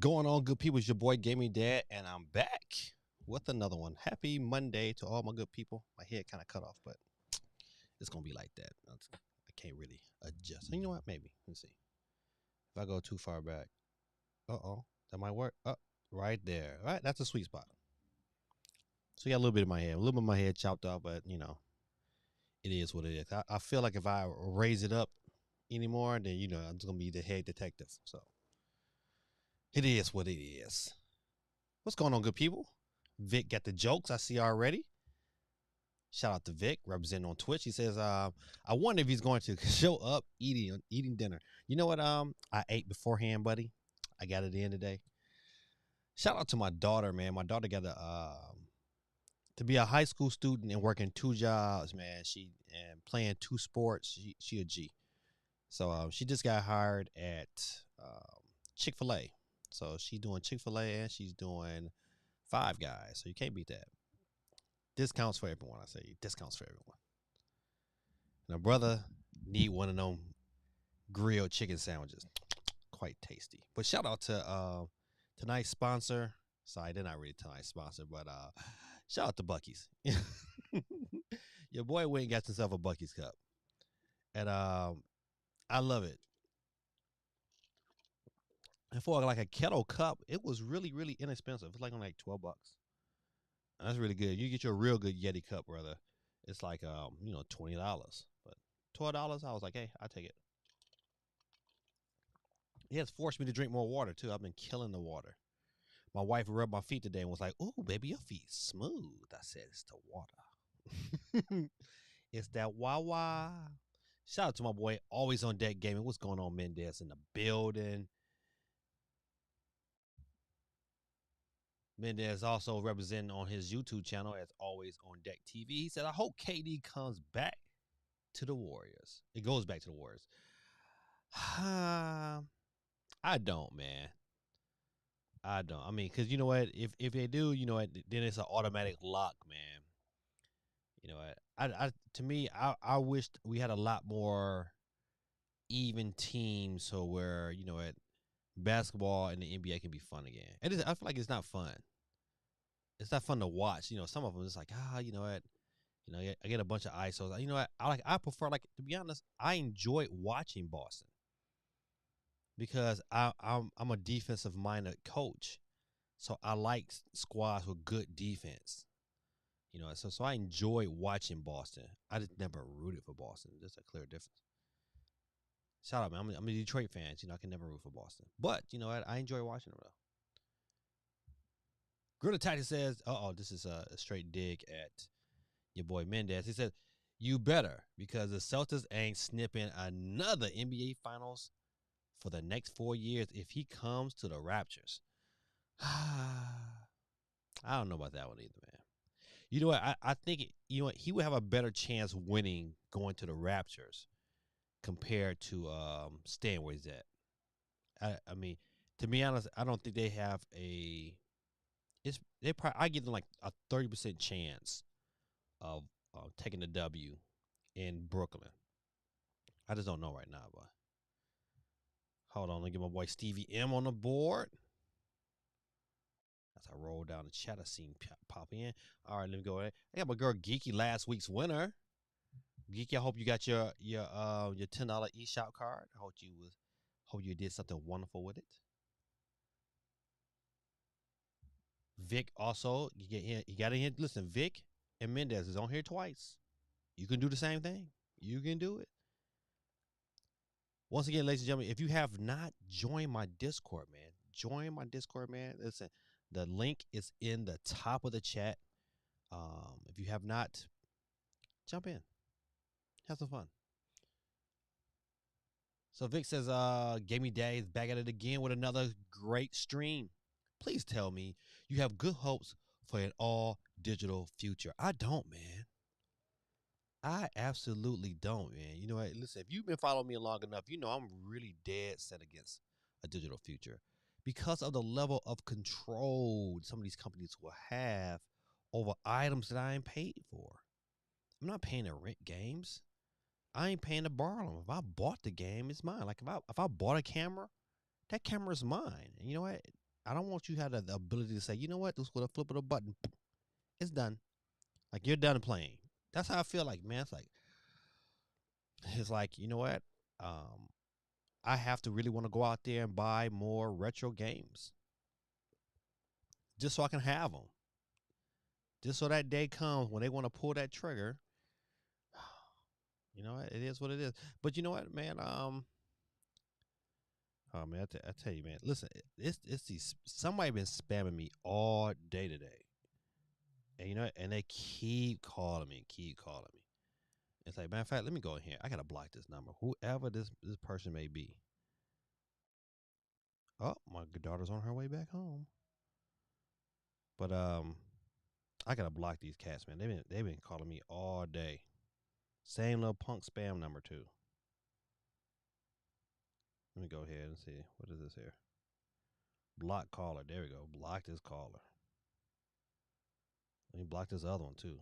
Going on, good people? It's your boy Gaming Dad, and I'm back with another one. Happy Monday to all my good people. My head kind of cut off, but it's gonna be like that. I can't really adjust. You know what? Maybe. Let's see. If I go too far back, that might work. Right there. All right, that's a sweet spot. So you got a little bit of my hair, a little bit of my head chopped off, but it is what it is. I feel like if I raise it up anymore, then I'm just gonna be the head detective. So it is what it is. What's going on, good people? Vic got the jokes I see already. Shout out to Vic, representing on Twitch. He says, I wonder if he's going to show up eating dinner. You know what? I ate beforehand, buddy. I got it in today. Shout out to my daughter, man. My daughter got to be a high school student and working 2 jobs, man. And playing 2 sports. She a G. So she just got hired at Chick-fil-A. So she's doing Chick-fil-A and she's doing Five Guys. So you can't beat that. Discounts for everyone, I say. Discounts for everyone. And a brother need one of them grilled chicken sandwiches. Quite tasty. But shout out to tonight's sponsor. Sorry, they're not really tonight's sponsor, but shout out to Buc-ee's. Your boy went and got himself a Buc-ee's cup. And I love it. And for like a kettle cup, it was really, really inexpensive. It's like on like $12. And that's really good. You get your real good Yeti cup, brother. It's like $20. But $12, I was like, hey, I'll take it. It has forced me to drink more water too. I've been killing the water. My wife rubbed my feet today and was like, "Ooh, baby, your feet smooth." I said, "It's the water." It's that wah. Shout out to my boy, always on deck gaming. What's going on, Mendez in the building? Mendez also representing on his YouTube channel as always on Deck TV. He said, I hope KD comes back to the Warriors. It goes back to the Warriors. I don't, man. I don't. I mean, because you know what? If they do, you know what? Then it's an automatic lock, man. You know what? To me, I wish we had a lot more even teams, so where what, basketball and the NBA can be fun again. I feel like it's not fun. It's not fun to watch. Some of them it's like you know what, I get a bunch of ISOs. You know what? I prefer, like, to be honest, I enjoy watching Boston because I'm a defensive minded coach, so I like squads with good defense. So I enjoy watching Boston. I just never rooted for Boston. Just a clear difference. Shout out, man. I'm a Detroit fan. I can never root for Boston, but you know what? I enjoy watching them though. Gorilla Tactics says, this is a straight dig at your boy Mendez. He said, you better, because the Celtics ain't snipping another NBA Finals for the next 4 years if he comes to the Raptors. I don't know about that one either, man. You know what? I think he would have a better chance winning going to the Raptors compared to staying where he's at. I mean, to be honest, I don't think they have a. I give them like a 30% chance of taking the W in Brooklyn. I just don't know right now, but hold on, let me get my boy Stevie M on the board. As I roll down the chat, I seen pop in. All right, let me go ahead. I got my girl Geeky, last week's winner. Geeky, I hope you got your $10 eShop card. I hope you did something wonderful with it. Vic also, you got in here. Listen, Vic and Mendez is on here twice. You can do the same thing. You can do it. Once again, ladies and gentlemen, if you have not joined my Discord, man, join my Discord, man. Listen, the link is in the top of the chat. If you have not, jump in. Have some fun. So Vic says, Gaming Dad is back at it again with another great stream. Please tell me you have good hopes for an all-digital future. I don't, man. I absolutely don't, man. You know what? Listen, if you've been following me long enough, you know I'm really dead set against a digital future because of the level of control some of these companies will have over items that I ain't paid for. I'm not paying to rent games. I ain't paying to borrow them. If I bought the game, it's mine. Like if I bought a camera, that camera is mine. And you know what? I don't want you to have the ability to say, you know what, just with a flip of a button, it's done. Like you're done playing. That's how I feel like, man. It's like, you know what? Um, I have to really want to go out there and buy more retro games just so I can have them. Just so that day comes when they want to pull that trigger. You know, it is what it is. But you know what, man? Oh man, I tell you, man. Listen, it's these somebody been spamming me all day today, and you know, and they keep calling me. It's like, matter of fact, let me go in here. I gotta block this number, whoever this person may be. Oh, my daughter's on her way back home. But I gotta block these cats, man. They've been calling me all day. Same little punk spam number too. Let me go ahead and see what is this here. Block caller. There we go. Block this caller. Let me block this other one too.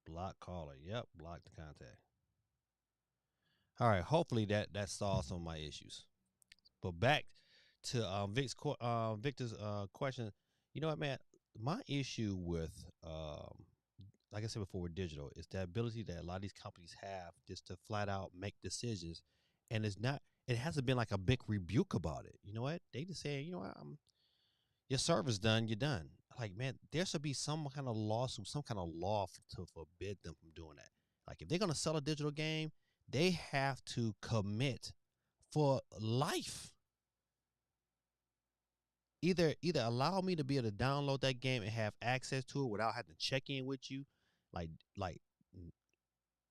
Block caller. Yep, block the contact. All right. Hopefully that solves some of my issues. But back to Victor's question. You know what, man? My issue with like I said before, with digital, is the ability that a lot of these companies have just to flat out make decisions, and it's not. It hasn't been like a big rebuke about it. You know what? They just say, you know what, your service done, you're done. Like, man, there should be some kind of lawsuit, some kind of law to forbid them from doing that. Like, if they're gonna sell a digital game, they have to commit for life. Either allow me to be able to download that game and have access to it without having to check in with you, like like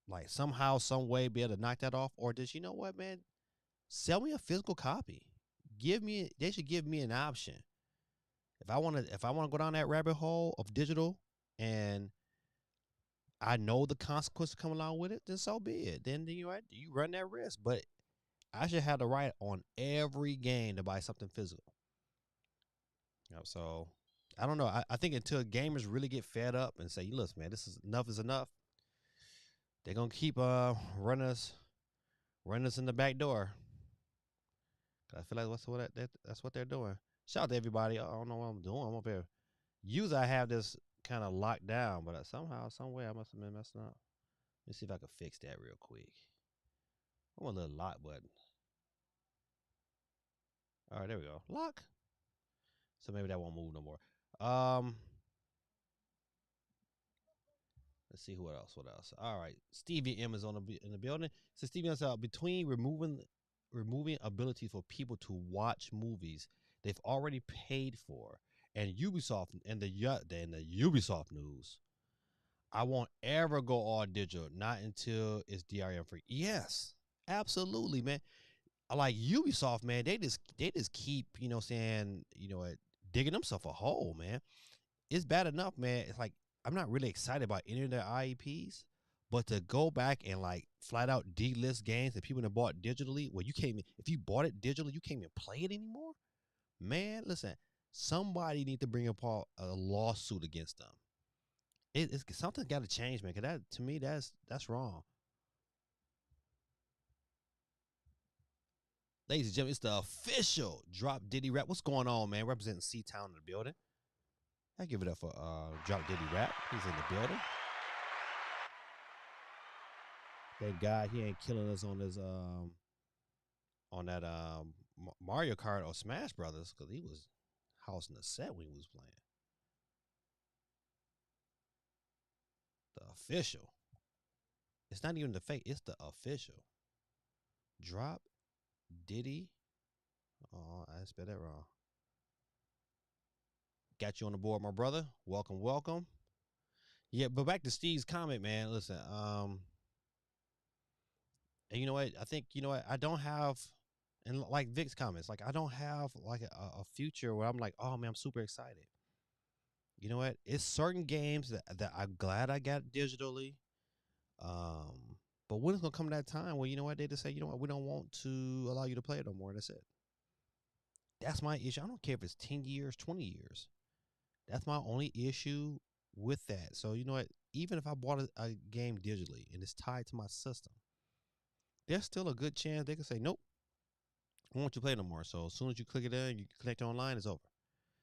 like somehow, some way be able to knock that off, or just, you know what, man, sell me a physical copy. They should give me an option. If I want to go down that rabbit hole of digital, and I know the consequences come along with it, then so be it. Then you run that risk. But I should have the right on every game to buy something physical. So I don't know. I think until gamers really get fed up and say, "Listen, man, this is enough," they're gonna keep running us in the back door. I feel like that's what they're doing. Shout out to everybody. I don't know what I'm doing. I'm up here. Usually I have this kind of locked down, but somehow, some way, I must have been messing up. Let me see if I can fix that real quick. I want a little lock button. All right, there we go. Lock. So maybe that won't move no more. Um, let's see who else. What else? All right, Stevie M is in the building. So Stevie M said, between removing ability for people to watch movies they've already paid for, and Ubisoft and the Ubisoft news, I won't ever go all digital, not until it's DRM free. Yes, absolutely, man. I like Ubisoft, man. They just keep, saying, digging themselves a hole, man. It's bad enough, man. It's like, I'm not really excited about any of their IEPs, but to go back and like flat out delist games that people have bought digitally, where you can't even, if you bought it digitally, you can't even play it anymore. Man, listen, somebody need to bring up a lawsuit against them. It's something's got to change, man. Cause that, to me, that's wrong. Ladies and gentlemen, it's the official Drop Diddy Rap. What's going on, man? Representing C Town in the building. I give it up for Drop Diddy Rap. He's in the building. Thank God he ain't killing us on that Mario Kart or Smash Brothers, because he was housing the set when he was playing. The official. It's not even the fake. It's the official. Drop Diddy. Oh, I spelled that wrong. Got you on the board, my brother. Welcome, welcome. Yeah, but back to Steve's comment, man. Listen, and you know what? I think, I don't have, and like Vic's comments, like I don't have like a future where I'm like, oh man, I'm super excited. You know what? It's certain games that I'm glad I got digitally. Um, but when it's gonna come that time where, you know what, they just say, you know what, we don't want to allow you to play it no more. That's it. That's my issue. I don't care if it's 10 years, 20 years. That's my only issue with that. So you know what? Even if I bought a game digitally and it's tied to my system, there's still a good chance they could say, nope, I don't want you to play no more. So as soon as you click it in, you connect online, it's over.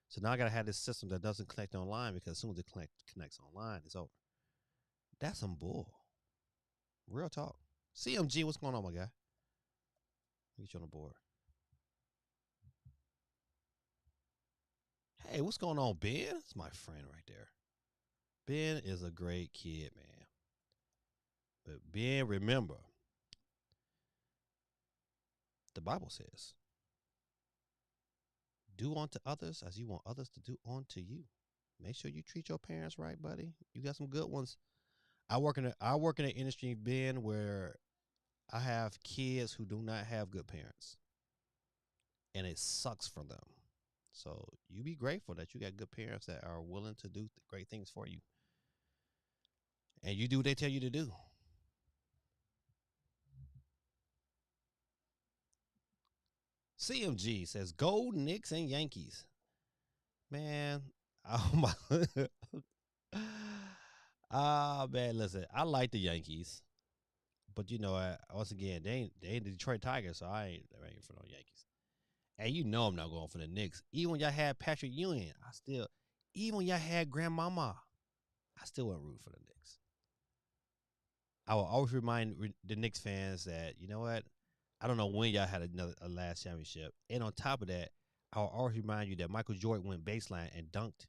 So now I gotta have this system that doesn't connect online because as soon as it connects online, it's over. That's some bull. Real talk. CMG, what's going on, my guy? Get you on the board. Hey, what's going on, Ben? That's my friend right there. Ben is a great kid, man. But Ben, remember, the Bible says, do unto others as you want others to do unto you. Make sure you treat your parents right, buddy. You got some good ones. I work in an industry, Ben, where I have kids who do not have good parents, and it sucks for them. So you be grateful that you got good parents that are willing to do great things for you, and you do what they tell you to do. CMG says, "Go Knicks and Yankees." Man, oh my. Ah, man, listen, I like the Yankees, but you know, once again, they ain't the Detroit Tigers, so I ain't for no Yankees. And you know I'm not going for the Knicks. Even when y'all had Patrick Ewing, even when y'all had Grandmama, I still wasn't rooting for the Knicks. I will always remind the Knicks fans that, you know what, I don't know when y'all had a last championship. And on top of that, I'll always remind you that Michael Jordan went baseline and dunked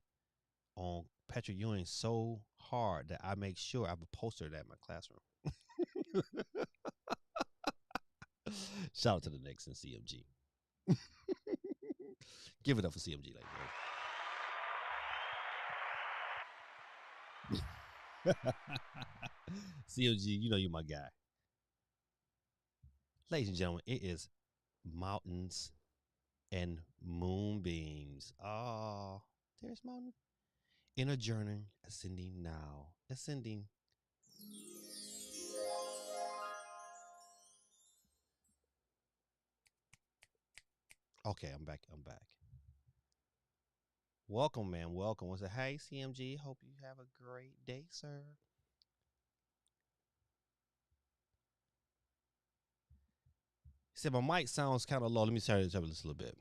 on Patrick Ewing so hard that I make sure I have a poster of that in my classroom. Shout out to the Knicks and CMG. Give it up for CMG, like, CMG, you know you're my guy. Ladies and gentlemen, it is mountains and moonbeams. Oh, there's mountain. In a journey, ascending now. Ascending. Okay, I'm back. I'm back. Welcome, man. Welcome. What's it? Hey, CMG. Hope you have a great day, sir. He said my mic sounds kind of low. Let me turn it up just a little bit.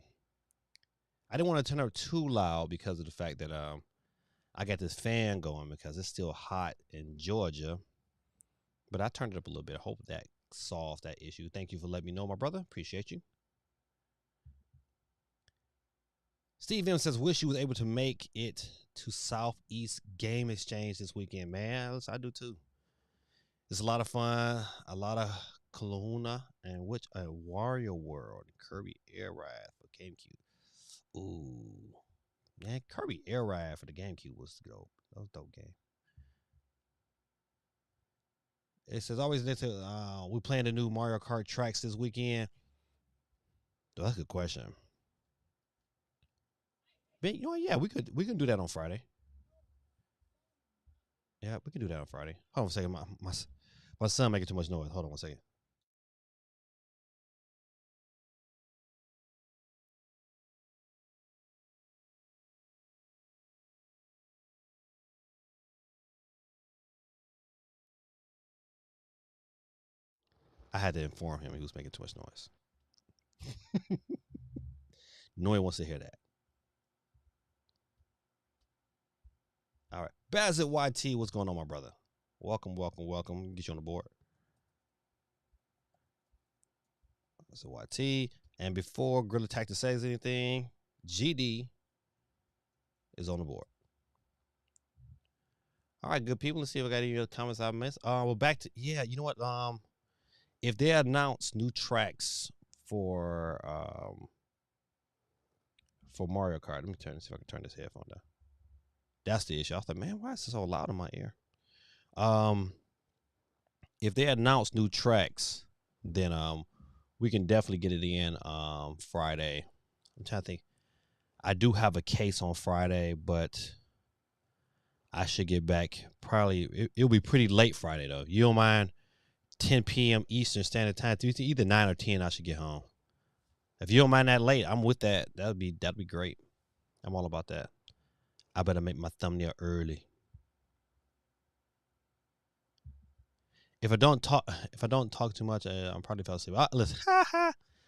I didn't want to turn it up too loud because of the fact that I got this fan going because it's still hot in Georgia. But I turned it up a little bit. Hope that solved that issue. Thank you for letting me know, my brother. Appreciate you. Steve M says, wish you was able to make it to Southeast Game Exchange this weekend, man. I do too. It's a lot of fun, a lot of Kaluna, and which a Wario World, Kirby Air Ride for GameCube. Ooh, man, Kirby Air Ride for the GameCube was dope. That was a dope game. It says always we playing the new Mario Kart tracks this weekend. That's a good question. But you know, yeah, we can do that on Friday. Yeah, we can do that on Friday. Hold on a second. My son making too much noise. Hold on one second. I had to inform him he was making too much noise. No one wants to hear that. All right. Bazit YT, what's going on, my brother? Welcome, welcome, welcome. Get you on the board. Bazit YT. And before Gorilla Tactic says anything, GD is on the board. All right, good people. Let's see if I got any other comments I missed. Well, back to you know what? If they announce new tracks for Mario Kart, let me see if I can turn this headphone down. That's the issue. I thought, man, why is this so loud in my ear? If they announce new tracks, then we can definitely get it in Friday. I'm trying to think. I do have a case on Friday, but I should get back probably. It'll be pretty late Friday though. You don't mind 10 p.m. Eastern Standard Time? Either 9 or 10. I should get home. If you don't mind that late, I'm with that. That'd be great. I'm all about that. I better make my thumbnail early. If I don't talk too much, I'm probably fell asleep. Listen,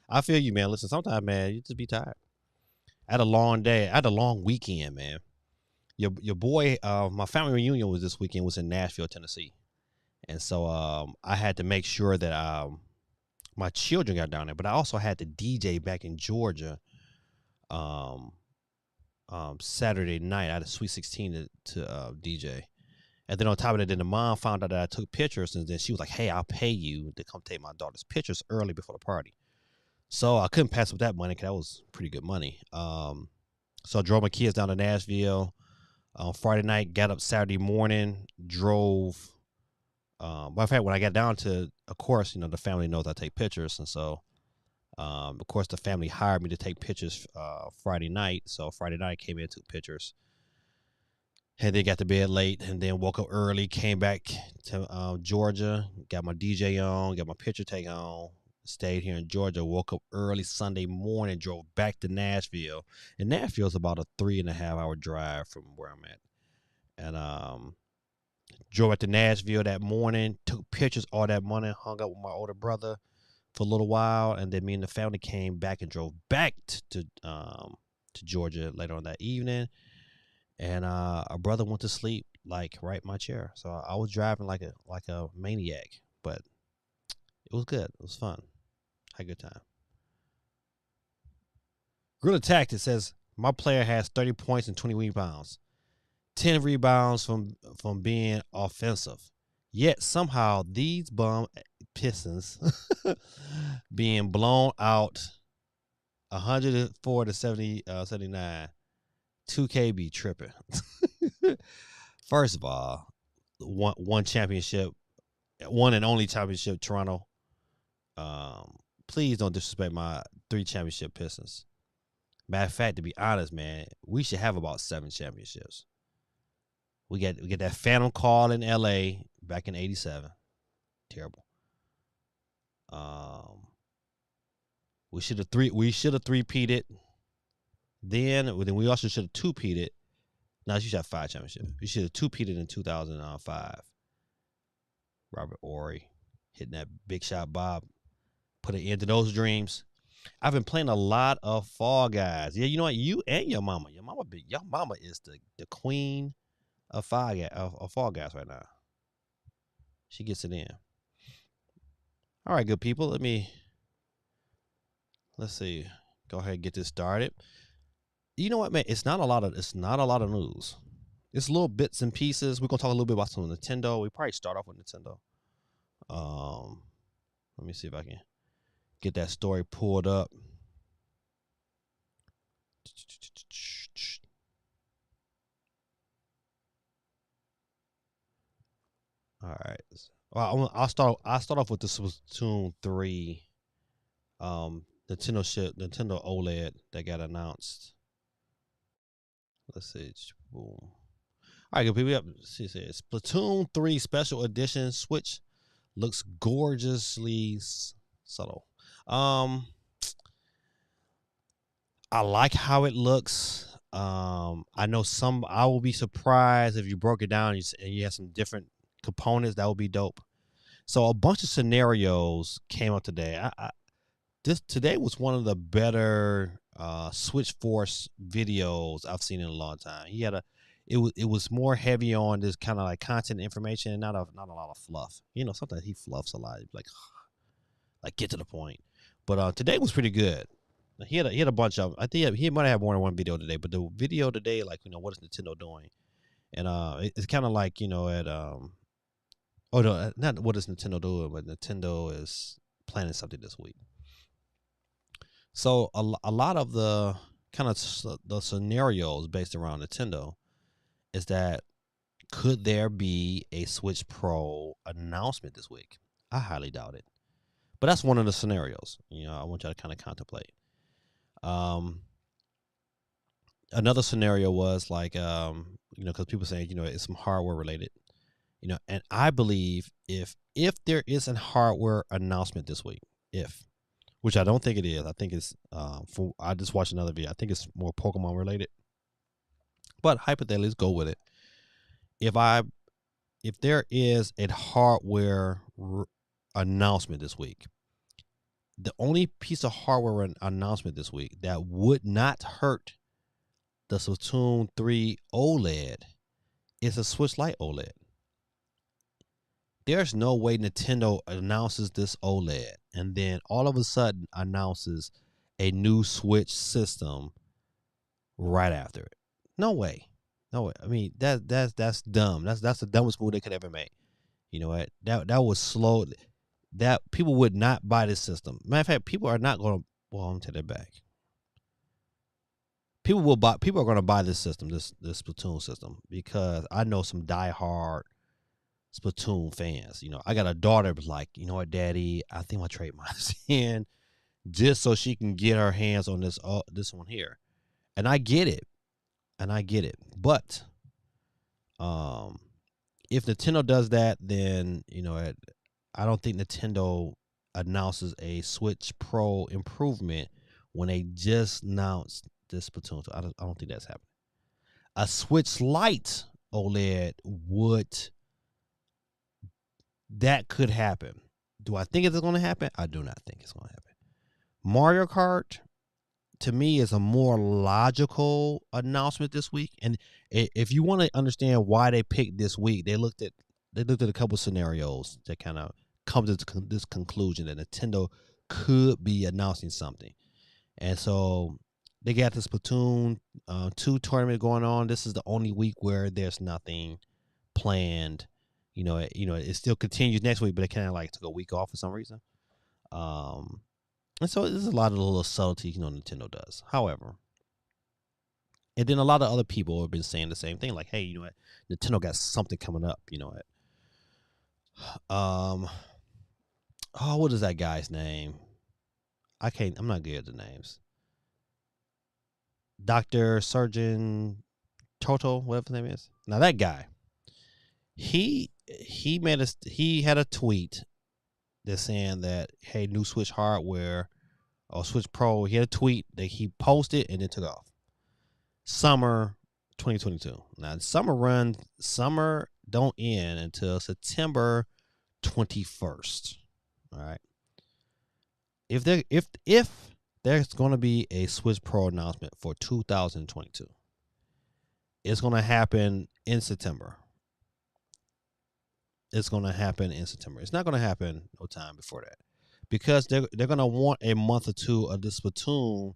I feel you, man. Listen, sometimes, man, you just be tired. I had a long day. I had a long weekend, man. Your boy, my family reunion was this weekend. Was in Nashville, Tennessee, and so I had to make sure that my children got down there, but I also had to DJ back in Georgia. Um, Saturday night, I had a Sweet 16 to DJ. And then on top of that, then the mom found out that I took pictures, and then she was like, "Hey, I'll pay you to come take my daughter's pictures early before the party." So I couldn't pass up that money because that was pretty good money. So I drove my kids down to Nashville on Friday night, got up Saturday morning, drove. Matter of fact, when I got down to, of course, the family knows I take pictures, and so of course the family hired me to take pictures Friday night. So Friday night I came in, took pictures. And then got to bed late, and then woke up early, came back to Georgia, got my DJ on, got my picture take on, stayed here in Georgia, woke up early Sunday morning, drove back to Nashville. And Nashville's about a 3.5 hour drive from where I'm at. And drove back to Nashville that morning, took pictures all that morning, hung out with my older brother for a little while, and then me and the family came back and drove back to Georgia later on that evening. And our brother went to sleep like right in my chair. So I was driving like a maniac, but it was good. It was fun. Had a good time. Guerrilla Tactics says my player has 30 points and 20 rebounds, 10 rebounds from being offensive. Yet somehow these bum Pistons being blown out 104 to 79. 2K be tripping. First of all, one championship, one and only championship, Toronto. Please don't disrespect my 3 championship Pistons. Matter of fact, to be honest, man, we should have about 7 championships. We get that phantom call in LA back in '87. Terrible. We should have three-peated. Then we also should have two-peated. No, you should have 5 championships. You should have two-peated in 2005. Robert Ory hitting that big shot, Bob. Put an end to those dreams. I've been playing a lot of Fall Guys. Yeah, you know what? You and your mama. Your mama is the queen of Fall Guys right now. She gets it in. All right, good people. Let's see. Go ahead and get this started. You know what, man? It's not a lot of news. It's little bits and pieces. We're gonna talk a little bit about some Nintendo. We probably start off with Nintendo. Let me see if I can get that story pulled up. All right. Well, I'll start off with the Splatoon 3 Nintendo OLED that got announced. Let's see. Boom. All right, good people. See, Splatoon 3 Special Edition Switch looks gorgeously subtle. I like how it looks. I know I will be surprised if you broke it down and you have some different components. That would be dope. So a bunch of scenarios came up today. Today was one of the better Switch Force videos I've seen in a long time. It was more heavy on this kind of like content information and not a lot of fluff. Sometimes he fluffs a lot. Like get to the point. But today was pretty good. He had a bunch of. I think he might have more than one video today. But the video today, like what is Nintendo doing? And it's kind of like at oh no, not what is Nintendo doing, but Nintendo is planning something this week. So a lot of the kind of the scenarios based around Nintendo is that could there be a Switch Pro announcement this week? I highly doubt it. But that's one of the scenarios. I want y'all to kind of contemplate. Another scenario was like, because people saying, it's some hardware related, and I believe if there is a hardware announcement this week, which I don't think it is. I think it's I just watched another video. I think it's more Pokemon related. But hypothetically, let's go with it. If there is a hardware announcement this week, the only piece of hardware announcement this week that would not hurt the Splatoon 3 OLED is a Switch Lite OLED. There's no way Nintendo announces this OLED and then all of a sudden announces a new Switch system right after it. No way. No way. I mean, that's dumb. That's the dumbest move they could ever make. You know what? That was slow. That people would not buy this system. Matter of fact, people are not going to. Well, I'm taking it back. People will buy. People are going to buy this system, this Splatoon system, because I know some diehard Splatoon fans. You know, I got a daughter was like, you know what, Daddy, I think I'll trade mine in just so she can get her hands on this one here, and I get it, but if Nintendo does that, then you know I don't think Nintendo announces a Switch Pro improvement when they just announced this Splatoon. So I don't think that's happening. A Switch Lite OLED that could happen. Do I think it's going to happen? I do not think it's going to happen. Mario Kart, to me, is a more logical announcement this week. And if you want to understand why they picked this week, they looked at a couple scenarios that kind of come to this conclusion that Nintendo could be announcing something. And so they got this Splatoon 2 tournament going on. This is the only week where there's nothing planned. It still continues next week, but it kind of like took a week off for some reason. And so there's a lot of little subtleties, Nintendo does. However, and then a lot of other people have been saying the same thing, like, hey, you know what, Nintendo got something coming up, you know what. What is that guy's name? I'm not good at the names. Dr. Surgeon Toto, whatever his name is. Now that guy, he had a tweet that's saying that, hey, new Switch hardware or Switch Pro. He had a tweet that he posted and then took off. Summer 2022. Now summer don't end until September 21st. All right. If there's going to be a Switch Pro announcement for 2022, it's going to happen in September. It's going to happen in September. It's not going to happen no time before that, because they're going to want a month or two of this Splatoon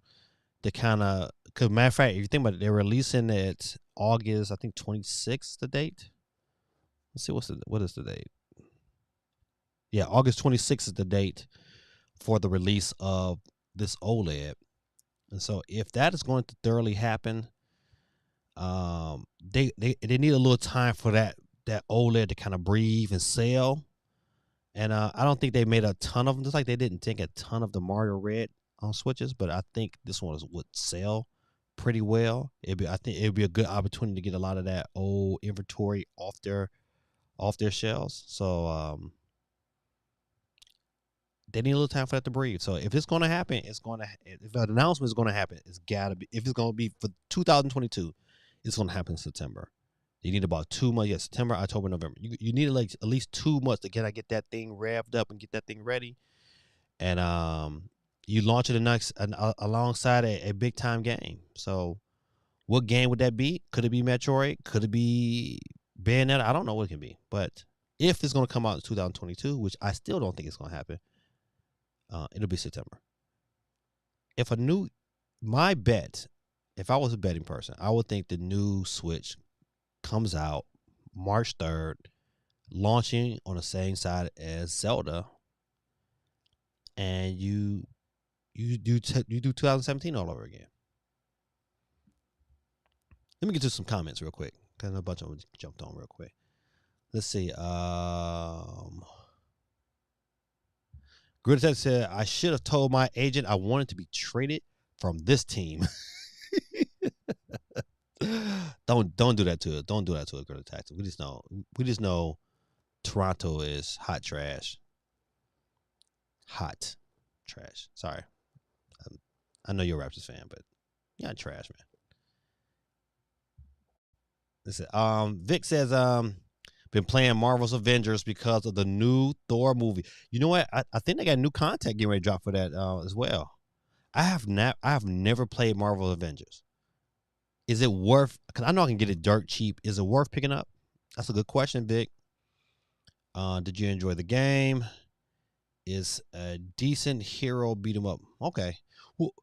to kind of. Because matter of fact, if you think about it, they're releasing it August, I think 26th, the date. Let's see what is the date. Yeah, August 26th is the date for the release of this OLED. And so if that is going to thoroughly happen, they need a little time for that OLED to kind of breathe and sell. And I don't think they made a ton of them, just like they didn't take a ton of the Mario Red on Switches, but I think this one would sell pretty well. I think it'd be a good opportunity to get a lot of that old inventory off their shelves. So they need a little time for that to breathe. So if it's going to happen, if an announcement is going to happen, it's got to be. If it's going to be for 2022, it's going to happen in September. You need about 2 months. Yeah, September, October, November. You need like at least 2 months to get that thing revved up and get that thing ready. And you launch it alongside a big time game. So what game would that be? Could it be Metroid? Could it be Bayonetta? I don't know what it can be. But if it's going to come out in 2022, which I still don't think it's going to happen, it'll be September. My bet, if I was a betting person, I would think the new Switch comes out March 3rd, launching on the same side as Zelda, and you do 2017 all over again. Let me get to some comments real quick, because a bunch of them jumped on real quick. Let's see. Gritted said, I should have told my agent I wanted to be traded from this team. Don't do that to it. Don't do that to a Gritted Tactic. We just know Toronto is hot trash. Hot trash. Sorry. I know you're a Raptors fan, but you're not trash, man. Listen, Vic says, Been playing Marvel's Avengers because of the new Thor movie. You know what? I think they got new content getting ready to drop for that as well. I have never played Marvel Avengers. Is it worth? Because I know I can get it dirt cheap. Is it worth picking up? That's a good question, Vic. Did you enjoy the game? Is a decent hero beat 'em up? Okay. Well,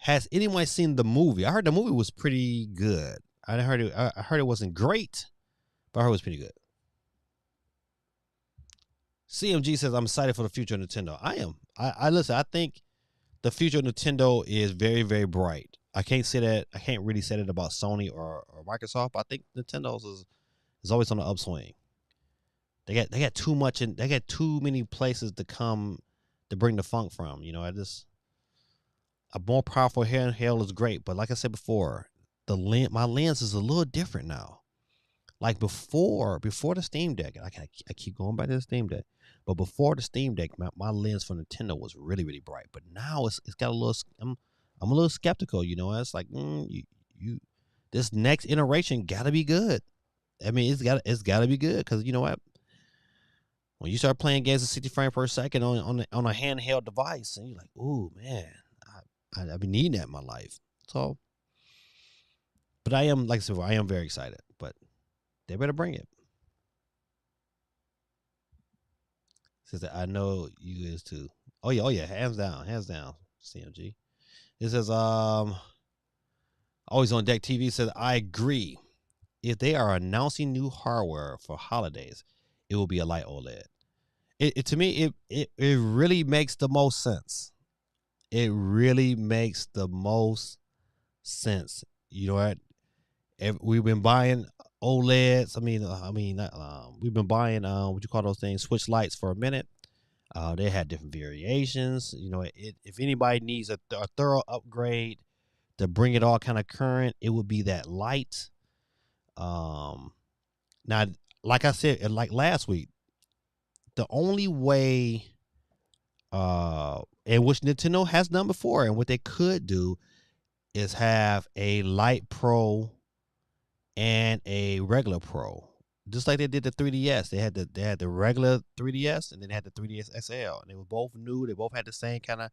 has anyone seen the movie? I heard the movie was pretty good. I heard it. I heard it wasn't great, but I heard it was pretty good. CMG says I'm excited for the future of Nintendo. I am. I listen. I think the future of Nintendo is very, very bright. I can't say that. I can't really say that about Sony or Microsoft. But I think Nintendo's is always on the upswing. They got too much and they got too many places to come to bring the funk from. You know, a more powerful handheld is great, but like I said before, my lens is a little different now. Like before the Steam Deck, I keep going back to the Steam Deck, but before the Steam Deck, my lens for Nintendo was really, really bright. But now it's got a little. I'm a little skeptical. You know, it's like you this next iteration got to be good. I mean, it's got to be good because you know what. When you start playing games at 60 frames per second on a handheld device, and you're like, "Ooh, man, I've been needing that in my life." So, but I am, like I said, I am very excited. But they better bring it. Says that I know you is too. Oh yeah, hands down, CMG. It says always on deck TV says I agree. If they are announcing new hardware for holidays, it will be a light OLED. It to me it really makes the most sense. It really makes the most sense. You know what? We've been buying OLEDs. We've been buying what you call those things, switch lights for a minute. They had different variations. You know, if anybody needs a thorough upgrade to bring it all kind of current, it would be that light. Now, like I said, like last week, the only way, and which Nintendo has done before, and what they could do is have a light pro and a regular pro, just like they did the 3DS. They had the regular 3DS and then they had the 3DS XL, and they were both new. They both had the same kind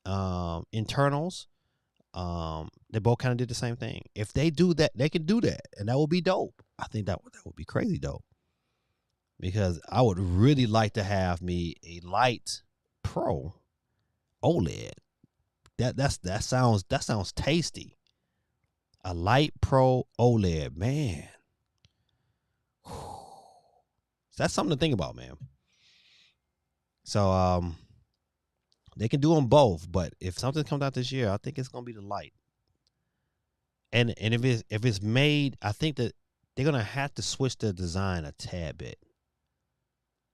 of internals. They both kind of did the same thing. If they do that, they can do that, and that would be dope. I think that would be crazy dope, because I would really like to have me a light pro OLED. That sounds tasty. A light pro OLED, man. That's something to think about, man. So they can do them both, but if something comes out this year, I think it's gonna be the light. And if it's made, I think that they're gonna have to switch the design a tad bit,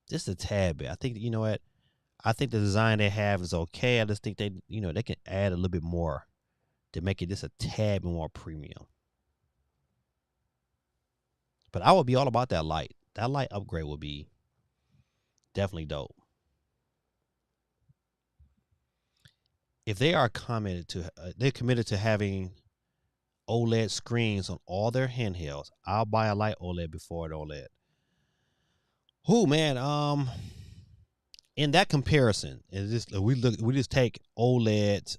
just a tad bit. I think you know what. I think the design they have is okay. I just think they can add a little bit more to make it just a tad bit more premium. But I would be all about that light. That light upgrade would be definitely dope. If they are they're committed to having OLED screens on all their handhelds, I'll buy a light OLED before an OLED. Who man? In that comparison, is this we just take OLED,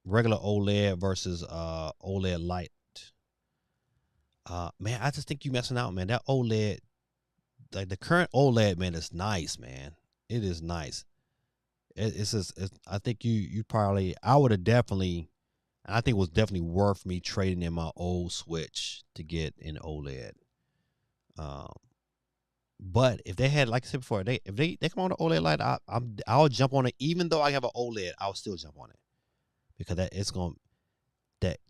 regular OLED versus OLED light. Man, I just think you messing out, man. That OLED, like the current OLED, man, is nice, man. It is nice. It's just, I think you probably, I would have definitely, I think it was definitely worth me trading in my old Switch to get an OLED. But if they had, like I said before, if they come on the OLED light, I'll jump on it. Even though I have an OLED, I'll still jump on it, because that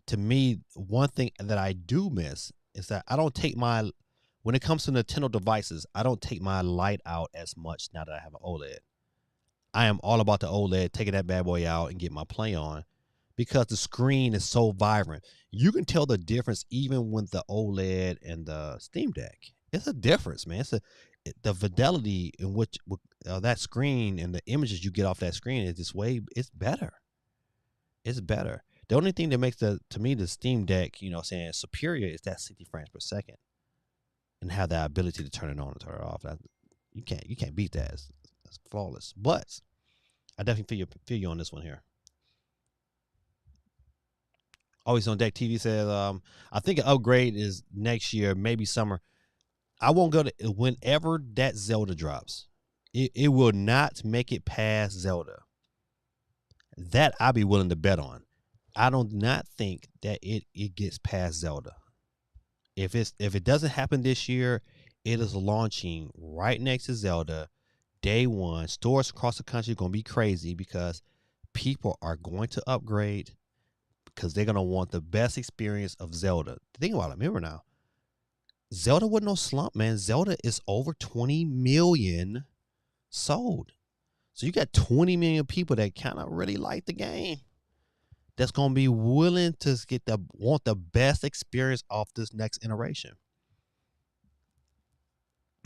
to me, one thing that I do miss is that I don't take when it comes to Nintendo devices, I don't take my light out as much now that I have an OLED. I am all about the OLED, taking that bad boy out and get my play on, because the screen is so vibrant. You can tell the difference even with the OLED and the Steam Deck. It's a difference, man. The fidelity in which that screen and the images you get off that screen is it's better. It's better. The only thing that makes to me the Steam Deck, saying superior, is that 60 frames per second. and have that ability to turn it on and turn it off. You can't beat that. It's flawless. But I definitely feel you on this one here. Always on deck TV says, I think an upgrade is next year, maybe summer. I won't go to whenever that Zelda drops. It will not make it past Zelda. That I'll be willing to bet on. I do not think that it gets past Zelda. If it doesn't happen this year, it is launching right next to Zelda, day one. Stores across the country are gonna be crazy because people are going to upgrade because they're gonna want the best experience of Zelda. Think about it. Remember now, Zelda wasn't no slump, man. Zelda is over 20 million sold. So you got 20 million people that kind of really like the game. That's gonna be willing to want the best experience off this next iteration.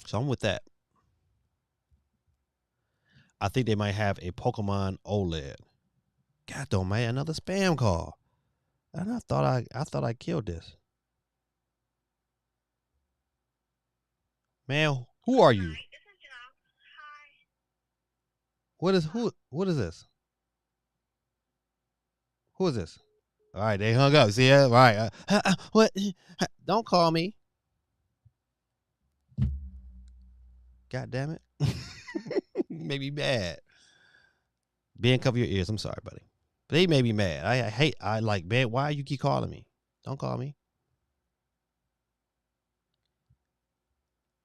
So I'm with that. I think they might have a Pokemon OLED. God damn, man, another spam call. And I thought I killed this. Man, who are you? What is this? Who is this? All right, they hung up. See, all right. What? Don't call me. God damn it. Made me mad. Ben, cover your ears. I'm sorry, buddy. But they made me mad. I like, man, why you keep calling me? Don't call me.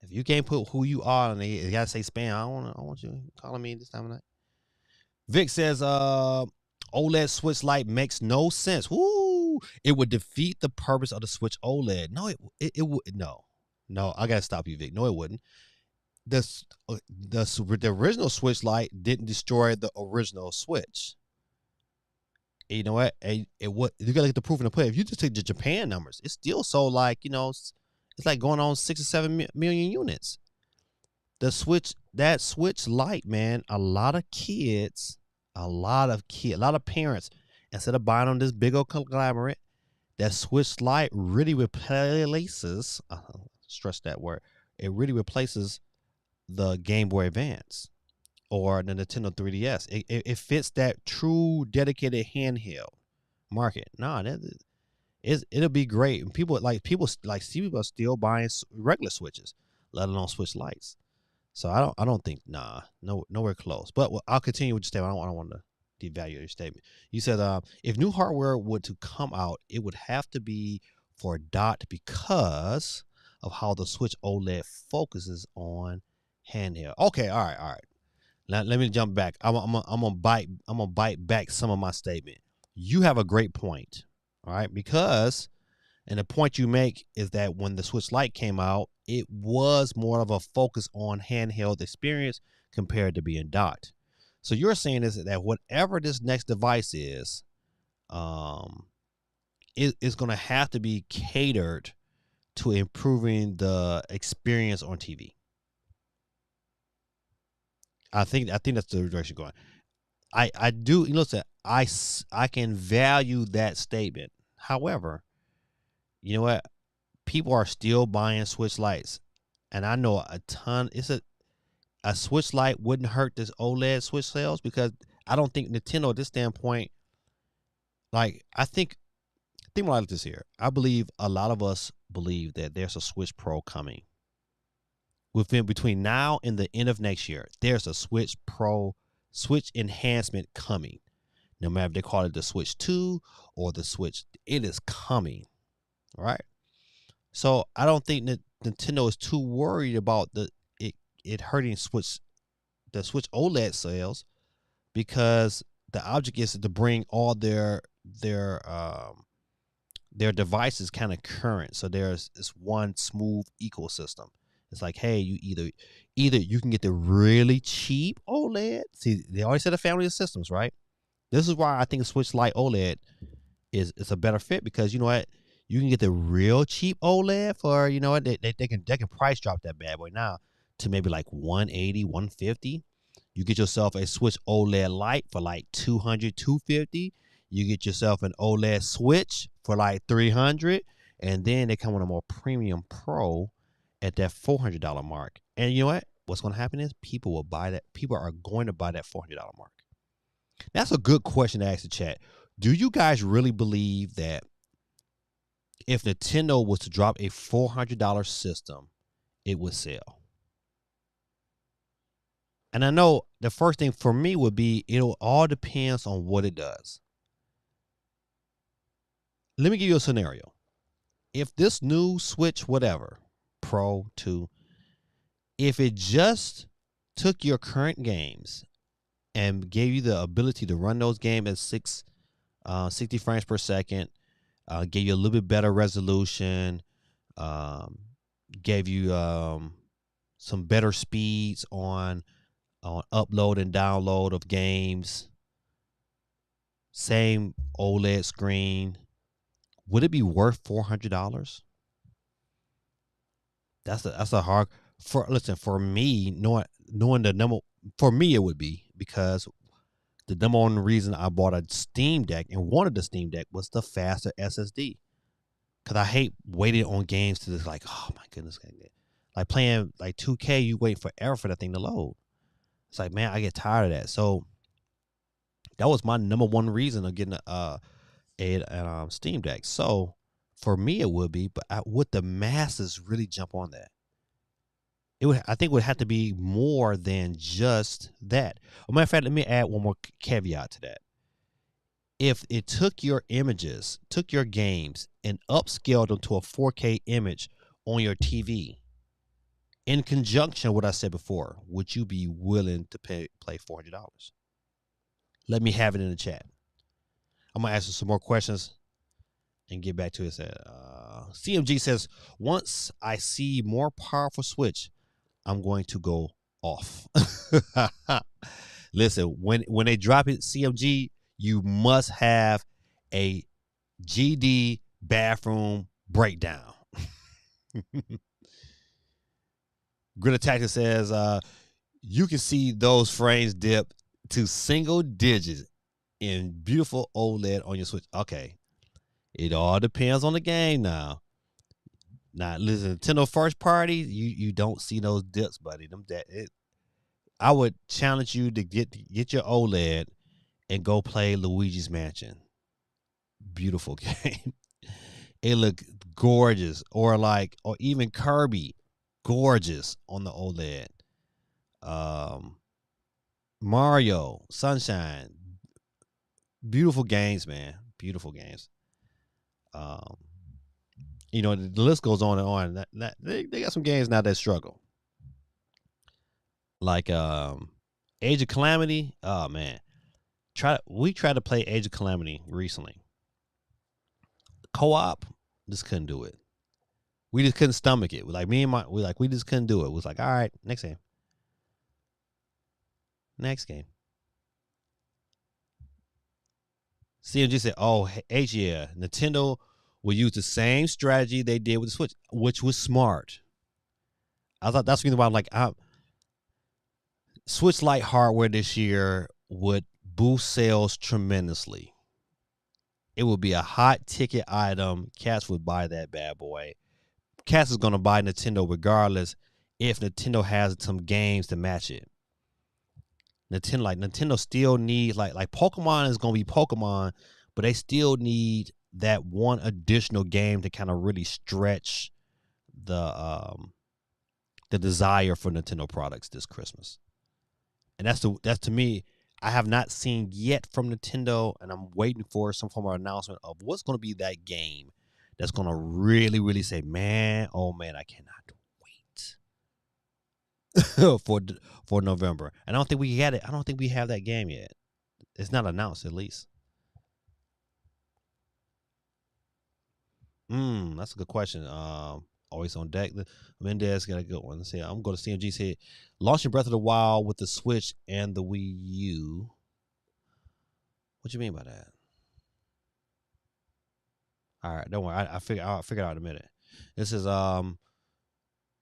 If you can't put who you are and you gotta say spam, I don't want you calling me this time of night. Vic says, OLED Switch Lite makes no sense. Woo! It would defeat the purpose of the Switch OLED. No, it would no. I gotta stop you, Vic. No, it wouldn't. The original Switch Lite didn't destroy the original Switch. You know what? You gotta get the proof in the pudding. If you just take the Japan numbers, it's still sold like, it's like going on 6 or 7 million units. That Switch Lite, man, a lot of parents, instead of buying on this big old conglomerate, that Switch Lite really replaces, stress that word, it really replaces the Game Boy Advance or the Nintendo 3DS. It fits that true dedicated handheld market. It'll be great. And people are still buying regular Switches, let alone Switch Lites. So I don't think nowhere close. But I'll continue with your statement. I don't want to devalue your statement. You said if new hardware were to come out, it would have to be for dot because of how the Switch OLED focuses on handheld. Okay, all right. Now let me jump back. I'm gonna bite back some of my statement. You have a great point. All right, because and the point you make is that when the Switch Lite came out, it was more of a focus on handheld experience compared to being dot. So you're saying is that whatever this next device is going to have to be catered to improving the experience on TV. I think that's the direction going. I do listen. I can value that statement. However, you know what? People are still buying Switch Lites, and I know a ton. A Switch Lite wouldn't hurt this OLED Switch sales because I don't think Nintendo at this standpoint. Like I think about this here. I believe a lot of us believe that there's a Switch Pro coming. Between now and the end of next year, there's a Switch Pro Switch enhancement coming. No matter if they call it the Switch 2 or the Switch, it is coming. All right. So I don't think that Nintendo is too worried about it hurting the Switch OLED sales because the object is to bring all their devices kind of current. So there's this one smooth ecosystem. It's like, hey, you either you can get the really cheap OLED. See, they always said a family of systems, right? This is why I think Switch Lite OLED is a better fit because you know what? You can get the real cheap OLED for, you know what, they can price drop that bad boy now to maybe like 180, 150. You get yourself a Switch OLED Lite for like 200, 250. You get yourself an OLED Switch for like 300. And then they come with a more premium Pro. at that $400 mark. And you know what? What's going to happen is people will buy that. People are going to buy that $400 mark. That's a good question to ask the chat. Do you guys really believe that if Nintendo was to drop a $400 system, it would sell? And I know the first thing for me would be it'll all depends on what it does. Let me give you a scenario. If this new Switch, whatever, Pro 2, if it just took your current games and gave you the ability to run those games at 60 frames per second, gave you a little bit better resolution, gave you some better speeds on upload and download of games, same OLED screen, would it be worth $400? That's a hard for me knowing the number. For me it would be, because the number one reason I bought a Steam Deck and wanted the Steam Deck was the faster SSD. Because I hate waiting on games to just like, oh my goodness, like playing like 2K, you wait forever for that thing to load. It's like, man, I get tired of that. So that was my number one reason of getting a Steam Deck. So for me, it would be, but would the masses really jump on that? I think it would have to be more than just that. As a matter of fact, let me add one more caveat to that. If it took your images, took your games, and upscaled them to a 4K image on your TV, in conjunction with what I said before, would you be willing to play $400? Let me have it in the chat. I'm going to ask you some more questions and get back to it. CMG says, once I see more powerful Switch, I'm going to go off. Listen, when they drop it, CMG, you must have a GD bathroom breakdown. Grid Attacker says, you can see those frames dip to single digits in beautiful OLED on your Switch. Okay. It all depends on the game now. Now, listen, Nintendo first party, you don't see those dips, buddy. I would challenge you to get your OLED and go play Luigi's Mansion. Beautiful game. It looked gorgeous. Or even Kirby, gorgeous on the OLED. Mario, Sunshine, beautiful games, man. Beautiful games. The list goes on and on. They got some games now that struggle. Like Age of Calamity. Oh man. We tried to play Age of Calamity recently. Co-op, just couldn't do it. We just couldn't stomach it. We just couldn't do it. It was like, all right, next game. Next game. CMG said, oh, yeah, Nintendo will use the same strategy they did with the Switch, which was smart. I thought that's the reason why I'm like, Switch Lite hardware this year would boost sales tremendously. It would be a hot ticket item. Cats would buy that bad boy. Cats is going to buy Nintendo regardless if Nintendo has some games to match it. Nintendo still needs like Pokemon is going to be Pokemon, but they still need that one additional game to kind of really stretch the desire for Nintendo products this Christmas. And that's to me, I have not seen yet from Nintendo, and I'm waiting for some form of announcement of what's going to be that game that's going to really, really say, man, oh man, I cannot wait for November. And I don't think we had it. I don't think we have that game yet. It's not announced, at least. That's a good question. Always on deck. Mendez got a good one. Let's see. I'm going to CMG say launching Breath of the Wild with the Switch and the Wii U. What you mean by that? All right, don't worry. I'll figure it out in a minute. This is the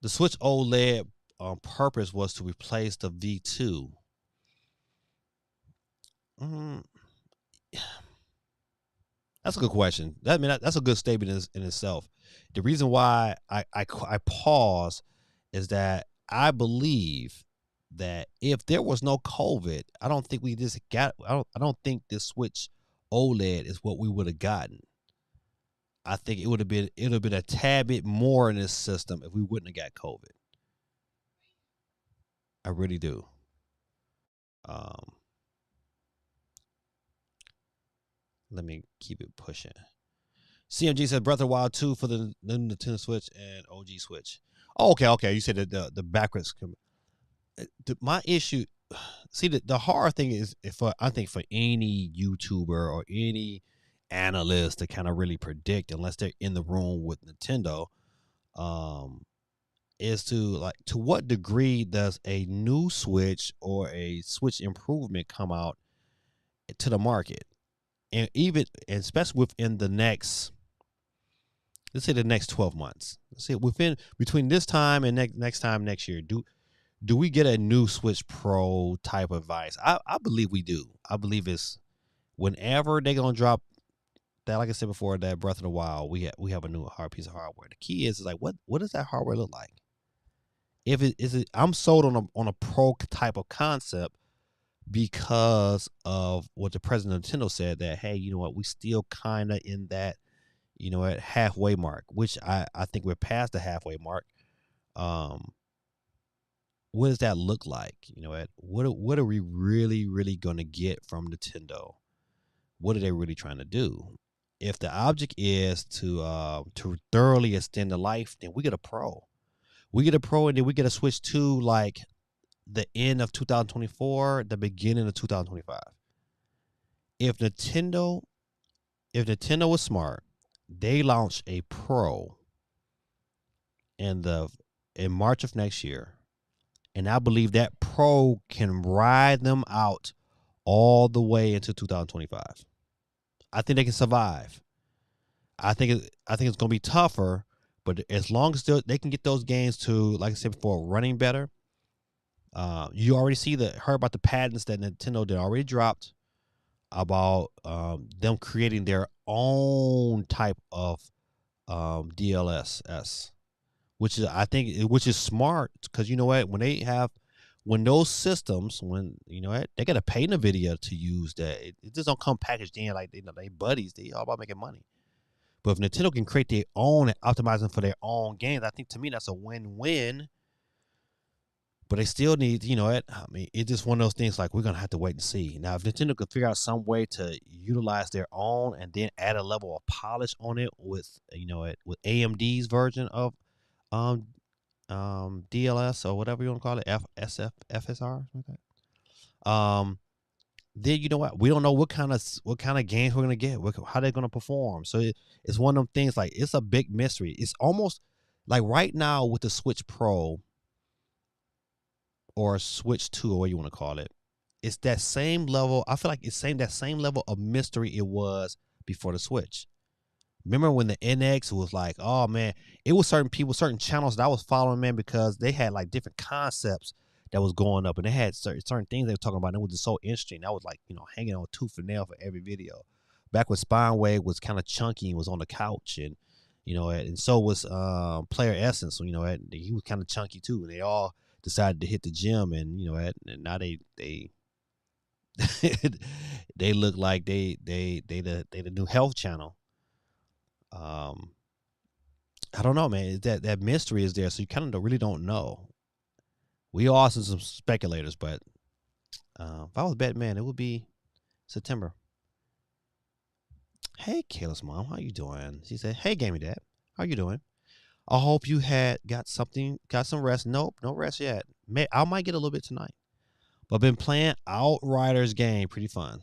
Switch OLED purpose was to replace the V2. That's a good question. That's a good statement in itself. The reason why I pause is that I believe that if there was no COVID, I don't think we just got. I don't think this Switch OLED is what we would have gotten. I think it would have been a tad bit more in this system if we wouldn't have got COVID. I really do. Um, Let me keep it pushing. CMG said Breath of the Wild 2 for the Nintendo Switch and OG Switch. Oh, okay. You said that the backwards. My issue, see, the hard thing is I think for any YouTuber or any analyst to kind of really predict, unless they're in the room with Nintendo, um, is to what degree does a new Switch or a Switch improvement come out to the market, and especially within the next, let's say, the next 12 months. Let's say between this time and next time next year, do we get a new Switch Pro type of device? I believe we do. I believe it's whenever they're gonna drop that, like I said before, that Breath of the Wild, we have a new hard piece of hardware. The key is like what does that hardware look like? If it is it, I'm sold on a pro type of concept because of what the president of Nintendo said, that hey, you know what, we still kind of in that, at halfway mark, which I think we're past the halfway mark. What does that look like? What are we really going to get from Nintendo? What are they really trying to do? If the object is to thoroughly extend the life, then we get a Pro. We get a Pro, and then we get a Switch to like the end of 2024, the beginning of 2025. If Nintendo was smart, they launch a Pro in March of next year. And I believe that Pro can ride them out all the way into 2025. I think they can survive. I think it's going to be tougher, but as long as they can get those games to, like I said before, running better. You already heard about the patents that Nintendo did already dropped about them creating their own type of DLSS, which is smart, because you know what, when those systems, they got to pay NVIDIA to use that. It just don't come packaged in like they buddies. They all about making money. But if Nintendo can create their own and optimize them for their own games, I think to me that's a win-win. But they still need, it's just one of those things like we're going to have to wait and see. Now, if Nintendo can figure out some way to utilize their own and then add a level of polish on it with, with AMD's version of DLS or whatever you want to call it, FSR, okay. Then you know what? We don't know what kind of games we're going to get, how they're going to perform. So it's one of them things like it's a big mystery. It's almost like right now with the Switch Pro or Switch 2 or what you want to call it, it's that same level. I feel like it's that same level of mystery it was before the Switch. Remember when the NX was like, oh man, it was certain people, certain channels that I was following, man, because they had like different concepts that was going up, and they had certain things they were talking about, and it was just so interesting. I was like, hanging on tooth and nail for every video. Back when Spinewave was kind of chunky and was on the couch, and and so was Player Essence. He was kind of chunky too, and they all decided to hit the gym, and and now they they look like they the new health channel. I don't know, man. That mystery is there, so you kind of really don't know. We are also some speculators, but if I was betting, man, it would be September. Hey, Kayla's mom, how you doing? She said, "Hey, Gamey Dad, how you doing? I hope you got some rest." Nope, no rest yet. I might get a little bit tonight, but I've been playing Outriders game, pretty fun.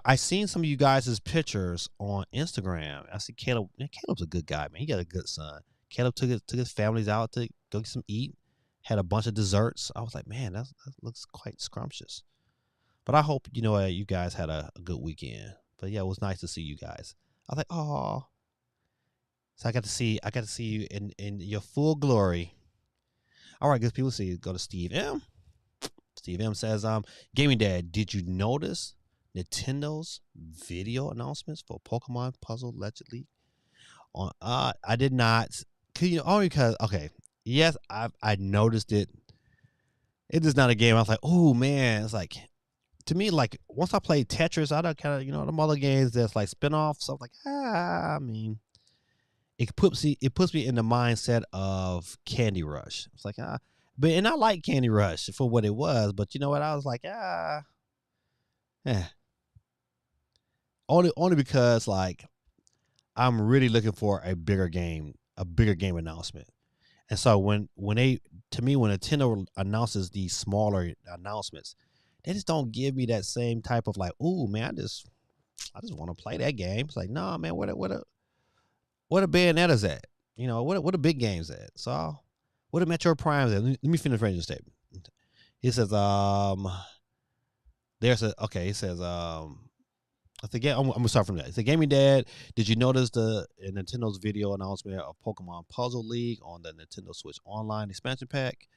I seen some of you guys' pictures on Instagram. I see Caleb. Man, Caleb's a good guy, man. He got a good son. Caleb took his families out to go get some eat. Had a bunch of desserts. I was like, man, that looks quite scrumptious. But I hope you guys had a good weekend. But yeah, it was nice to see you guys. I was like, oh. So I got to see you in your full glory. All right, good people. See, go to Steve M. Steve M says, Gaming Dad, did you notice Nintendo's video announcements for Pokemon Puzzle Legend League on I did not only because okay, yes, I noticed it. It is not a game I was like, oh man, it's like to me, like once I played Tetris, I don't kind of them other games that's like spin-offs. So I was like, I mean, it puts me in the mindset of Candy Rush. It's like and I like Candy Rush for what it was, but you know what? I was like, eh. Only because like I'm really looking for a bigger game announcement. And so when they to me when Nintendo announces these smaller announcements, they just don't give me that same type of like, ooh man, I just want to play that game. It's like, nah, man, what a Bayonetta's at? What a big games at? So what a Metro Prime's at? Let me finish reading the statement. He says, there's a okay. He says, I think I'm gonna start from that. It's a gaming dad. Did you notice the Nintendo's video announcement of Pokemon Puzzle League on the Nintendo Switch Online expansion pack?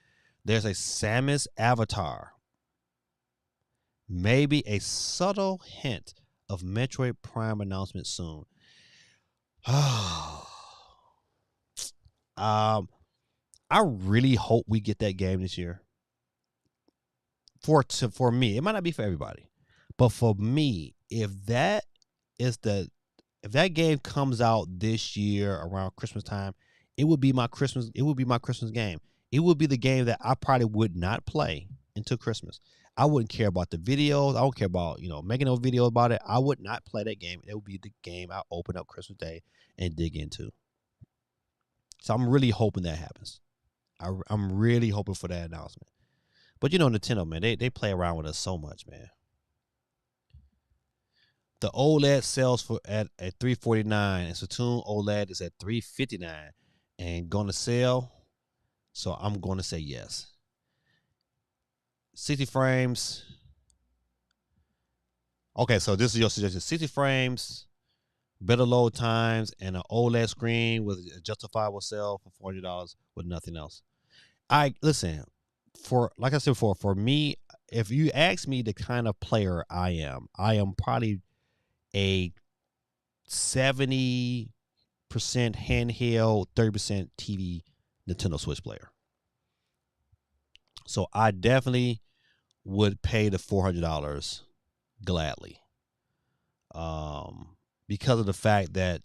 There's a Samus avatar, maybe a subtle hint of Metroid Prime announcement soon. I really hope we get that game this year. For me, it might not be for everybody, but for me, is the if that game comes out this year around Christmas time, it would be my Christmas. It would be my Christmas game. It would be the game that I probably would not play until Christmas. I wouldn't care about the videos. I don't care about making no video about it. I would not play that game. It would be the game I open up Christmas Day and dig into. So I'm really hoping that happens. I'm really hoping for that announcement. But Nintendo, man, they play around with us so much, man. The OLED sells for at $349, and Splatoon OLED is at $359, and gonna sell. So I'm going to say yes. 60 frames. Okay, so this is your suggestion: 60 frames, better load times, and an OLED screen with a justifiable sale for $400 with nothing else. I listen for like I said before. For me, if you ask me the kind of player I am probably a 70% handheld, 30% TV Nintendo Switch player. So I definitely would pay the $400 gladly. Because of the fact that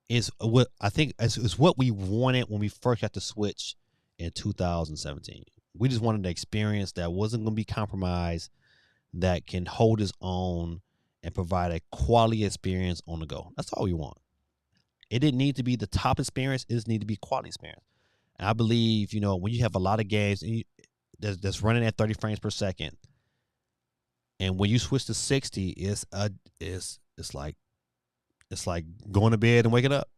it's what I think it's what we wanted when we first got the Switch in 2017. We just wanted an experience that wasn't going to be compromised, that can hold its own and provide a quality experience on the go. That's all we want. It didn't need to be the top experience. It just needed to be quality experience. And I believe, when you have a lot of games that's running at 30 frames per second, and when you switch to 60, it's like going to bed and waking up.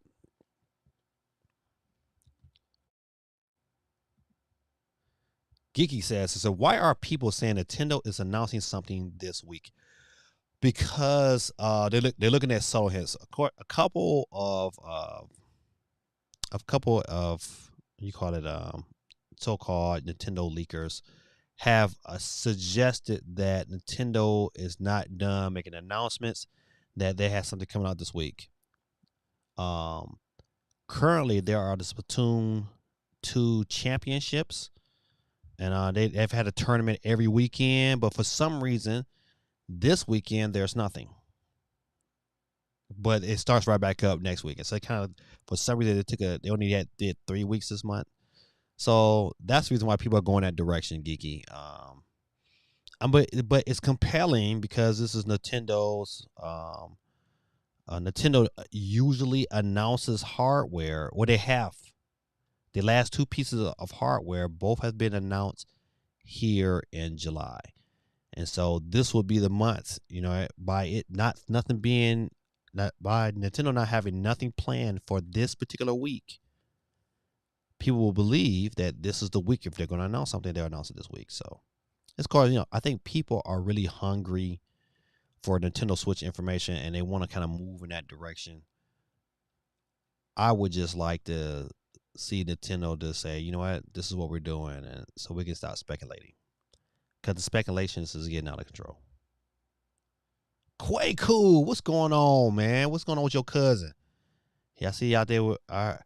Geeky says, so why are people saying Nintendo is announcing something this week? Because they're looking at subtle hints. A couple of you call it so-called Nintendo leakers have suggested that Nintendo is not done making announcements, that they have something coming out this week. Currently there are the Splatoon 2 championships, and they've had a tournament every weekend, but for some reason this weekend there's nothing. But it starts right back up next week. And so kind of for some reason they only did 3 weeks this month. So that's the reason why people are going that direction, Geeky. But it's compelling because this is Nintendo's. Nintendo usually announces hardware. Well, they have the last 2 pieces of hardware. Both have been announced here in July, and so this will be the month. By it nothing being by Nintendo not having nothing planned for this particular week, people will believe that this is the week. If they're going to announce something, they'll announce it this week. So it's called, I think people are really hungry for Nintendo Switch information, and they want to kind of move in that direction. I would just like to see Nintendo to say, you know what, this is what we're doing, and so we can stop speculating. because the speculations is getting out of control. Quay Cool, what's going on, man? What's going on with your cousin? Yeah, I see you out there with I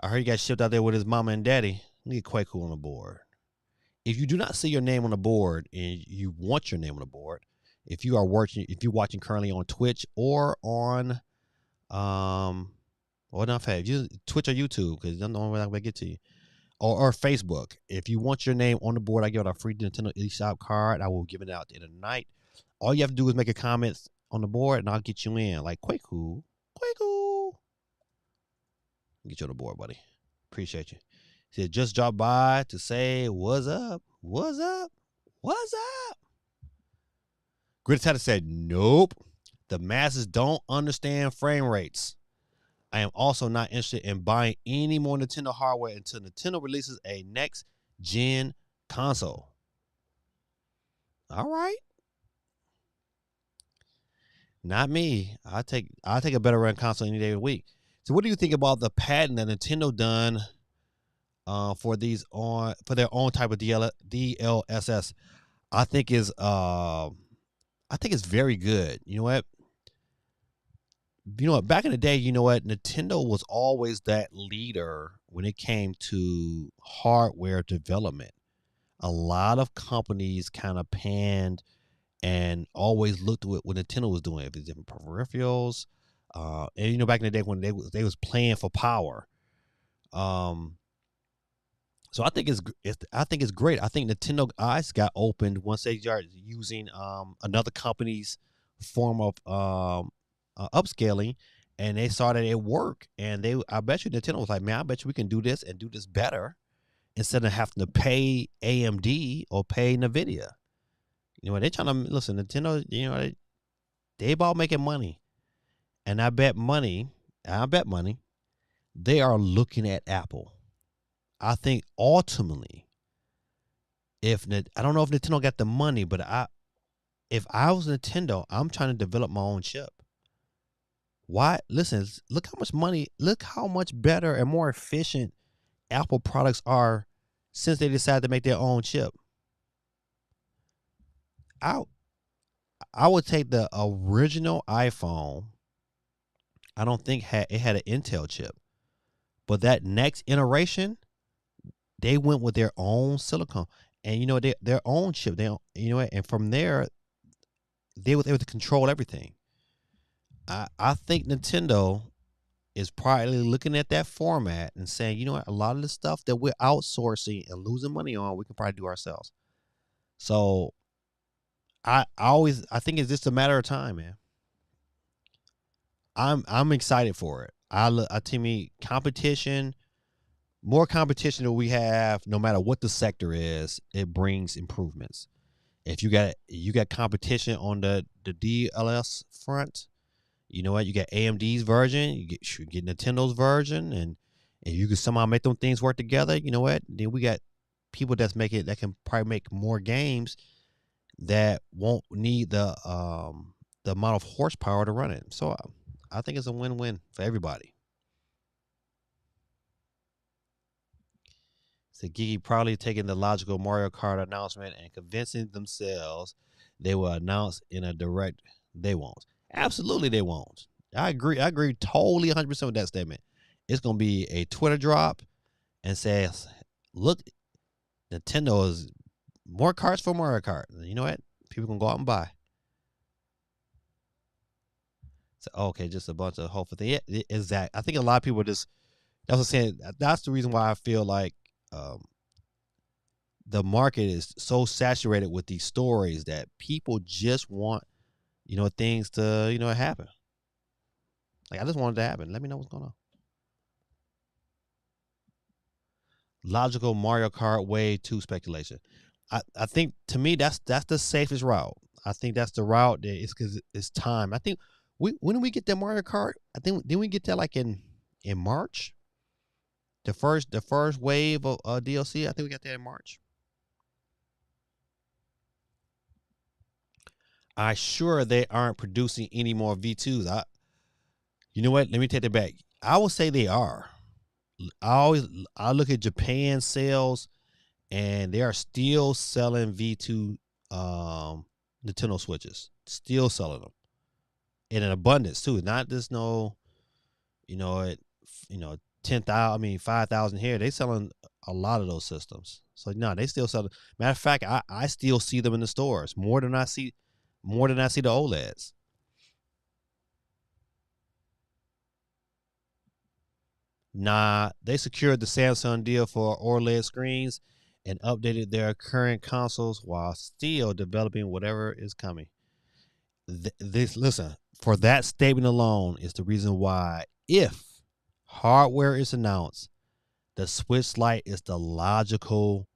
heard you got shipped out there with his mama and daddy. Let me get Quay Cool on the board. If you do not see your name on the board and you want your name on the board, if you're watching currently on Twitch or on or not Twitch or YouTube, because that's the only way I'm gonna get to you. Or Facebook. If you want your name on the board, I give out a free Nintendo eShop card. I will give it out at the end of the night. All you have to do is make a comment on the board, and I'll get you in. Like Quay Cool. Get you on the board, buddy. Appreciate you. He said, just drop by to say, what's up? What's up? What's up? Gritty Tatter said, nope. The masses don't understand frame rates. I am also not interested in buying any more Nintendo hardware until Nintendo releases a next-gen console. All right. Not me. I'll take a better run console any day of the week. So what do you think about the patent that Nintendo done for their own type of DLSS? I think is very good. You know what? Back in the day, Nintendo was always that leader when it came to hardware development. A lot of companies kind of panned and always looked at what Nintendo was doing, if it's different peripherals. And back in the day when they was playing for power. So I think it's great. I think Nintendo eyes got opened once they started using another company's form of upscaling, and they saw that it worked. And I bet you Nintendo was like, man, I bet you we can do this and do this better instead of having to pay AMD or pay NVIDIA. They're trying to listen. Nintendo, they about making money. And I bet money, they are looking at Apple. I think ultimately, I don't know if Nintendo got the money, but if I was Nintendo, I'm trying to develop my own chip. Why? Listen, look how much better and more efficient Apple products are since they decided to make their own chip. I would take the original iPhone. I don't think it had an Intel chip, but that next iteration, they went with their own silicon, and their own chip. And from there, they were able to control everything. I think Nintendo is probably looking at that format and saying, a lot of the stuff that we're outsourcing and losing money on, we can probably do ourselves. So I think it's just a matter of time, man. I'm excited for it. To me, more competition that we have, no matter what the sector is, it brings improvements. If you got competition on the DLS front, you know what? You got AMD's version, you get Nintendo's version, and if you can somehow make them things work together, you know what? Then we got people that can probably make more games that won't need the amount of horsepower to run it. So I think it's a win-win for everybody. So Gigi probably taking the logical Mario Kart announcement and convincing themselves they will announce in a direct. They won't. Absolutely, they won't. I agree totally 100% with that statement. It's going to be a Twitter drop and says, look, Nintendo is more carts for Mario Kart. You know what? People can go out and buy. So, okay, just a bunch of hopeful things. Yeah, exactly. I think a lot of people that's what I'm saying. That's the reason why I feel like the market is so saturated with these stories that people just want, things to, happen. Like, I just want it to happen. Let me know what's going on. Logical Mario Kart Wave 2 speculation. I think, to me, that's the safest route. I think that's the route that it's because it's time. I think when did we get that Mario Kart? I think didn't we get that like in March? The first wave of DLC. I think we got that in March. I sure they aren't producing any more V2s. You know what? Let me take that back. I would say they are. I look at Japan sales, and they are still selling V2 um, Nintendo Switches. Still selling them, and in abundance too. Not just no, you know, at 10,000. I mean 5,000 here. They selling a lot of those systems. So no, they still sell. Matter of fact, I still see them in the stores more than I see the OLEDs. Nah, they secured the Samsung deal for OLED screens and updated their current consoles while still developing whatever is coming. This listen, for that statement alone is the reason why if hardware is announced, the Switch Lite is the logical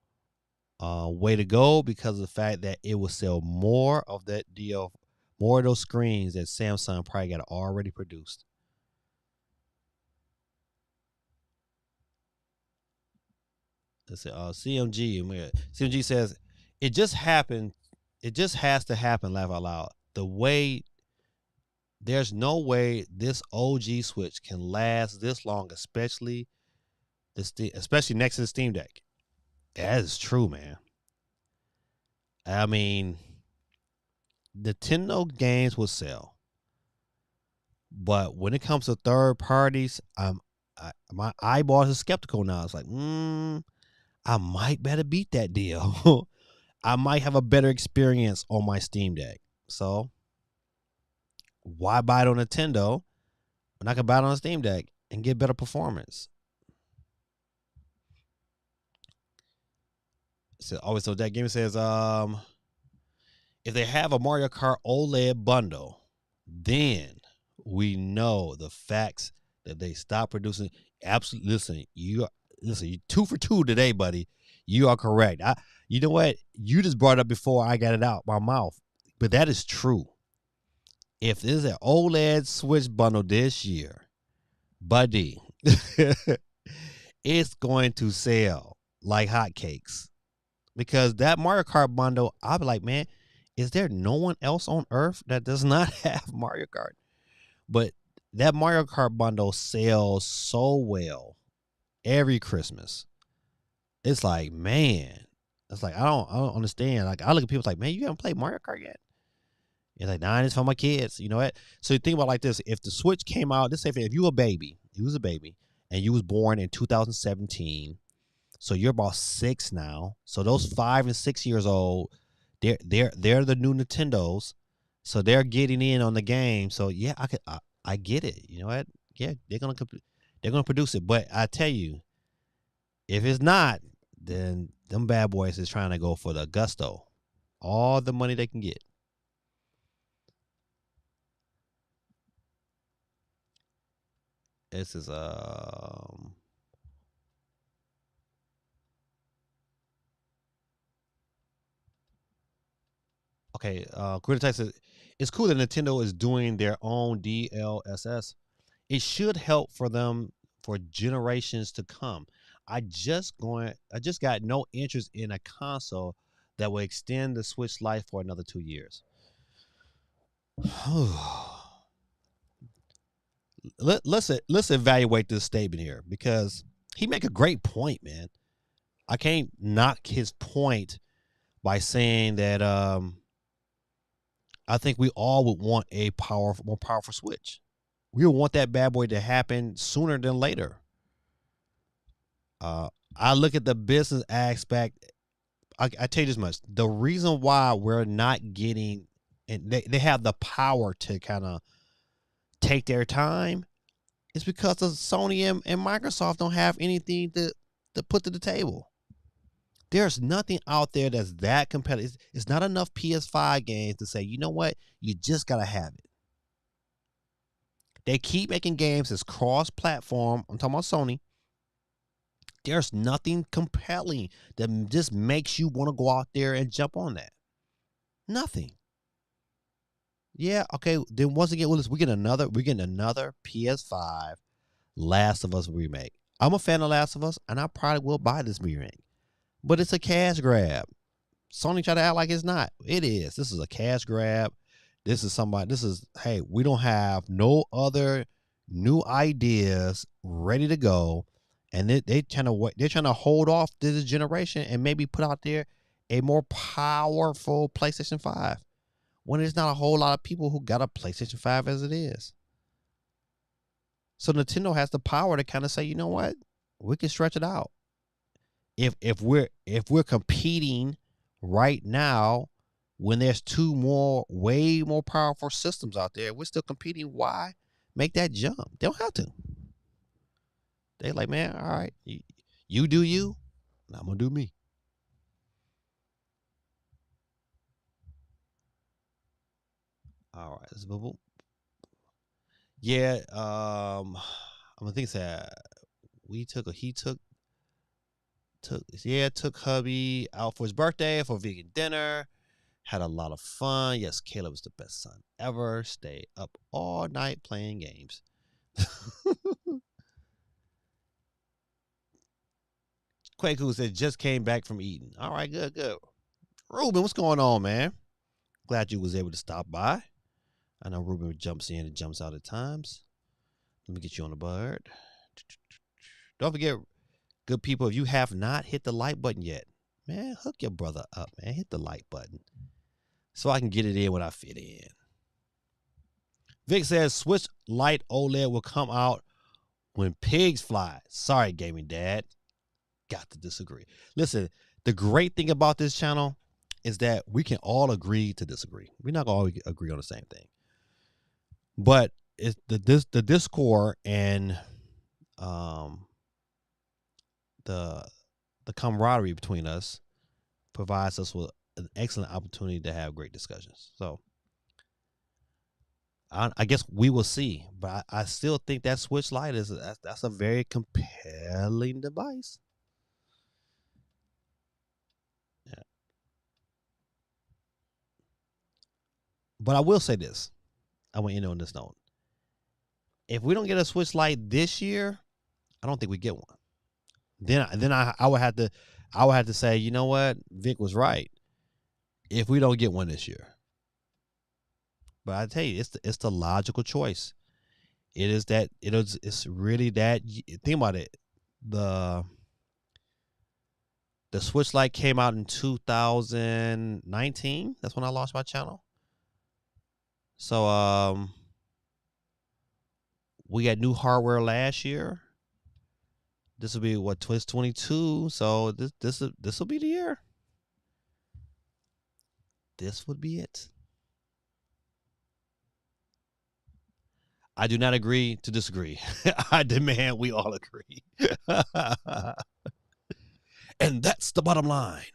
way to go because of the fact that it will sell more of that deal, more of those screens that Samsung probably got already produced. Let's say CMG says it just happened. It just has to happen. Laugh out loud. The way there's no way this OG Switch can last this long, especially next to the Steam Deck. That is true, man. I mean, Nintendo games will sell, but when it comes to third parties, my eyeballs are skeptical now. It's like, I might better beat that deal. I might have a better experience on my Steam Deck. So why buy it on Nintendo when I can buy it on a Steam Deck and get better performance? So always so that game says, if they have a Mario Kart OLED bundle, then we know the facts that they stopped producing. Absolutely, listen. You 2 for 2 today, buddy. You are correct. You know what? You just brought it up before I got it out my mouth, but that is true. If there's an OLED Switch bundle this year, buddy, it's going to sell like hotcakes. Because that Mario Kart bundle, I'll be like, man, is there no one else on earth that does not have Mario Kart? But that Mario Kart bundle sells so well every Christmas. It's like, man, it's like I don't understand. Like I look at people like, man, you haven't played Mario Kart yet. It's like, nah, it's for my kids. You know what? So you think about it like this: if the Switch came out, let's say if you was a baby, and you was born in 2017. So you're about 6 now. So those 5 and 6 years old, they're the new Nintendos. So they're getting in on the game. So yeah, I get it. You know what? Yeah, they're gonna produce it. But I tell you, if it's not, then them bad boys is trying to go for the gusto, all the money they can get. This is okay. Critic says it's cool that Nintendo is doing their own DLSS. It should help for them for generations to come. I just got no interest in a console that will extend the Switch life for another 2 years. Let's evaluate this statement here because he make a great point, man. I can't knock his point by saying that I think we all would want a more powerful Switch. We would want that bad boy to happen sooner than later. I look at the business aspect. I tell you this much: the reason why we're not getting, and they have the power to kind of take their time, is because of Sony and Microsoft don't have anything to put to the table. There's nothing out there that's that competitive. It's not enough PS5 games to say, you know what, you just gotta have it. They keep making games that's cross-platform. I'm talking about Sony. There's nothing compelling that just makes you want to go out there and jump on that. Nothing. Yeah, okay. Then once again, we're getting another PS5 Last of Us remake. I'm a fan of Last of Us, and I probably will buy this remake. But it's a cash grab. Sony try to act like it's not. It is. This is a cash grab. Hey, we don't have no other new ideas ready to go. And they're trying to hold off this generation and maybe put out there a more powerful PlayStation 5 when there's not a whole lot of people who got a PlayStation 5 as it is. So Nintendo has the power to kind of say, you know what, we can stretch it out. If we're competing right now when there's way more powerful systems out there, we're still competing. Why make that jump? They don't have to. They like, man, all right, you do you, and I'm gonna do me. All right, let's move on. Yeah, I'm gonna think that took hubby out for his birthday for vegan dinner. Had a lot of fun. Yes, Caleb was the best son ever. Stayed up all night playing games. Quaku said just came back from eating. All right, good. Ruben, what's going on, man? Glad you was able to stop by. I know Ruben jumps in and jumps out at times. Let me get you on the bird. Don't forget, good people, if you have not hit the like button yet, man, hook your brother up, man. Hit the like button so I can get it in when I fit in. Vic says Switch Lite OLED will come out when pigs fly. Sorry, gaming dad. Got to disagree. Listen, the great thing about this channel is that we can all agree to disagree. We're not going to agree on the same thing. But it's the Discord and the camaraderie between us provides us with an excellent opportunity to have great discussions. So I guess we will see, but I still think that Switch Lite that's a very compelling device. Yeah. But I will say this. I want you to know on this note. If we don't get a Switch Lite this year, I don't think we get one. Then I would have to say, you know what, Vic was right. If we don't get one this year, but I tell you, it's the logical choice. It's really that. Think about it. The Switch Lite came out in 2019. That's when I launched my channel. So we got new hardware last year. This will be what 2022. So this will be the year. This would be it. I do not agree to disagree. I demand we all agree. And that's the bottom line.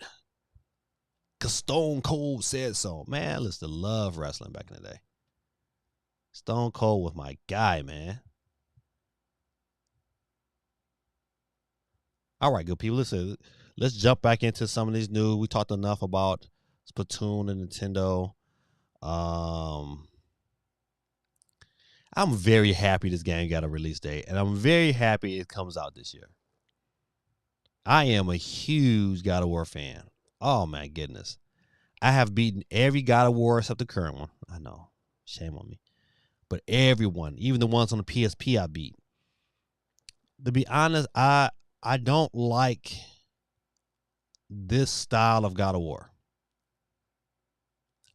Because Stone Cold said so. Man, I used to love wrestling back in the day. Stone Cold was my guy, man. All right, good people. Listen, let's jump back into some of these news. We talked enough about Splatoon and Nintendo. I'm very happy this game got a release date, and I'm very happy it comes out this year. I am a huge God of War fan. Oh my goodness. I have beaten every God of War except the current one. I know. Shame on me. But everyone, even the ones on the PSP I beat. To be honest, I don't like this style of God of War.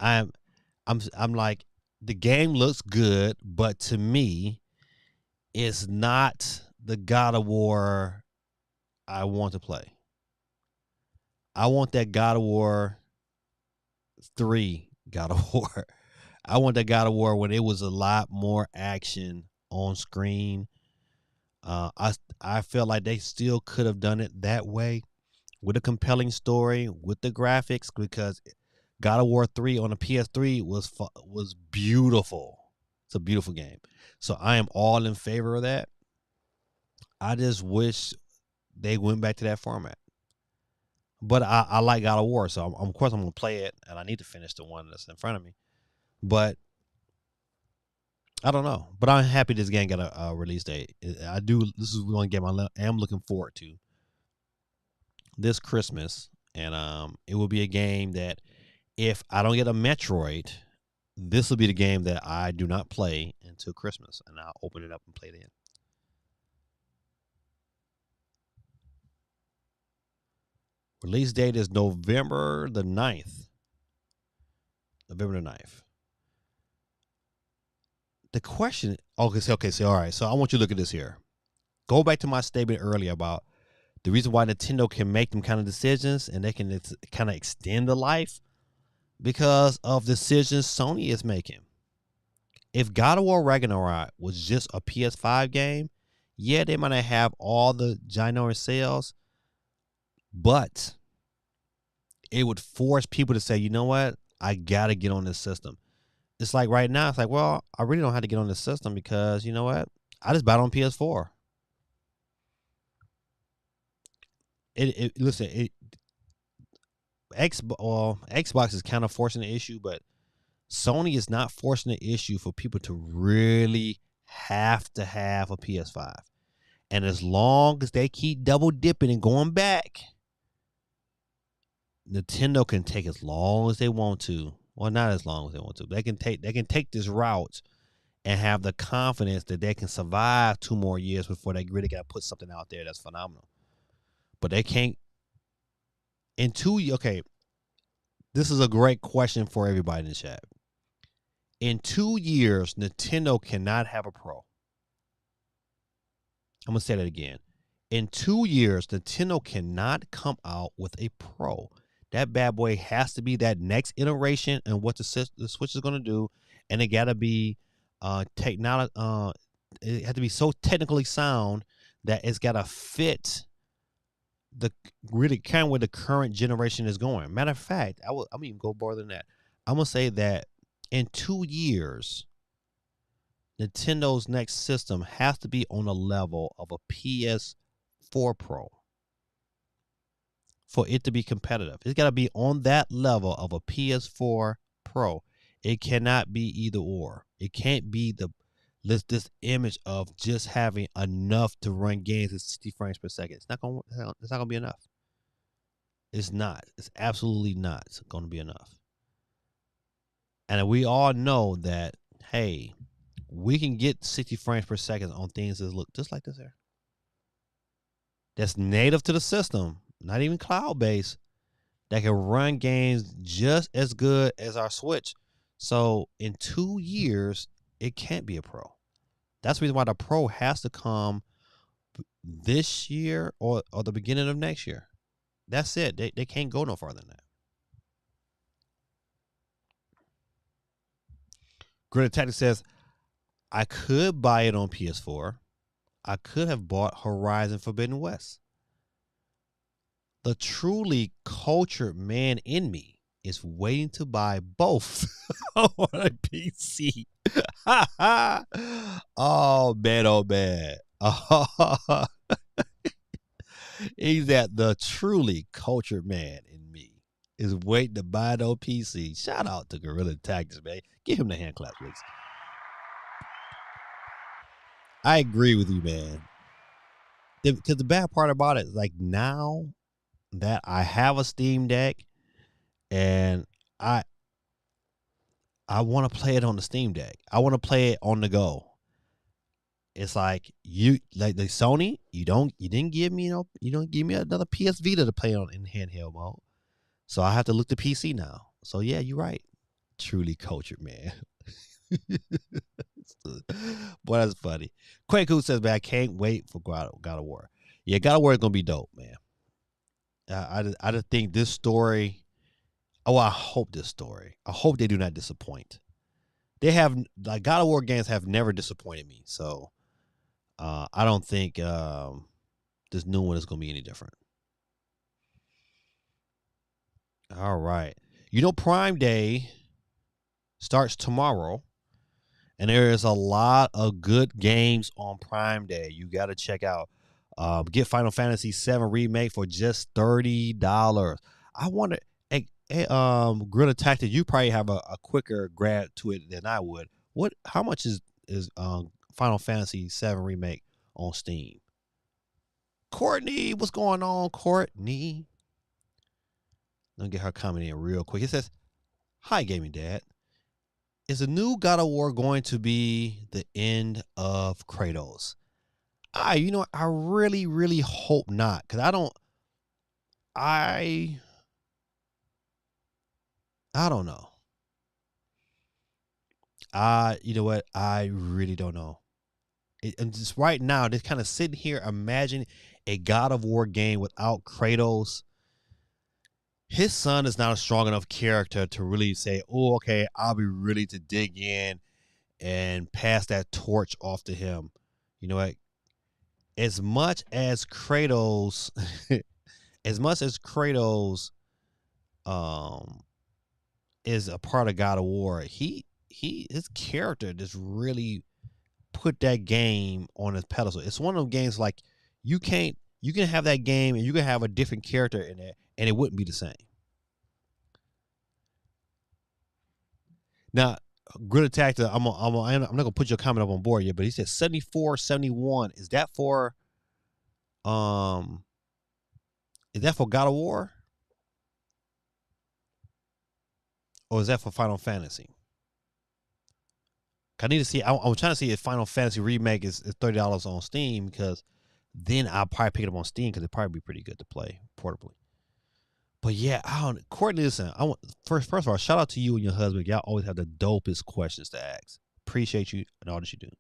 I'm like, the game looks good, but to me, it's not the God of War I want to play. I want that God of War 3 God of War. I want that God of War when it was a lot more action on screen. I felt like they still could have done it that way with a compelling story, with the graphics, because God of War 3 on the PS3 was beautiful. It's a beautiful game. So I am all in favor of that. I just wish they went back to that format. But I like God of War, so of course I'm going to play it, and I need to finish the one that's in front of me. But I don't know. But I'm happy this game got a release date. I do. This is one game I am looking forward to this Christmas, and it will be a game that if I don't get a Metroid, this will be the game that I do not play until Christmas, and I'll open it up and play it in. Release date is November the 9th. November the 9th. The question, okay, so all right. So I want you to look at this here. Go back to my statement earlier about the reason why Nintendo can make them kind of decisions and they can kind of extend the life because of decisions Sony is making. If God of War Ragnarok was just a PS5 game, yeah, they might not have all the ginormous sales, but it would force people to say, you know what? I got to get on this system. It's like right now, it's like, well, I really don't have to get on this system because, you know what? I just bought on PS4. Xbox is kind of forcing the issue, but Sony is not forcing the issue for people to really have to have a PS5. And as long as they keep double dipping and going back, Nintendo can take as long as they want to. Well, not as long as they want to. They can take this route and have the confidence that they can survive 2 more years before they really got to put something out there that's phenomenal. But they can't. Okay, this is a great question for everybody in the chat. In 2 years, Nintendo cannot have a Pro. I'm going to say that again. In 2 years, Nintendo cannot come out with a Pro. That bad boy has to be that next iteration and what the Switch is going to do. And it got to be technology. It has to be so technically sound that it's got to fit the really kind of where the current generation is going. Matter of fact, I'm even go more than that. I'm going to say that in 2 years, Nintendo's next system has to be on the level of a PS4 Pro for it to be competitive. It's got to be on that level of a PS4 Pro. It cannot be either or. It can't be this image of just having enough to run games at 60 frames per second. It's not going to be enough. It's not. It's absolutely not going to be enough. And we all know that, hey, we can get 60 frames per second on things that look just like this here. That's native to the system, not even cloud-based, that can run games just as good as our Switch. So in 2 years, it can't be a Pro. That's the reason why the Pro has to come this year or the beginning of next year. That's it. They can't go no farther than that. Grid Tactic says, I could buy it on PS4. I could have bought Horizon Forbidden West. The truly cultured man in me is waiting to buy both on a PC. Oh, man, oh, man. He's that the truly cultured man in me is waiting to buy it on PC. Shout out to Guerrilla Tactics, man. Give him the hand clap, please. I agree with you, man. Because the bad part about it is, like, now that I have a Steam Deck and I want to play it on the Steam Deck. I want to play it on the go. It's like the Sony, you didn't give me another PS Vita to play on in handheld mode. So I have to look to PC now. So yeah, you're right. Truly cultured, man. Boy, that's funny. Quaku says, man, I can't wait for God of War. Yeah, God of War is gonna be dope, man. I just think this story. Oh, I hope this story. I hope they do not disappoint. They have, like, God of War games have never disappointed me. So I don't think this new one is gonna be any different. All right. You know, Prime Day starts tomorrow. And there is a lot of good games on Prime Day. You got to check out. Get Final Fantasy VII Remake for just $30. I wonder, Guerrilla Tactic, you probably have a quicker grab to it than I would. How much is Final Fantasy VII Remake on Steam? Courtney, what's going on, Courtney? Let me get her comment in real quick. It says, "Hi, Gaming Dad. Is the new God of War going to be the end of Kratos?" I really, really hope not, because I don't know. You know what? I really don't know. And just right now, just kind of sitting here, imagine a God of War game without Kratos. His son is not a strong enough character to really say, "Oh, okay, I'll be ready to dig in and pass that torch off to him." You know what? As much as Kratos, as much as Kratos, um, is a part of God of War, his character just really put that game on his pedestal. It's one of those games like you can have that game and you can have a different character in it and it wouldn't be the same. Now, Grid Attack, I'm not gonna put your comment up on board yet, but he said 74, 71. Is that for um God of War? Or is that for Final Fantasy? I need to see. I'm trying to see if Final Fantasy Remake is $30 on Steam, because then I'll probably pick it up on Steam because it'd probably be pretty good to play portably. But yeah, Courtney, listen, first of all, shout out to you and your husband. Y'all always have the dopest questions to ask. Appreciate you and all that you do.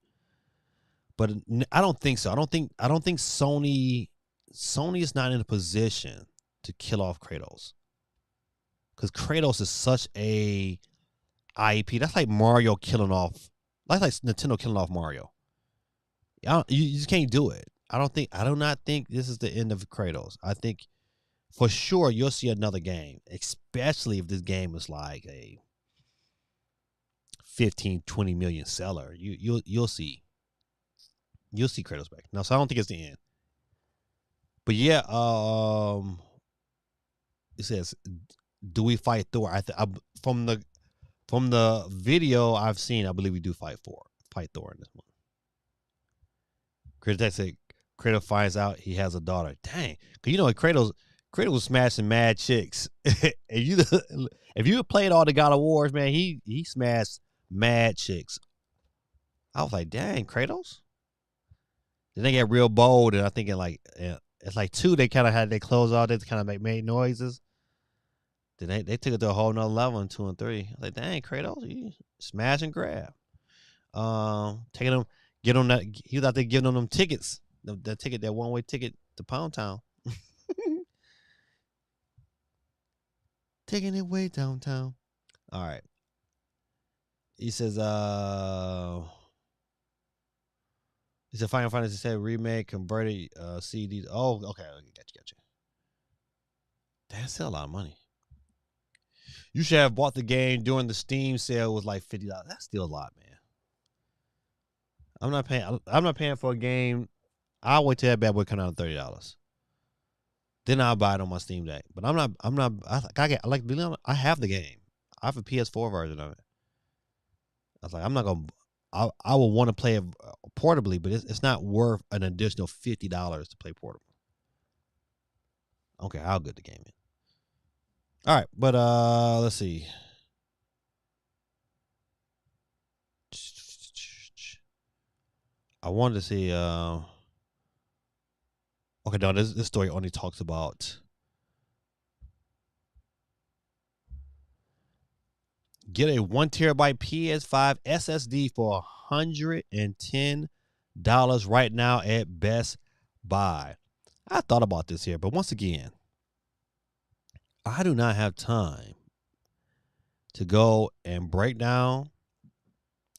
But I don't think so. I don't think Sony is not in a position to kill off Kratos, because Kratos is such a IP. That's like Mario killing off. That's like Nintendo killing off Mario. You just can't do it. I do not think this is the end of Kratos. I think for sure you'll see another game, especially if this game is like a 15, 20 million seller. You'll see Kratos back. No, so I don't think it's the end. But yeah, it says, do we fight Thor? From the video I've seen, I believe we do fight Thor in this one. Kratos finds out he has a daughter. Dang, because you know Kratos was smashing mad chicks. if you played all the God of Wars, man, he smashed mad chicks. I was like, dang, Kratos. Then they get real bold, and I'm thinking like, it's like 2. They kind of had their clothes out. They kind of made noises. Then they took it to a whole nother level in 2 and 3. I was like, dang, Kratos, you smash and grab. Taking them, get on that. He was out there giving them tickets. The ticket, that one-way ticket to Pound Town. Taking it way downtown. All right. He says, he said Final Fantasy VII remake converted CDs. Oh, okay, gotcha. That's still a lot of money. You should have bought the game during the Steam sale. It was like $50. That's still a lot, man. I'm not paying for a game. I'll wait till that bad boy come out at $30. Then I'll buy it on my Steam Deck. But I have the game. I have a PS4 version of it. I was like, I'm not gonna. I will want to play it portably, but it's not worth an additional $50 to play portable. Okay, I'll get the game in. All right, but let's see. I wanted to see. Okay, no, this story only talks about get a 1 terabyte PS5 SSD for $110 right now at Best Buy. I thought about this here, but once again, I do not have time to go and break down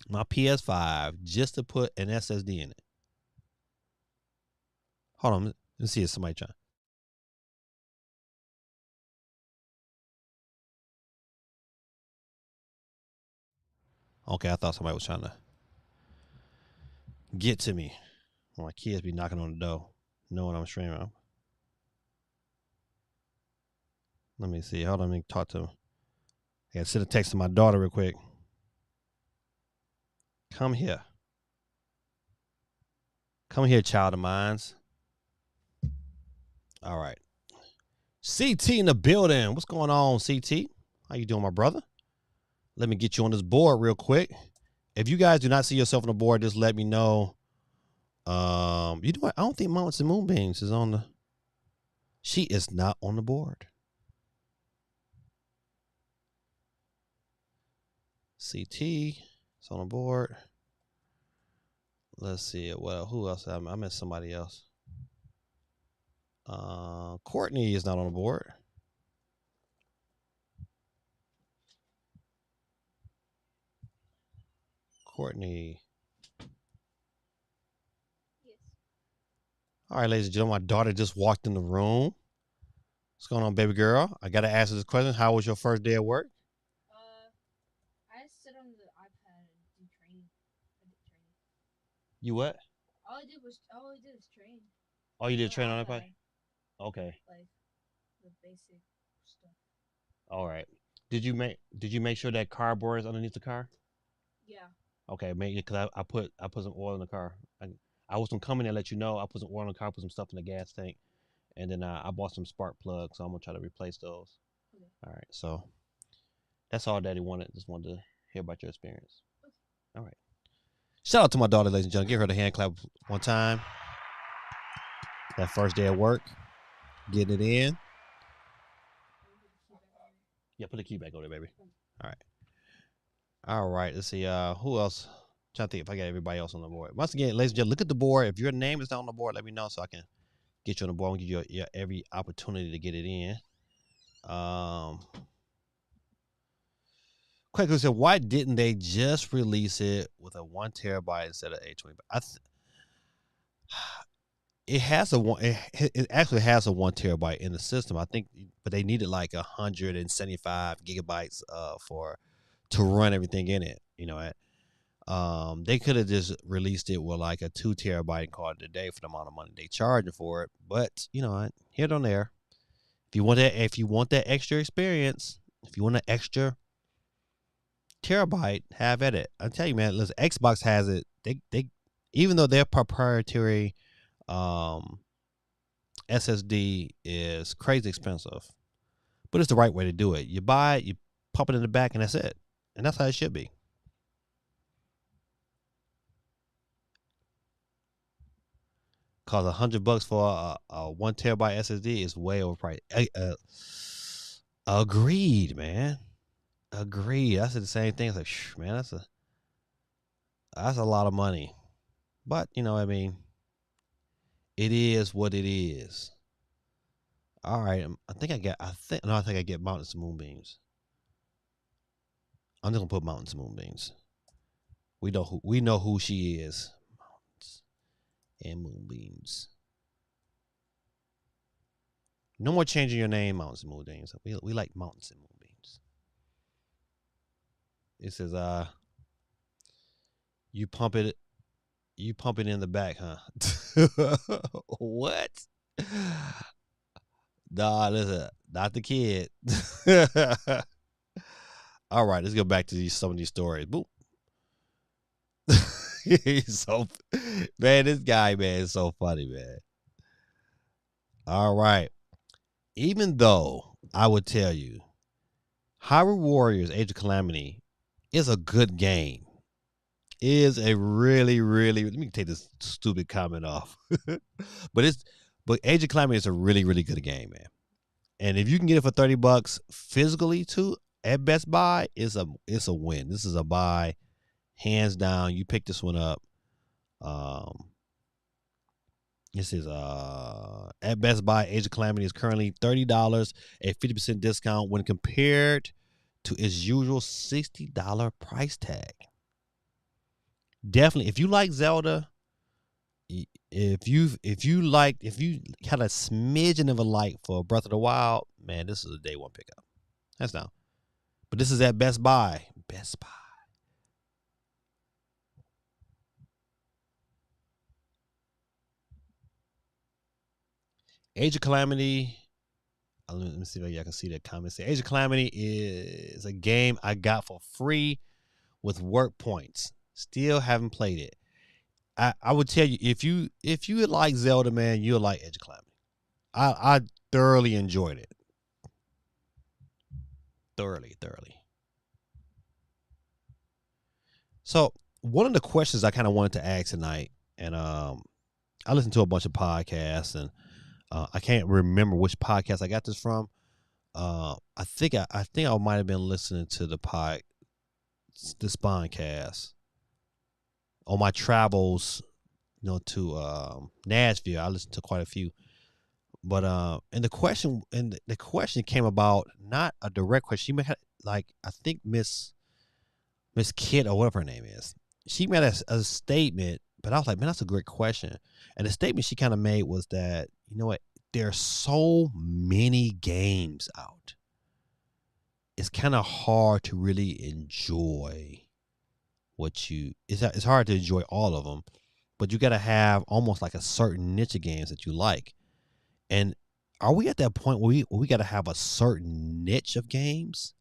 my PS5 just to put an SSD in it. Hold on, let's see if somebody trying. Okay, I thought somebody was trying to get to me. My kids be knocking on the door, knowing I'm streaming. Let me see. Hold on, let me talk to him. I gotta send a text to my daughter real quick. Come here. Come here, child of mine. All right. CT in the building. What's going on, CT? How you doing, my brother? Let me get you on this board real quick. If you guys do not see yourself on the board, just let me know. You know what? I don't think Mountains and Moonbeams is on the. She is not on the board. CT is on the board. Let's see. Well, who else? I missed somebody else. Courtney is not on the board. Courtney. Yes. All right, ladies and gentlemen, my daughter just walked in the room. What's going on, baby girl? I gotta ask this question. How was your first day at work? I sit on the iPad and do training. I did training. You what? All I did is train. Oh, you did On train the on iPad? iPad. Okay. Like the basic stuff. All right. Did you make sure that cardboard is underneath the car? Yeah. Okay, because I put some oil in the car. I was gonna come in and let you know. I put some oil in the car, put some stuff in the gas tank, and then I bought some spark plugs. So I'm gonna try to replace those. Okay. All right. So that's all Daddy wanted. Just wanted to hear about your experience. Okay. All right. Shout out to my daughter, ladies and gentlemen. Give her the hand clap one time. That first day at work, getting it in. Yeah, put the key back on there, baby. All right. All right. Let's see. Who else? Trying to think if I got everybody else on the board. Once again, ladies and gentlemen, look at the board. If your name is not on the board, let me know so I can get you on the board and give you your every opportunity to get it in. Quickly said, why didn't they just release it with a 1 terabyte instead of 820? It has a one. It actually has a 1 terabyte in the system. I think, but they needed like 175 gigabytes for to run everything in it. You know, they could have just released it with like a 2 terabyte card today for the amount of money they charging for it. But you know, here and there. If you want that extra experience, if you want an extra terabyte, have at it. I tell you, man. Listen, Xbox has it. They even though their proprietary SSD is crazy expensive, but it's the right way to do it. You buy it, you pop it in the back, and that's it. And that's how it should be. Cause $100 for a 1 terabyte SSD is way overpriced. Agreed, man. Agreed. I said the same thing. It's like, man, that's a lot of money. But you know, I mean, it is what it is. All right, I think I get mountains and moonbeams. I'm just gonna put mountains and moonbeams. We know who she is. Mountains and moonbeams. No more changing your name, mountains and moonbeams. We like mountains and moonbeams. It says you pump it in the back, huh? What? Nah, listen, not the kid. All right, let's go back to some of these stories. Boop. He's so man, this guy, man, is so funny, man. All right. Even though I would tell you, Hyrule Warriors Age of Calamity is a good game. Is a really, really, let me take this stupid comment off. but Age of Calamity is a really, really good game, man. And if you can get it for $30 physically too at Best Buy, it's a win. This is a buy, hands down. You pick this one up. This is at Best Buy. Age of Calamity is currently $30, a 50% discount when compared to its usual $60 price tag. Definitely, if you like Zelda, if you had a smidgen of a like for Breath of the Wild, man, this is a day one pickup. That's now. But this is at Best Buy. Best Buy. Age of Calamity. Let me see if y'all can see that comment. Age of Calamity is a game I got for free with work points. Still haven't played it. I would tell you if you like Zelda, man, you'll like Age of Calamity. I thoroughly enjoyed it. Thoroughly. So one of the questions I kind of wanted to ask tonight, and I listened to a bunch of podcasts, and I can't remember which podcast I got this from. I think I might have been listening to the Spawncast on my travels, to Nashville. I listened to quite a few. But the question came about not a direct question. She had, like, I think Miss Kid or whatever her name is. She made a statement, but I was like, man, that's a great question. And the statement she kind of made was that, you know what, there's so many games out. It's kind of hard to really enjoy it's hard to enjoy all of them, but you got to have almost like a certain niche of games that you like. And are we at that point where we got to have a certain niche of games?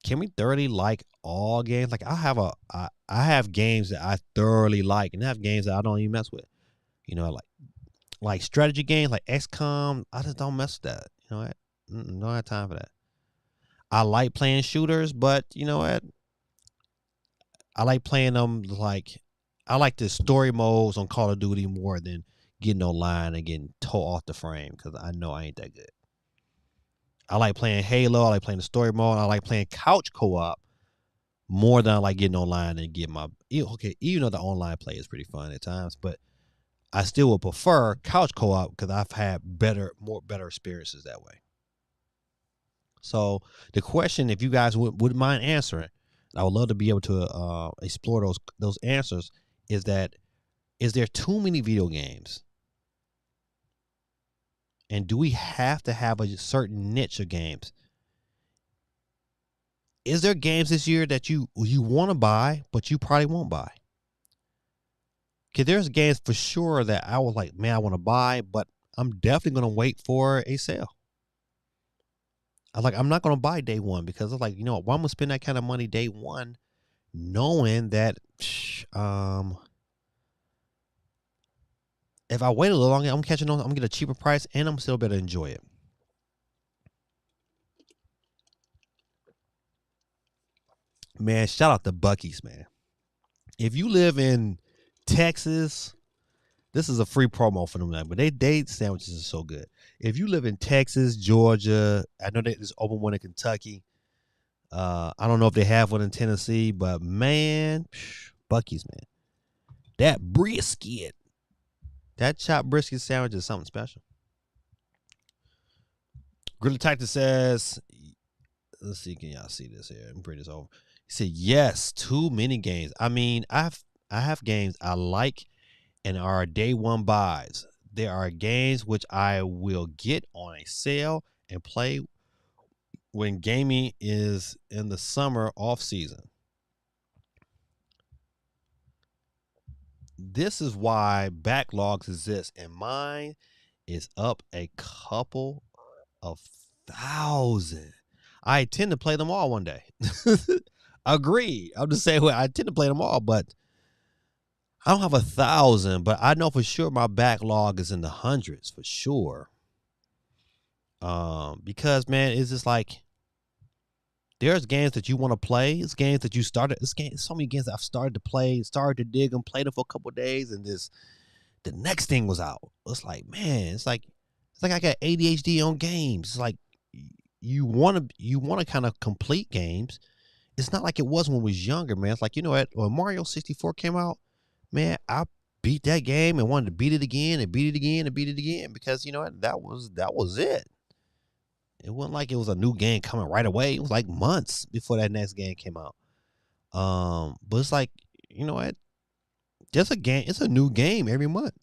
Can we thoroughly like all games? Like I have games that I thoroughly like, and I have games that I don't even mess with. Like strategy games like XCOM. I just don't mess with that. You know what? Don't have time for that. I like playing shooters, but you know what? I like playing them I like the story modes on Call of Duty more than getting online and getting tore off the frame because I know I ain't that good. I like playing Halo. I like playing the story mode. I like playing couch co-op more than I like getting online and get my even though the online play is pretty fun at times, but I still would prefer couch co-op because I've had better experiences that way. So the question, if you guys wouldn't mind answering, I would love to be able to explore those answers. Is there too many video games, and do we have to have a certain niche of games? Is there games this year that you want to buy but you probably won't buy? Because there's games for sure that I was like, man, I want to buy, but I'm definitely going to wait for a sale. I'm not going to buy day one because it's like, why I'm going to spend that kind of money day one knowing that if I wait a little longer, I'm going to get a cheaper price and I'm still better enjoy it. Man, shout out to Buc-ee's, man. If you live in Texas, this is a free promo for them, man, but they sandwiches are so good. If you live in Texas, Georgia, I know there's open one in Kentucky. I don't know if they have one in Tennessee, but man, Buc-ee's, man. That brisket, that chopped brisket sandwich is something special. Grill Tactic says, let's see, can y'all see this here? I'm bring this over. He said, yes, too many games. I mean, I have games I like and are day one buys. There are games which I will get on a sale and play when gaming is in the summer off season. This is why backlogs exist, and mine is up a couple of thousand. I tend to play them all one day. Agree. I'm just saying, I tend to play them all, but I don't have 1,000, but I know for sure my backlog is in the hundreds for sure. Because man, it's just like there's games that you want to play. It's games that you started. So many games that I've started to play, started to dig them, played them for a couple of days, and the next thing was out. It's like, man, it's like I got ADHD on games. It's like you want to kind of complete games. It's not like it was when we was younger, man. It's like, when Mario 64 came out, man, I beat that game and wanted to beat it again and beat it again and beat it again because that was it. It wasn't like it was a new game coming right away. It was like months before that next game came out. But it's like, there's a game. It's a new game every month.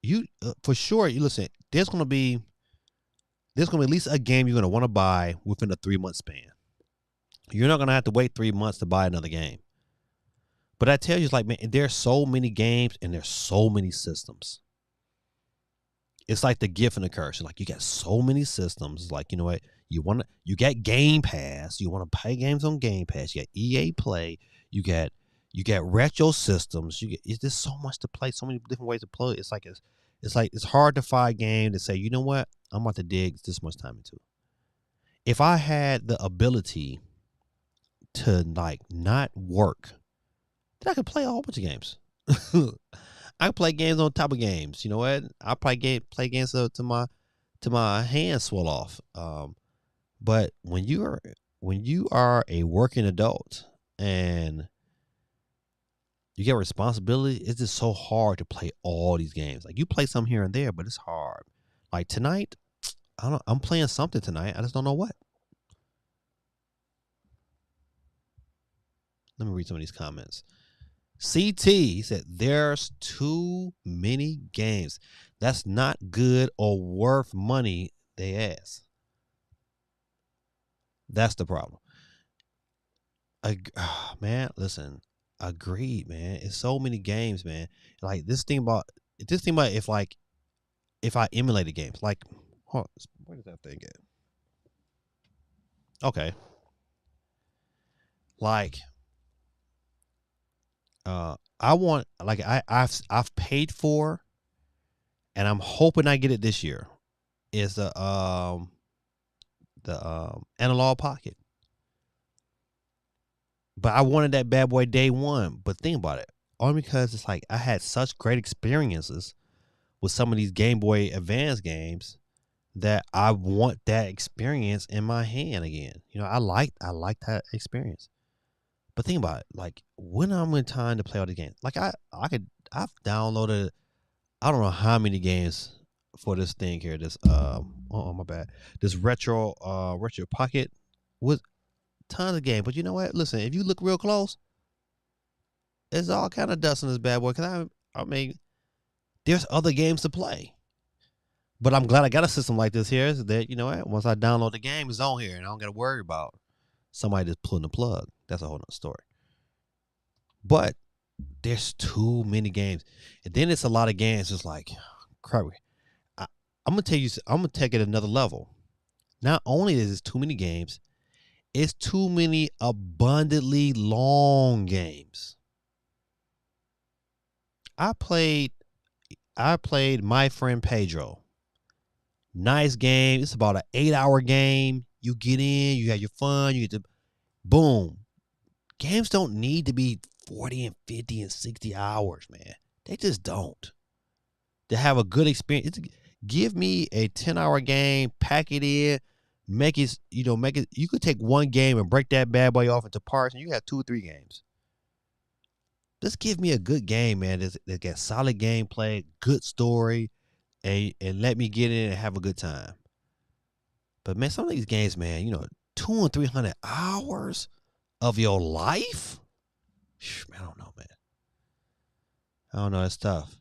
You for sure. You listen. There's gonna be at least a game you're gonna want to buy within a 3-month span. You're not gonna have to wait 3 months to buy another game. But I tell you, it's like, man, there's so many games and there's so many systems. It's like the gift and the curse. Like, you got so many systems. It's like, what? You got Game Pass. You want to play games on Game Pass. You got EA Play. You got retro systems. It's just so much to play. So many different ways to play. It's hard to find a game to say, you know what? I'm about to dig this much time into it. If I had the ability to not work, then I could play a whole bunch of games. I play games on top of games. You know what? I play games to my hands swell off. But when you are a working adult and you get responsibility, it's just so hard to play all these games. Like you play some here and there, but it's hard. Like tonight, I'm playing something tonight. I just don't know what. Let me read some of these comments. CT said there's too many games. That's not good or worth money they ask. That's the problem. Man, listen, agreed, man. It's so many games, man. Like this thing about if I emulated games, like where does that thing get? Okay, like I want like I've paid for, and I'm hoping I get it this year. Is the analog pocket. But I wanted that bad boy day one. But think about it. Only because it's like I had such great experiences with some of these Game Boy Advance games that I want that experience in my hand again. You know, I like that experience. But think about it. Like when I'm in time to play all the games, like I've downloaded I don't know how many games for this thing here. This oh my bad. This retro pocket with tons of games. But you know what? Listen, if you look real close, it's all kind of dust in this bad boy. Cause I mean, there's other games to play. But I'm glad I got a system like this here. Is that you know what? Once I download the game, it's on here, and I don't got to worry about somebody just pulling the plug. That's a whole nother story. But there's too many games, and then it's a lot of games. It's like, crap. I'm gonna tell you. I'm gonna take it another level. Not only is it too many games, it's too many abundantly long games. I played My Friend Pedro. Nice game. It's about an 8-hour game. You get in, you have your fun, you get to boom. Games don't need to be 40 and 50 and 60 hours, man. They just don't. To have a good experience. Give me a 10-hour game, pack it in, make it. You could take one game and break that bad boy off into parts, and you have 2 or 3 games. Just give me a good game, man. That got solid gameplay, good story, and let me get in and have a good time. But man, some of these games, man, 200 and 300 hours of your life. Man, I don't know, man. I don't know. It's tough.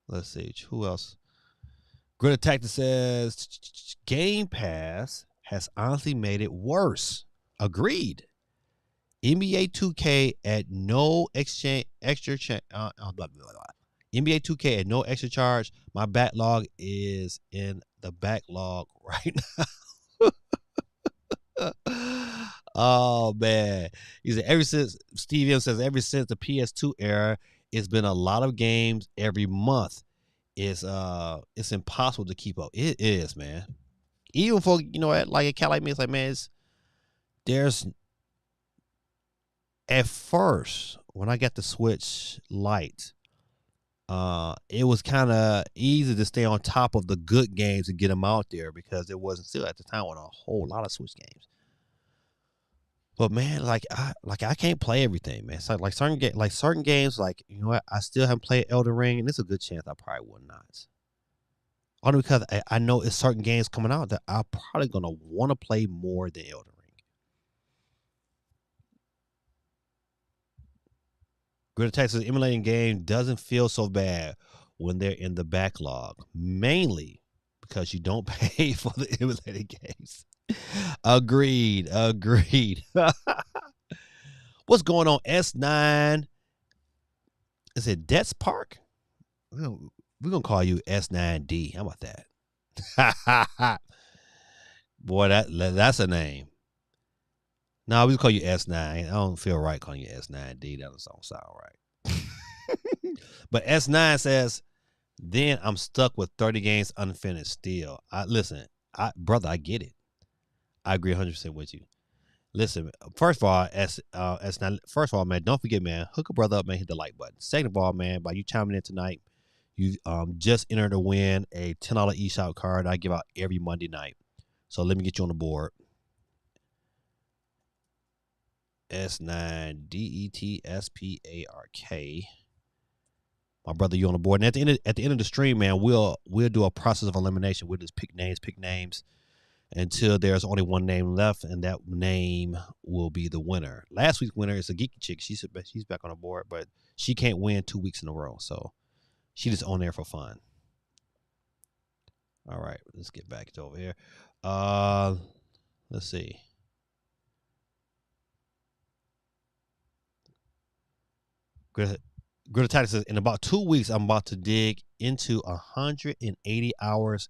Let's see. Who else? Grid Tactic says Game Pass has honestly made it worse. Agreed. NBA 2K at no extra NBA 2K at no extra charge. My backlog is in the backlog right now. Oh man. He said ever since Steve M says ever since the PS2 era, it's been a lot of games every month. It's impossible to keep up. It is, man. Even for like a cat like me, it's like, man, there's at first when I got the Switch Lite, it was kind of easy to stay on top of the good games and get them out there because it wasn't still at the time on a whole lot of Switch games. But man, I can't play everything, man. It's like certain games, like what, I still haven't played Elden Ring, and it's a good chance I probably will not. Only because I know it's certain games coming out that I'm probably gonna want to play more than Elden Ring. Grid Texas emulating game doesn't feel so bad when they're in the backlog, mainly because you don't pay for the emulated games. Agreed. What's going on, S9? Is it Debts Park? We're going to call you S9D. How about that? Boy, that's a name. No, we call you S9. I don't feel right calling you S9D. That don't sound right. But S9 says, then I'm stuck with 30 games unfinished still. Listen, brother, I get it. I agree 100% with you. Listen, first of all, first of all, man, don't forget, man, hook a brother up, man, hit the like button. Second of all, man, by you chiming in tonight, you just entered to win a $10 eShop card I give out every Monday night. So let me get you on the board. S9DETSPARK. My brother, you on the board. And at the end of the stream, man, we'll do a process of elimination. We'll just pick names until there's only one name left, and that name will be the winner. Last week's winner is a geeky chick. She's back on the board, but she can't win 2 weeks in a row, so she just on there for fun. All right, let's get back to over here. Let's see. Greta Titus says, in about 2 weeks, I'm about to dig into 180 hours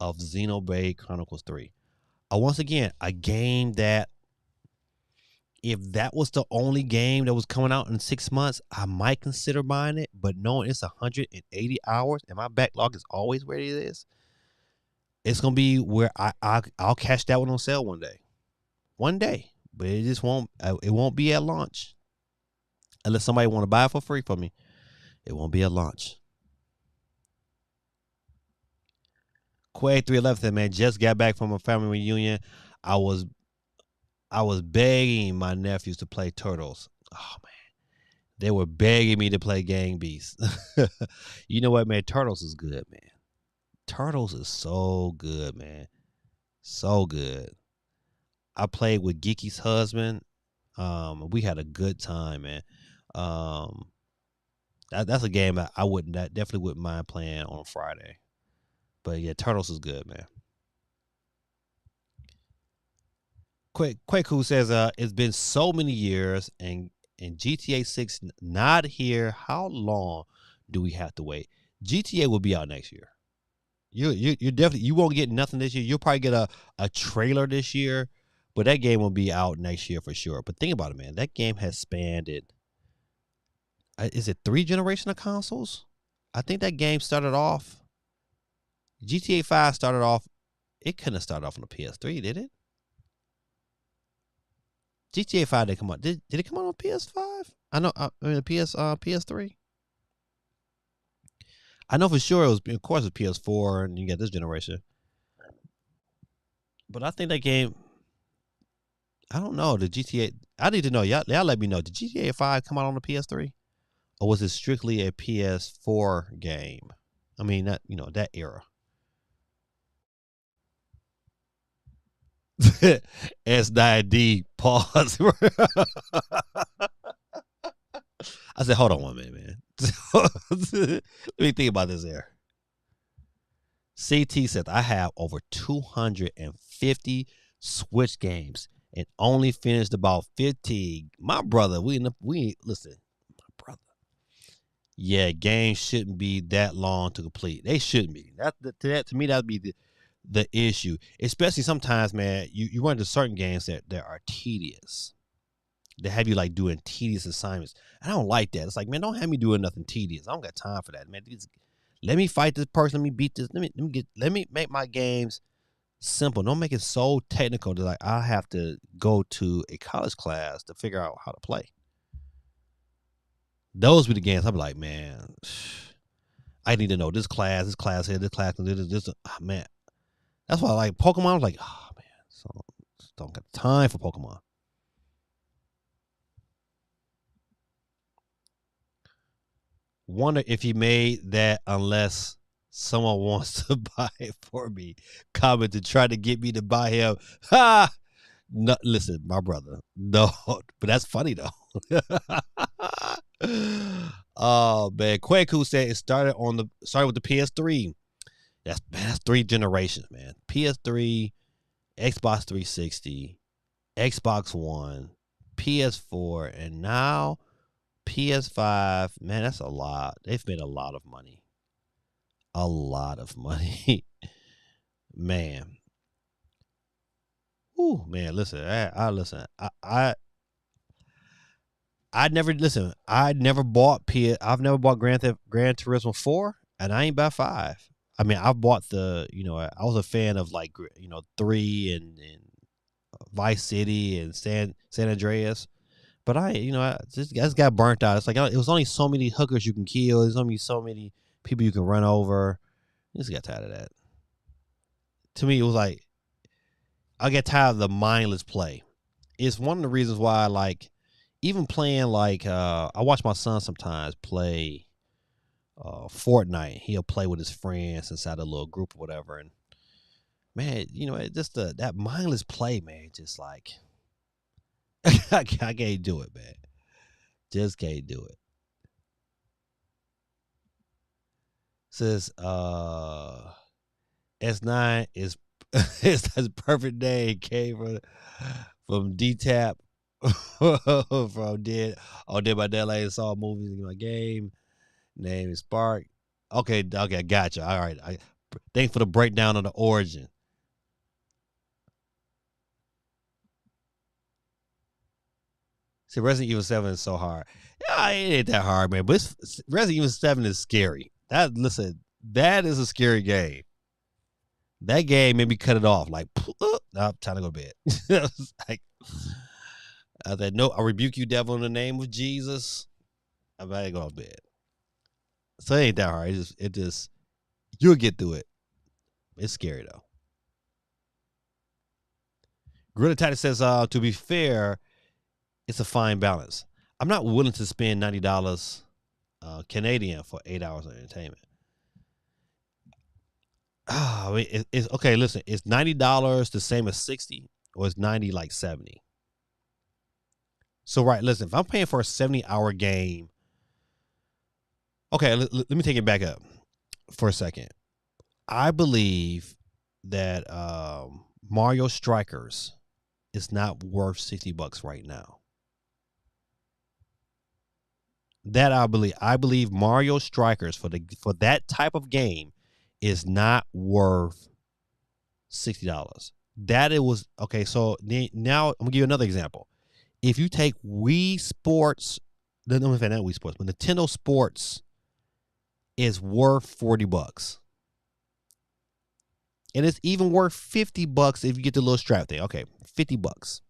of Xenoblade Chronicles 3. Once again, a game that, if that was the only game that was coming out in 6 months, I might consider buying it. But knowing it's 180 hours and my backlog is always where it is, it's gonna be where I'll catch that one on sale one day. But it just won't. It won't be at launch unless somebody want to buy it for free from me. It won't be at launch. Quay 311 said, man, just got back from a family reunion. I was begging my nephews to play Turtles. Oh man, they were begging me to play Gang Beasts. You know what, man? Turtles is good, man. Turtles is so good, man. So good. I played with Geeky's husband. We had a good time, man. That's a game that definitely wouldn't mind playing on a Friday. But yeah, Turtles is good, man. Quaku says, it's been so many years and GTA 6 not here. How long do we have to wait? GTA will be out next year. You definitely, you won't get nothing this year. You'll probably get a trailer this year, but that game will be out next year for sure. But think about it, man. That game has spanned it. Is it 3 generations of consoles? I think that game started off. GTA 5 started off. It couldn't have started off on the PS3, did it? GTA 5 did come out. Did it come out on PS5? I know. I mean, PS3. I know for sure it was. Of course, it's PS4, and you get this generation. But I think that game. I don't know. The GTA. I need to know. Y'all let me know. Did GTA 5 come out on the PS3, or was it strictly a PS4 game? I mean, that era. S9D pause. I said, hold on 1 minute, man. Let me think about this here. CT says, I have over 250 Switch games and only finished about 15. My brother, we listen, my brother. Yeah, games shouldn't be that long to complete. They shouldn't be. To me, that would be the issue. Especially sometimes, man, you run into certain games that are tedious. They have you like doing tedious assignments. I don't like that. It's like, man, don't have me doing nothing tedious. I don't got time for that, man. Let me fight this person. Let me beat this. Let me make my games simple. Don't make it so technical that I have to go to a college class to figure out how to play. Those be the games I'm like, man, I need to know this class here, this class, this. Oh, man, that's why I like Pokemon. I was like, oh man, so don't got time for Pokemon. Wonder if he made that unless someone wants to buy it for me. Comment to try to get me to buy him. Ha! No, listen, my brother. No, but that's funny though. Oh man, Kwaku said it started with the PS3. That's 3 generations, man. PS3, Xbox 360, Xbox One, PS4, and now PS5. Man, that's a lot. They've made a lot of money. A lot of money. Man. Ooh, man, listen. I listen. I never listen. I've never bought Gran Turismo 4, and I ain't bought 5. I mean, I've bought I was a fan of 3 and Vice City and San Andreas. But I just got burnt out. It's like it was only so many hookers you can kill. There's only so many people you can run over. I just got tired of that. To me, it was like I get tired of the mindless play. It's one of the reasons why, like, even playing like I watch my son sometimes play Fortnite. He'll play with his friends inside a little group or whatever, and man, it just that mindless play, man. Just like I can't do it, man. Just can't do it. Says S9 is it's a perfect day. It came from DTAP from Dead by Daylight. Saw movies in my game. Name is Spark. Okay, gotcha. All right. Thanks for the breakdown of the origin. See, Resident Evil 7 is so hard. Yeah, it ain't that hard, man. But Resident Evil 7 is scary. That is a scary game. That game made me cut it off. Like, time to go to bed. Like, I said, no, I rebuke you, devil, in the name of Jesus. I'm about to go to bed. So it ain't that hard. It just you'll get through it. It's scary though. Gorilla Titan says, to be fair, it's a fine balance. I'm not willing to spend $90 Canadian for 8 hours of entertainment. It's okay. Listen, is $90 the same as 60, or is 90 like 70? So right, listen, if I'm paying for a 70-hour game, okay, let me take it back up for a second. I believe that Mario Strikers is not worth $60 right now. That I believe Mario Strikers for that type of game is not worth $60. That it was okay. So now I'm gonna give you another example. If you take Wii Sports, not Wii Sports, but Nintendo Sports is worth $40. And it's even worth $50 if you get the little strap thing. Okay, $50.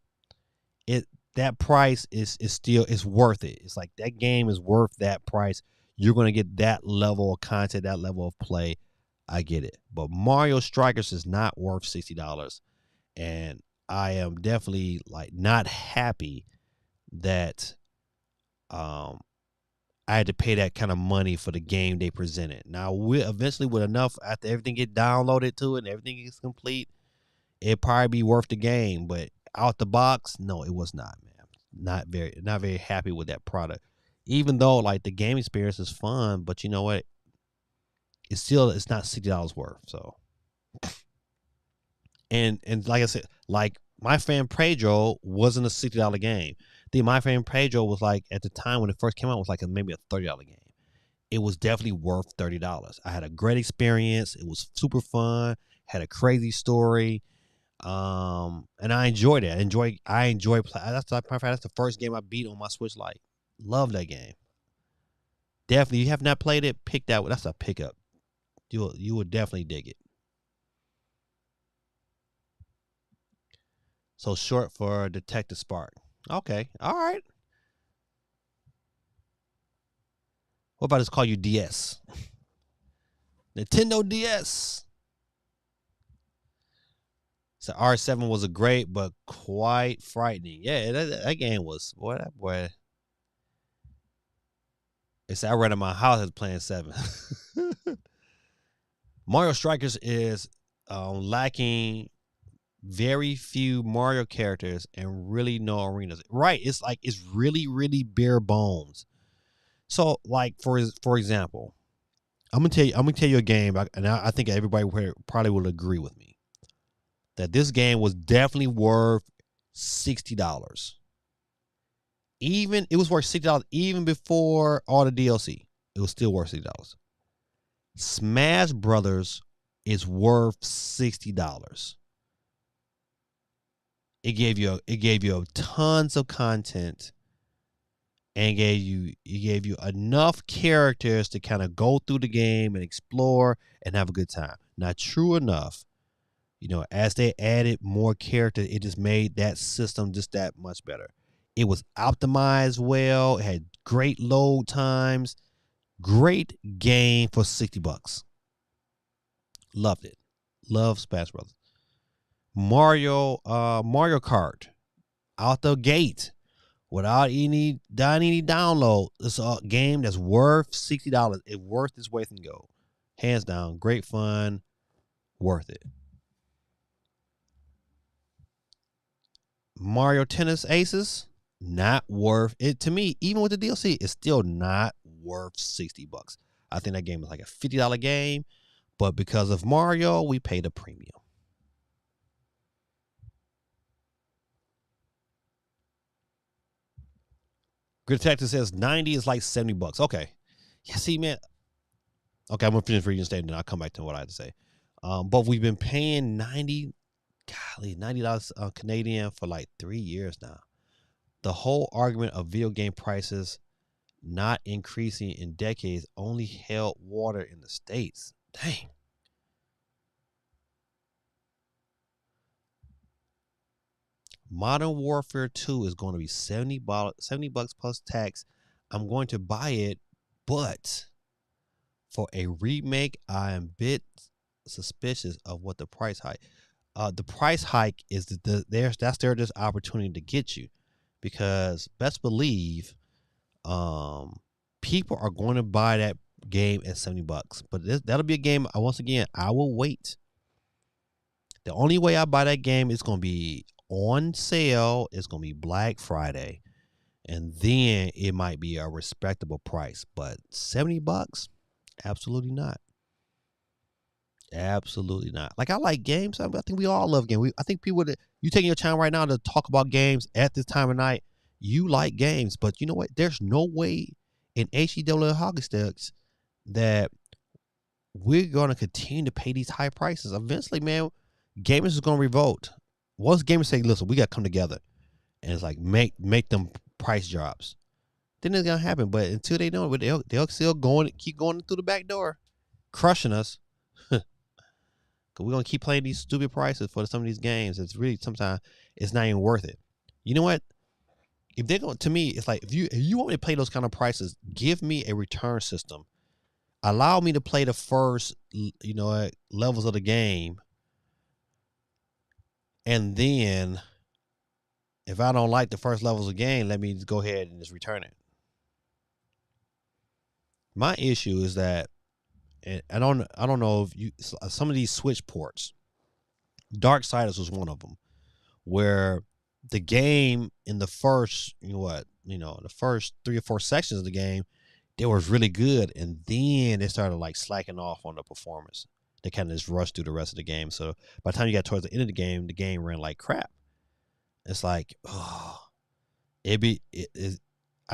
That price is still worth it. It's like that game is worth that price. You're gonna get that level of content, that level of play. I get it. But Mario Strikers is not worth $60. And I am definitely like not happy that I had to pay that kind of money for the game they presented. Now, eventually with enough, after everything get downloaded to it and everything is complete, it'd probably be worth the game. But out the box, no, it was not, man. Not very happy with that product. Even though like the game experience is fun, but you know what? It's not $60 worth. So, and like I said, like My Friend Pedro wasn't a $60 game. The My Friend Pedro was like, at the time when it first came out, was like maybe a $30 game. It was definitely worth $30. I had a great experience. It was super fun. Had a crazy story. And I enjoyed it. I enjoy play. That's the first game I beat on my Switch Lite. Love that game. Definitely, you have not played it, pick that. That's a pickup. You would definitely dig it. So short for Detective Spark. Okay, all right. What about just call you DS? Nintendo DS. So R7 was a great but quite frightening. Yeah, that game was that boy. It's I ran in my house playing 7. Mario Strikers is lacking very few Mario characters and really no arenas. Right? It's like it's really bare bones. So like for example, I'm gonna tell you a game, and I think everybody probably will agree with me that this game was definitely worth $60. Even it was worth $60 even before all the DLC. It was still worth $60. Smash Brothers is worth $60. It gave you tons of content and it gave you enough characters to kind of go through the game and explore and have a good time. Not true enough. As they added more characters, it just made that system just that much better. It was optimized well. It had great load times. Great game for $60. Loved it. Love Smash Brothers. Mario Kart out the gate without any download. It's a game that's worth $60. It's worth its weight in gold. Hands down, great fun, worth it. Mario Tennis Aces, not worth it to me. Even with the DLC, it's still not worth $60. I think that game is like a $50 game, but because of Mario, we paid a premium. Good Detective says 90 is like $70. Okay. Yeah, see, man. Okay, I'm gonna finish reading the statement and I'll come back to what I had to say. But we've been paying $90 Canadian for like 3 years now. The whole argument of video game prices not increasing in decades only held water in the States. Dang. Modern Warfare 2 is going to be $70 plus tax. I'm going to buy it, but for a remake, I am a bit suspicious of what the price hike. The price hike is that's their just opportunity to get you, because best believe, people are going to buy that game at $70. But that'll be a game. Once again, I will wait. The only way I buy that game is going to be on sale. It's going to be Black Friday, and then it might be a respectable price. But $70, absolutely not. Absolutely not. Like, I like games. I think we all love games. I think people that you taking your time right now to talk about games at this time of night, you like games. But you know what? There's no way in HEW hockey sticks that we're going to continue to pay these high prices. Eventually, man, gamers is going to revolt. Once gamers say, listen, we got to come together, and it's like make them price drops, then it's going to happen. But until they know it, they'll still keep going through the back door, crushing us. We're going to keep playing these stupid prices for some of these games. It's really, sometimes it's not even worth it. You know what? If they're going to me, it's like, if you want me to play those kind of prices, give me a return system. Allow me to play the first, levels of the game. And then if I don't like the first levels of the game, let me just go ahead and just return it. My issue is that, and I don't know if some of these Switch ports, Darksiders was one of them, where the game in the first, the first 3 or 4 sections of the game, it was really good, and then they started like slacking off on the performance. They kind of just rushed through the rest of the game. So by the time you got towards the end of the game ran like crap. It's like, I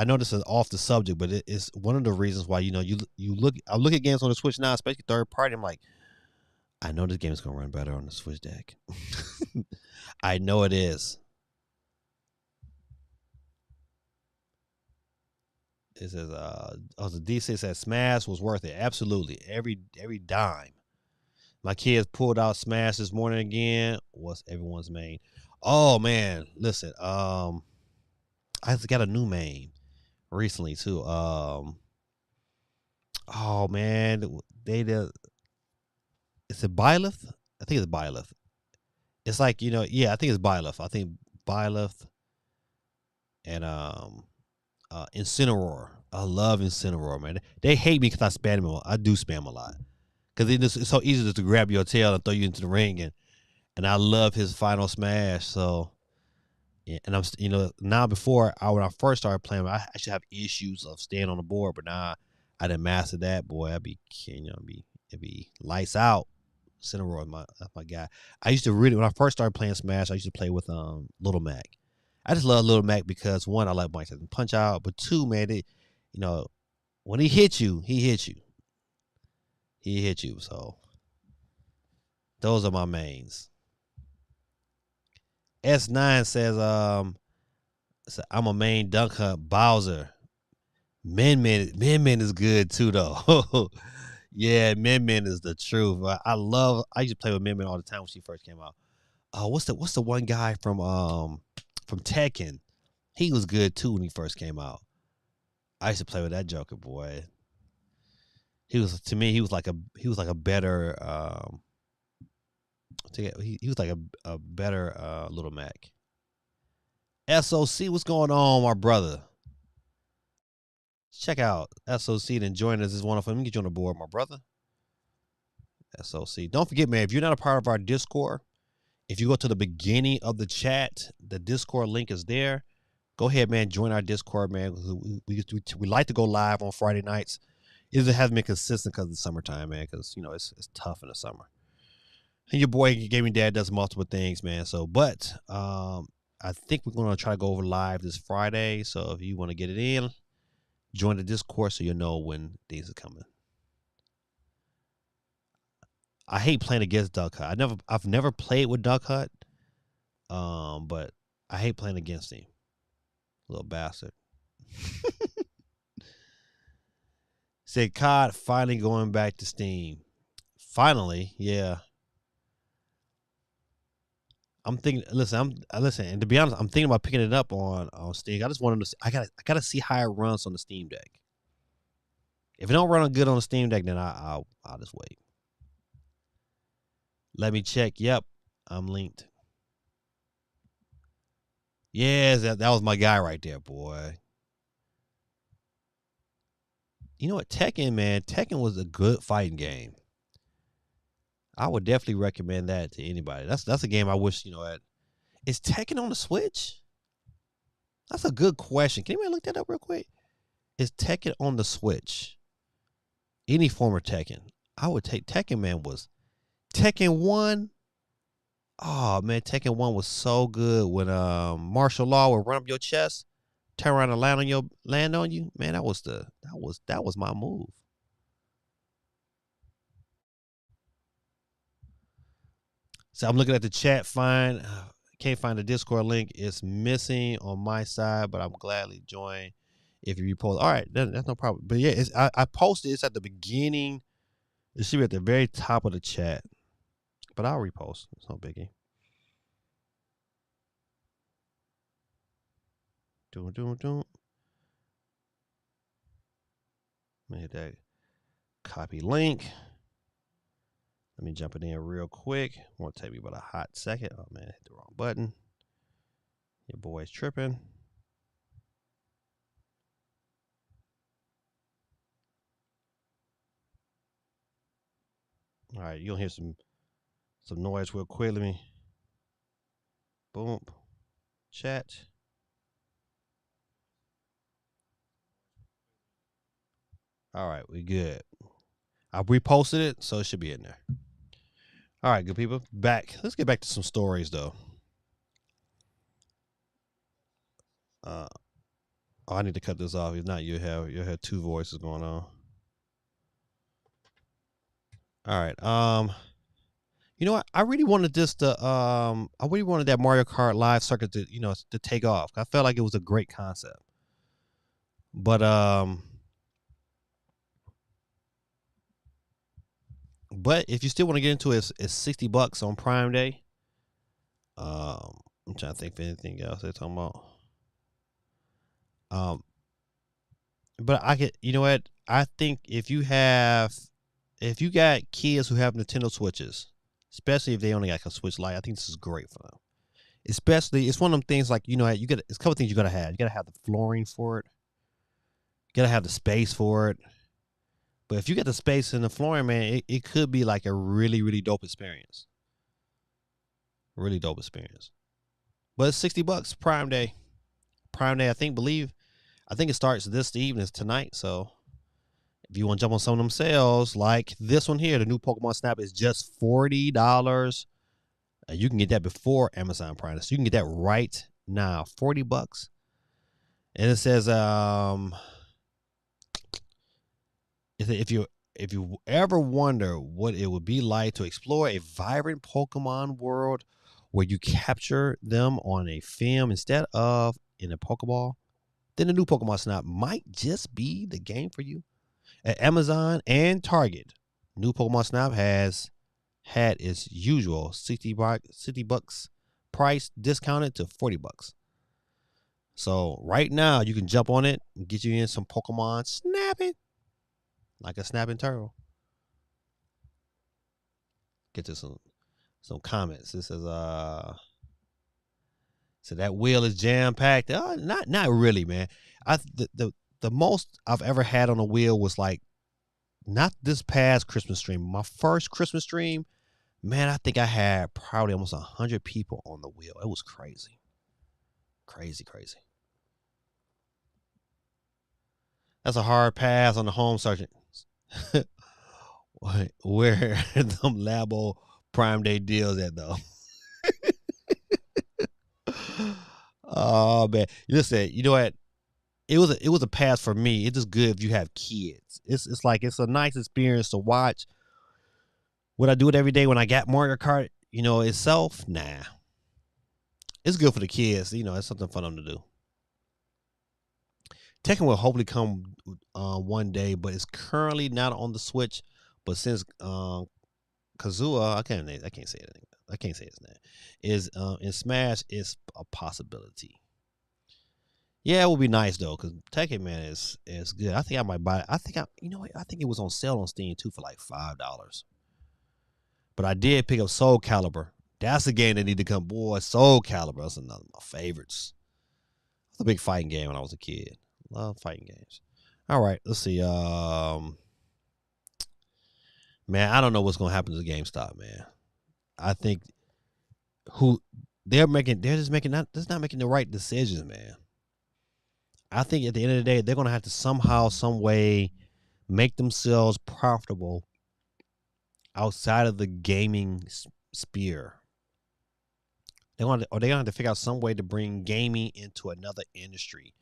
know this is off the subject, but it's one of the reasons why I look at games on the Switch now, especially third party. I'm like, I know this game is gonna run better on the Switch deck. I know it is. It says, the D6 says Smash was worth it. Absolutely, every dime. My kids pulled out Smash this morning again. What's everyone's main? Oh man, listen. I just got a new main recently too. Oh man, is it Byleth? I think it's Byleth. It's like, yeah, I think it's Byleth. I think Byleth and Incineroar. I love Incineroar, man. They hate me because I spam them. I do spam a lot because it's so easy just to grab your tail and throw you into the ring, and I love his final smash. So, yeah, and I'm now, before when I first started playing, I should have issues of staying on the board, but now I didn't master that. Boy, it'd be lights out. Incineroar, my guy. I used to really, when I first started playing Smash, I used to play with Little Mac. I just love Little Mac because, one, I like Mike Tyson Punch Out, but two, man, when he hits you, he hits you. He hit you. So those are my mains. S9 says, I'm a main Dunk Hunt Bowser. Min is good too though. Yeah, Min Min is the truth. I used to play with Min Min all the time when she first came out. What's the one guy from Tekken? He was good too when he first came out. I used to play with that Joker boy. He was to me he was like a better he was like a better Little Mac. SOC, what's going on, my brother? Check out SOC and join us. Is wonderful. Let me get you on the board, my brother. SOC. Don't forget, man, if you're not a part of our Discord, if you go to the beginning of the chat, the Discord link is there. Go ahead, man. Join our Discord, man. We like to go live on Friday nights. It hasn't been consistent because of the summertime, man, because, you know, it's tough in the summer. And your boy, Gaming Dad, does multiple things, man. So, but I think we're going to try to go over live this Friday. So if you want to get it in, join the Discord so you'll know when things are coming. I hate playing against Duck Hunt. I've never played with Duck Hunt, but I hate playing against him. Little bastard. Said COD finally going back to Steam. Finally, yeah. I'm thinking. Listen, and to be honest, I'm thinking about picking it up on Steam. I just want to. I gotta see how it runs on the Steam Deck. If it don't run good on the Steam Deck, then I'll just wait. Let me check. Yep, I'm linked. Yes, that was my guy right there, boy. You know what, Tekken, man. Tekken was a good fighting game. I would definitely recommend that to anybody. That's a game I wish, you know, is Tekken on the Switch? That's a good question. Can anybody look that up real quick? Is Tekken on the Switch? Any form of Tekken. I would take Tekken, man. Was Tekken 1? Oh man, Tekken 1 was so good when martial law would run up your chest, turn around and land on you. Man, that was my move. So I'm looking at the chat. Can't find the Discord link. It's missing on my side, but I'm gladly join if you repost. All right, that's no problem. But yeah, I posted. It's at the beginning. It should be at the very top of the chat. But I'll repost. It's no biggie. Let me hit that copy link. Let me jump it in real quick. Won't take me but a hot second. Oh man, I hit the wrong button. Your boy's tripping. All right, you'll hear some noise real quick. Let me boom. Chat. All right, we good. I reposted it, so it should be in there. All right, good people. Back. Let's get back to some stories though. Oh, I need to cut this off. If not, you'll have two voices going on. All right. You know what? I really wanted that Mario Kart live circuit to take off. I felt like it was a great concept. But if you still want to get into it, it's $60 on Prime Day. I'm trying to think of anything else they're talking about. But I could, you know what? I think if you got kids who have Nintendo Switches, especially if they only got a Switch Lite, I think this is great for them. Especially, it's one of them things like, it's a couple things you gotta have. You gotta have the flooring for it. You gotta have the space for it. But if you get the space in the flooring, man, it could be like a really, really dope experience. Really dope experience. But it's $60 Prime Day. Prime Day, I think it starts this evening, tonight. So if you want to jump on some of them sales, like this one here, the new Pokemon Snap is just $40. You can get that before Amazon Prime. So you can get that right now, $40. And it says, if you ever wonder what it would be like to explore a vibrant Pokemon world where you capture them on a film instead of in a Pokeball, then the new Pokemon Snap might just be the game for you. At Amazon and Target, New Pokemon Snap has had its usual 60 bucks price discounted to 40 bucks. So right now you can jump on it and get you in some Pokemon snapping like a snapping turtle. Get to some comments. This is so that wheel is jam packed. Not really, man. The most I've ever had on a wheel was like not this past Christmas stream. My first Christmas stream, man, I think I had probably almost 100 people on the wheel. It was crazy. Crazy, crazy. That's a hard pass on the home sergeant. Where them Labo Prime Day deals at though? Oh man, listen. You know what? It was a pass for me. It's just good if you have kids. It's like it's a nice experience to watch. Would I do it every day when I got Mario Kart? Itself, nah. It's good for the kids. It's something for them to do. Tekken will hopefully come one day, but it's currently not on the Switch. But since Kazua, I can't say it. I can't say his name. Is in Smash is a possibility. Yeah, it would be nice though, because Tekken Man is good. I think I might buy it. I think it was on sale on Steam too for like $5. But I did pick up Soul Calibur. That's a game that need to come. Boy, Soul Calibur. That's another of my favorites. It's a big fighting game when I was a kid. Love fighting games. All right, let's see. Man, I don't know what's gonna happen to GameStop, man. I think they're just making not making the right decisions, man. I think at the end of the day, they're gonna have to somehow, some way, make themselves profitable outside of the gaming sphere. They're gonna have to figure out some way to bring gaming into another industry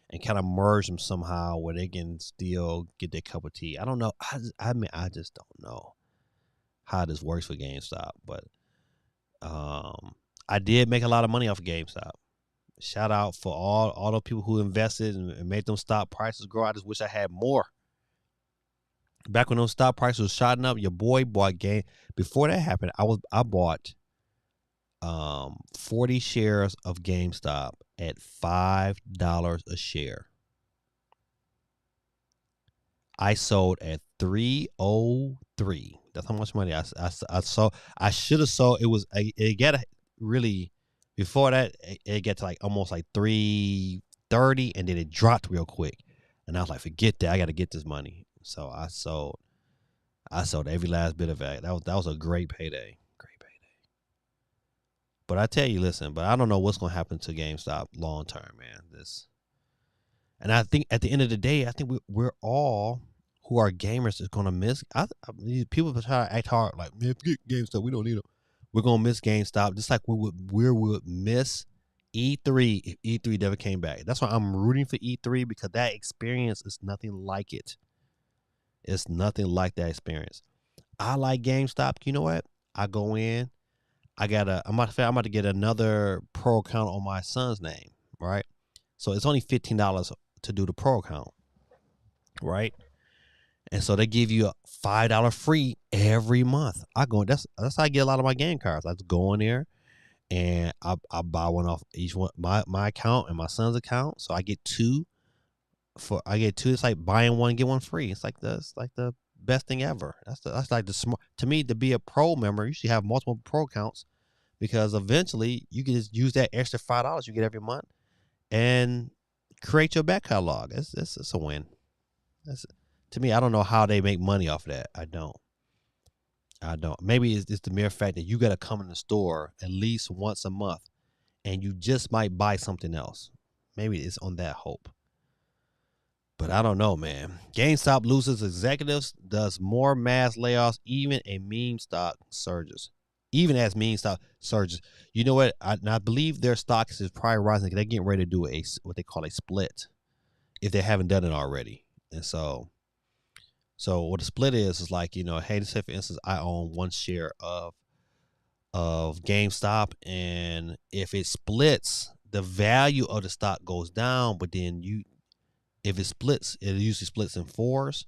and kind of merge them somehow where they can still get their cup of tea. I don't know. I just don't know how this works for GameStop, but I did make a lot of money off of GameStop. Shout out for all the people who invested and made them stock prices grow. I just wish I had more. Back when those stock prices was shooting up, your boy bought game. Before that happened, I bought 40 shares of GameStop at $5 a share. I sold at 303. That's how much money I sold. I should have sold. It got really before that. It got to like almost like 330, and then it dropped real quick. And I was like, forget that. I got to get this money. So I sold every last bit of it. That was a great payday. Great payday. But I tell you, listen. But I don't know what's gonna happen to GameStop long term, man. And I think at the end of the day, I think we're all who are gamers is gonna miss. People try to act hard like, man, forget GameStop. We don't need them. We're gonna miss GameStop just like we would miss E3 if E3 never came back. That's why I'm rooting for E3 because that experience is nothing like it. It's nothing like that experience. I like GameStop. You know what? I go in. I'm about to get another pro account on my son's name, right? So it's only $15 to do the pro account, right? And so they give you a $5 free every month. That's how I get a lot of my game cards. I just go in there and I buy one off each one, my account and my son's account. So I get two. It's like buying one get one free. It's like the best thing ever. That's like the smart. To me, to be a pro member, you should have multiple pro accounts because eventually you can just use that extra $5 you get every month and create your back catalog. It's a win. To me, I don't know how they make money off of that. I don't. Maybe it's the mere fact that you got to come in the store at least once a month, and you just might buy something else. Maybe it's on that hope. But I don't know, man. GameStop loses executives, does more mass layoffs, even as meme stock surges. You know what? I believe their stocks is probably rising. They're getting ready to do what they call a split, if they haven't done it already. And so what a split is like, hey, let's say for instance, I own one share of GameStop, and if it splits, the value of the stock goes down, but then if it splits, it usually splits in fours.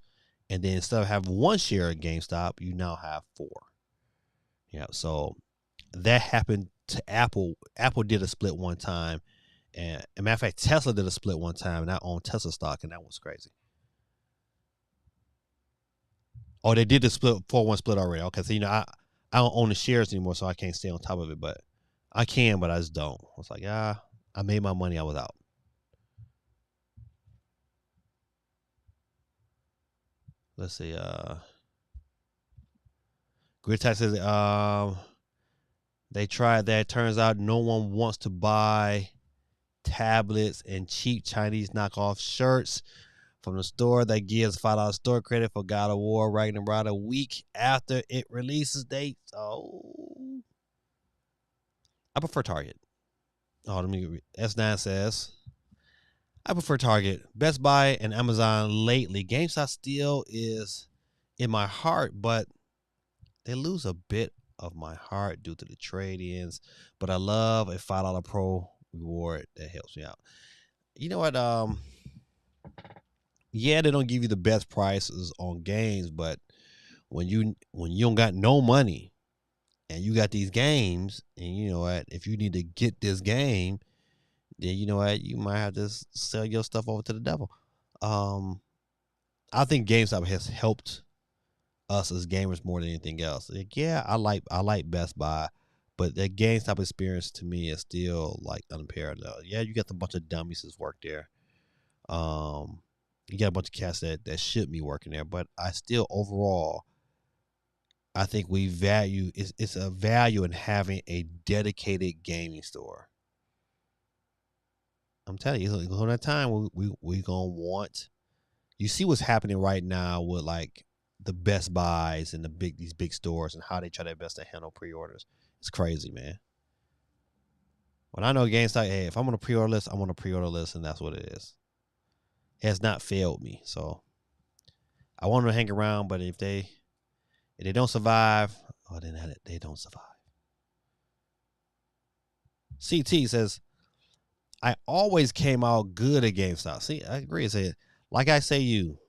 And then instead of having one share at GameStop, you now have four. Yeah, so that happened to Apple. Apple did a split one time, and as a matter of fact, Tesla did a split one time, and I own Tesla stock, and that was crazy. Oh, they did the split 4-1 split already. Okay, so I don't own the shares anymore, so I can't stay on top of it, but I can, but I just don't. I was like, I made my money, I was out. Let's see. Grid Tech says they tried that. Turns out no one wants to buy tablets and cheap Chinese knockoff shirts from the store that gives $5 store credit for God of War Ragnarok a week after it releases date. Oh, I prefer Target. Oh, let me read. S9 says I prefer Target, Best Buy, and Amazon lately. GameStop still is in my heart, but they lose a bit of my heart due to the trade-ins. But I love a $5 pro reward that helps me out. You know what? Yeah, they don't give you the best prices on games, but when you don't got no money and you got these games, and you know what, if you need to get this game, then you know what, you might have to sell your stuff over to the devil. I think GameStop has helped us as gamers more than anything else. Like, yeah, I like Best Buy, but the GameStop experience to me is still like unparalleled. Yeah, you got a bunch of dummies that work there. You got a bunch of cats that should be working there, but I still overall I think we value it's a value in having a dedicated gaming store. I'm telling you, it's on that time we gonna want. You see what's happening right now with like the Best Buys and these big stores and how they try their best to handle pre-orders. It's crazy, man. When I know GameStop, hey, if I'm on a pre-order list, I'm on a pre-order list, and that's what it is. It has not failed me, so I want them to hang around. But if they don't survive, oh, then they don't survive. CT says I always came out good at GameStop. See, I agree. Say it like I say. You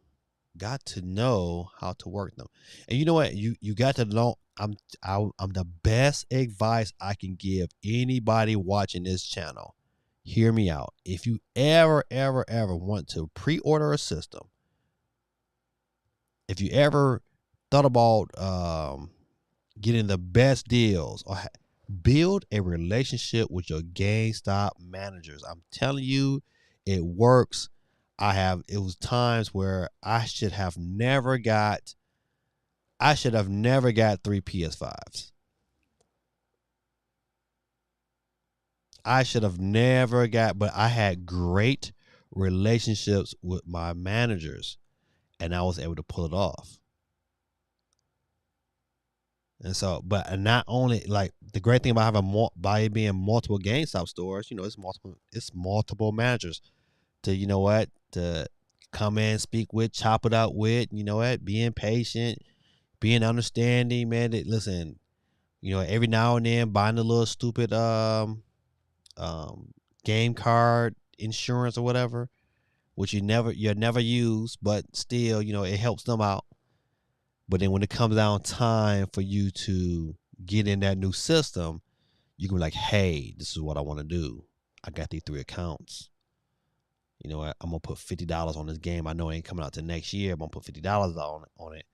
got to know how to work them, and you know what? You got to know. I'm the best advice I can give anybody watching this channel. Hear me out. If you ever want to pre-order a system, if you ever thought about getting the best deals or build a relationship with your GameStop managers. I'm telling you, it works. It was times where I should have never got 3 PS5s. I should have never got, but I had great relationships with my managers and I was able to pull it off. And so, but not only like the great thing about having by being multiple GameStop stores, it's multiple managers to, you know what, to come in, speak with, chop it out with, you know what, being patient, being understanding, man. Listen, you know, every now and then buying a little stupid game card insurance or whatever, which you never use, but still, you know, it helps them out. But then when it comes down time for you to get in that new system, you can be like, hey, this is what I want to do. I got these 3 accounts. You know what? I'm going to put $50 on this game. I know it ain't coming out to next year. I'm going to put $50 on it.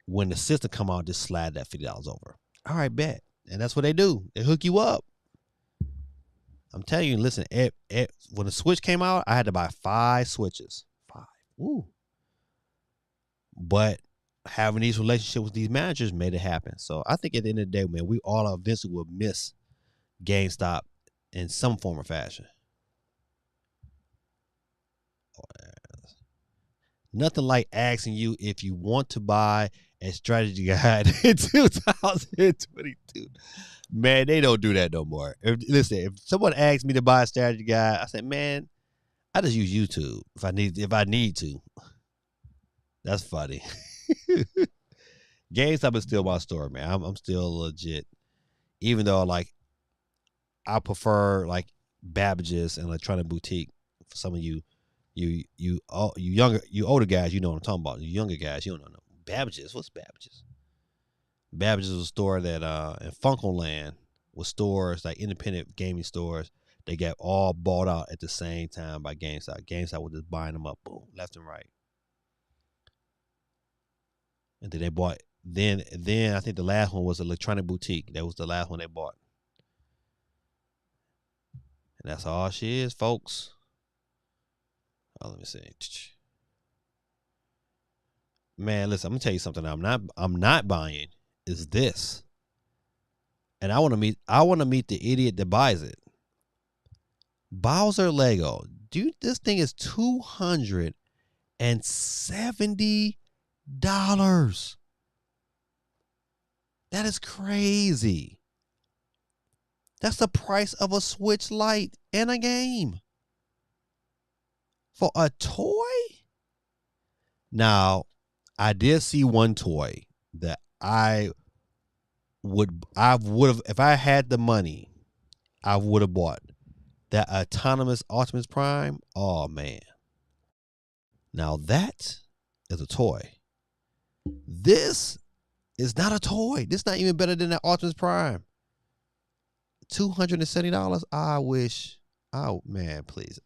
When the system come out, just slide that $50 over. All right, bet. And that's what they do. They hook you up. I'm telling you, listen, when the Switch came out, I had to buy 5 Switches. 5. Ooh. But having these relationships with these managers made it happen. So I think at the end of the day, man, we all eventually will miss GameStop in some form or fashion. Nothing like asking you if you want to buy a strategy guide in 2022. Man, they don't do that no more. If someone asks me to buy a strategy guide, I say, man, I just use YouTube if I need to. That's funny. GameStop is still my store, man. I'm still legit. Even though like I prefer like Babbage's and Electronic Boutique for some of you You older guys, you know what I'm talking about. You younger guys, you don't know. Babbage's, what's Babbage's? Babbage's was a store that in Funkoland was stores like independent gaming stores. They got all bought out at the same time by GameStop. GameStop was just buying them up, boom, left and right. And then they bought. Then I think the last one was Electronic Boutique. That was the last one they bought. And that's all she is, folks. Oh, let me see. Man, listen, I'm gonna tell you something. I'm not buying. Is this? And I want to meet the idiot that buys it. Bowser Lego. Dude, this thing is $270. That is crazy. That's the price of a Switch Lite and a game. For a toy? Now, I did see one toy that I would have, if I had the money, I would have bought. That autonomous Optimus Prime. Oh man. Now that is a toy. This is not a toy. This is not even better than that Optimus Prime. $270. I wish. Oh man, please.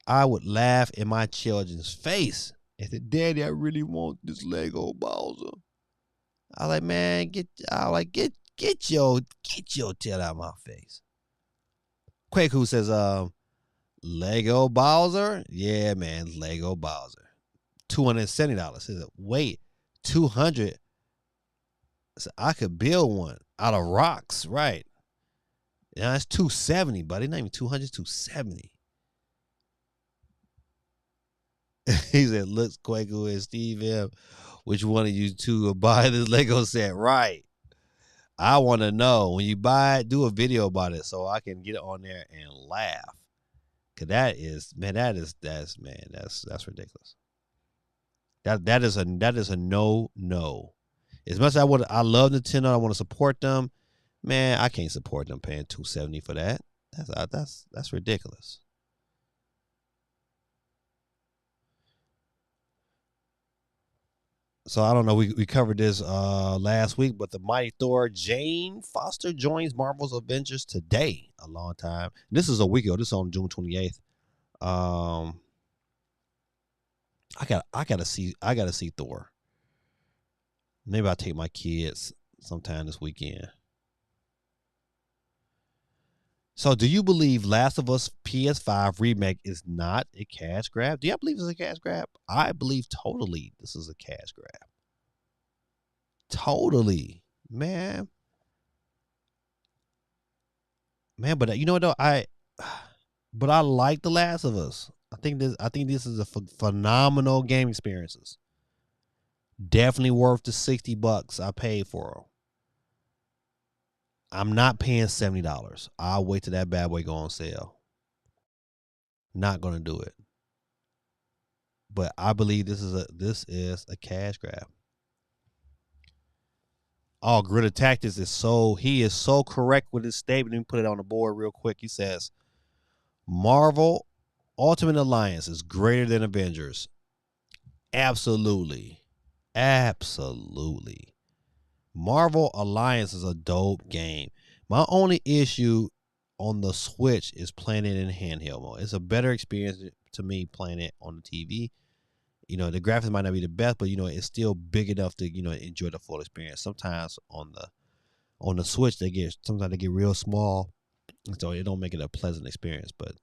I would laugh in my children's face and say, "Daddy, I really want this Lego Bowser." I like, man, get your tail out of my face. Quaku says, Lego Bowser? Yeah, man, Lego Bowser. $270. Says, wait, 200. So I could build one out of rocks, right? Yeah, it's 270, buddy. Not even 200, 270. He said, looks Quaku and Steve M. Which one of you two will buy this Lego set? Right. I want to know when you buy it, do a video about it so I can get it on there and laugh. Cause that's ridiculous. That is a no. As much as I love Nintendo, I want to support them. Man, I can't support them paying $270 for that. That's ridiculous. So I don't know. We covered this last week, but the Mighty Thor Jane Foster joins Marvel's Avengers today. A long time. This is a week ago. This is on June 28th. I gotta see Thor. Maybe I'll take my kids sometime this weekend. So, do you believe Last of Us PS5 remake is not a cash grab? Do y'all believe it's a cash grab? I believe totally this is a cash grab. Totally, man. But you know what though? I like The Last of Us. I think this is a phenomenal game experiences. Definitely worth the $60 I paid for them. I'm not paying $70. I'll wait till that bad boy go on sale. Not gonna do it. But I believe this is a cash grab. Oh, Gritter Tactics is so correct with his statement. Let me put it on the board real quick. He says, Marvel Ultimate Alliance is greater than Avengers. Absolutely. Marvel Alliance is a dope game. My only issue on the Switch is playing it in handheld mode. It's a better experience to me playing it on the TV. You know, the graphics might not be the best, but you know, it's still big enough to, you know, enjoy the full experience. Sometimes on the Switch they get real small, so it don't make it a pleasant experience. But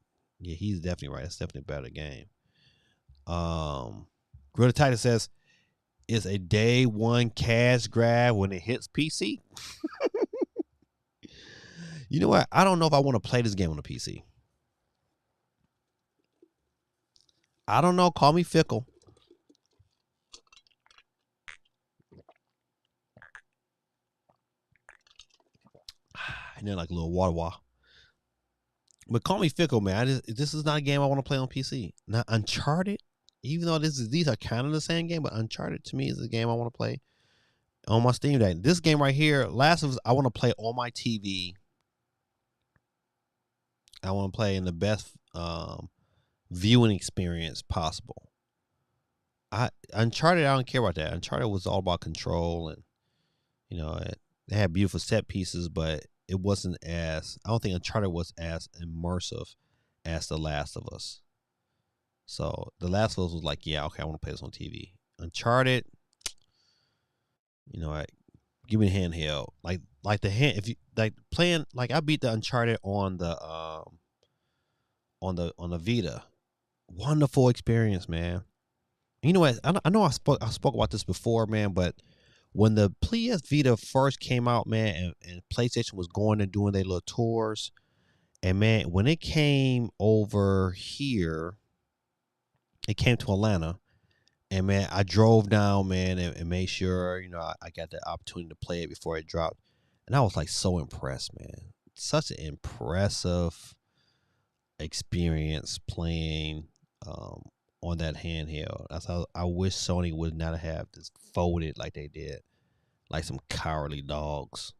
yeah, he's definitely right. It's definitely a better game. Gritter Titan says, it's a day one cash grab when it hits PC. You know what? I don't know if I want to play this game on the PC. I don't know. Call me fickle. And then like a little water. But call me fickle, man. This is not a game I want to play on PC. Now, Uncharted, even though these are kind of the same game, but Uncharted to me is a game I want to play on my Steam Deck. This game right here, Last of Us, I want to play on my TV. I want to play in the best viewing experience possible. Uncharted, I don't care about that. Uncharted was all about control, and you know it had beautiful set pieces, but it wasn't as, I don't think Uncharted was as immersive as The Last of Us. So The Last of Us was like, yeah, okay, I want to play this on TV. Uncharted, you know, give me a handheld, like the hand. If you like playing, like I beat the Uncharted on the Vita. Wonderful experience, man. You know what? I know I spoke about this before, man, but when the PS Vita first came out, man, and PlayStation was going and doing their little tours, and man, when it came over here, it came to Atlanta, and man, I drove down, man, and made sure I got the opportunity to play it before it dropped, and I was like so impressed, man. Such an impressive experience playing um, on that handheld. I wish Sony would not have just folded like they did, like some cowardly dogs.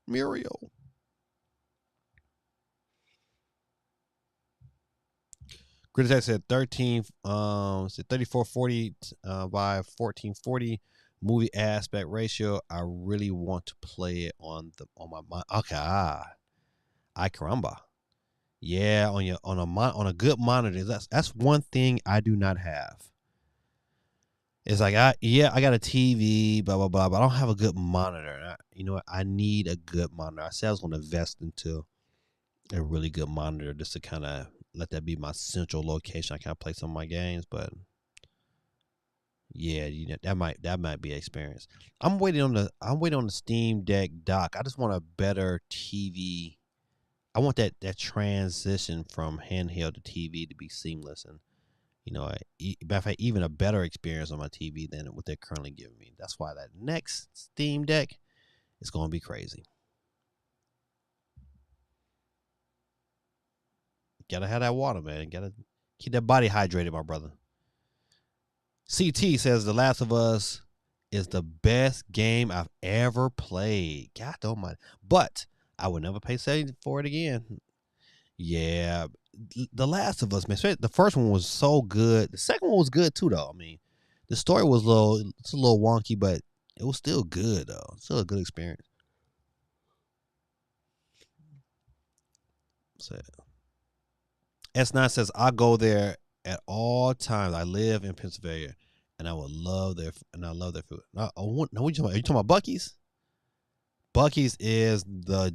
Muriel. Criticize said 3440 by 1440 movie aspect ratio. I really want to play it on my okay. I caramba. Yeah, on a good monitor. That's one thing I do not have. It's like I got a TV, blah blah blah, but I don't have a good monitor. You know what? I need a good monitor. I said I was going to invest into a really good monitor just to kind of let that be my central location. I kind of play some of my games, but yeah, that might be an experience. I'm waiting on the Steam Deck dock. I just want a better TV. I want that transition from handheld to TV to be seamless, and matter of fact, even a better experience on my TV than what they're currently giving me. That's why that next Steam Deck is going to be crazy. Gotta have that water, man. Gotta keep that body hydrated, my brother. CT says The Last of Us is the best game I've ever played. God almighty. But I would never pay 70 for it again. Yeah. The Last of Us, man. The first one was so good. The second one was good too, though. I mean, the story was a little wonky, but it was still good, though. Still a good experience. So, S9 says, I go there at all times. I live in Pennsylvania, and I love their food. Now, what you talking about? Are you talking about Bucky's? Bucky's is the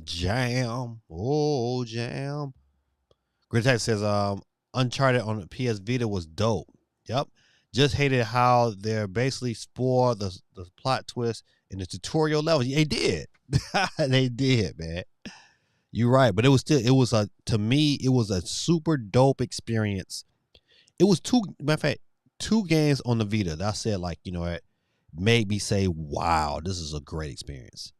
jam. Oh, jam. Great Tech says, Uncharted on the PS Vita was dope. Yep. Just hated how they're basically spoiled the plot twist in the tutorial level. They did. They did, man. You're right, but to me, it was a super dope experience. It was matter of fact, two games on the Vita that I said, like, it made me say, wow, this is a great experience.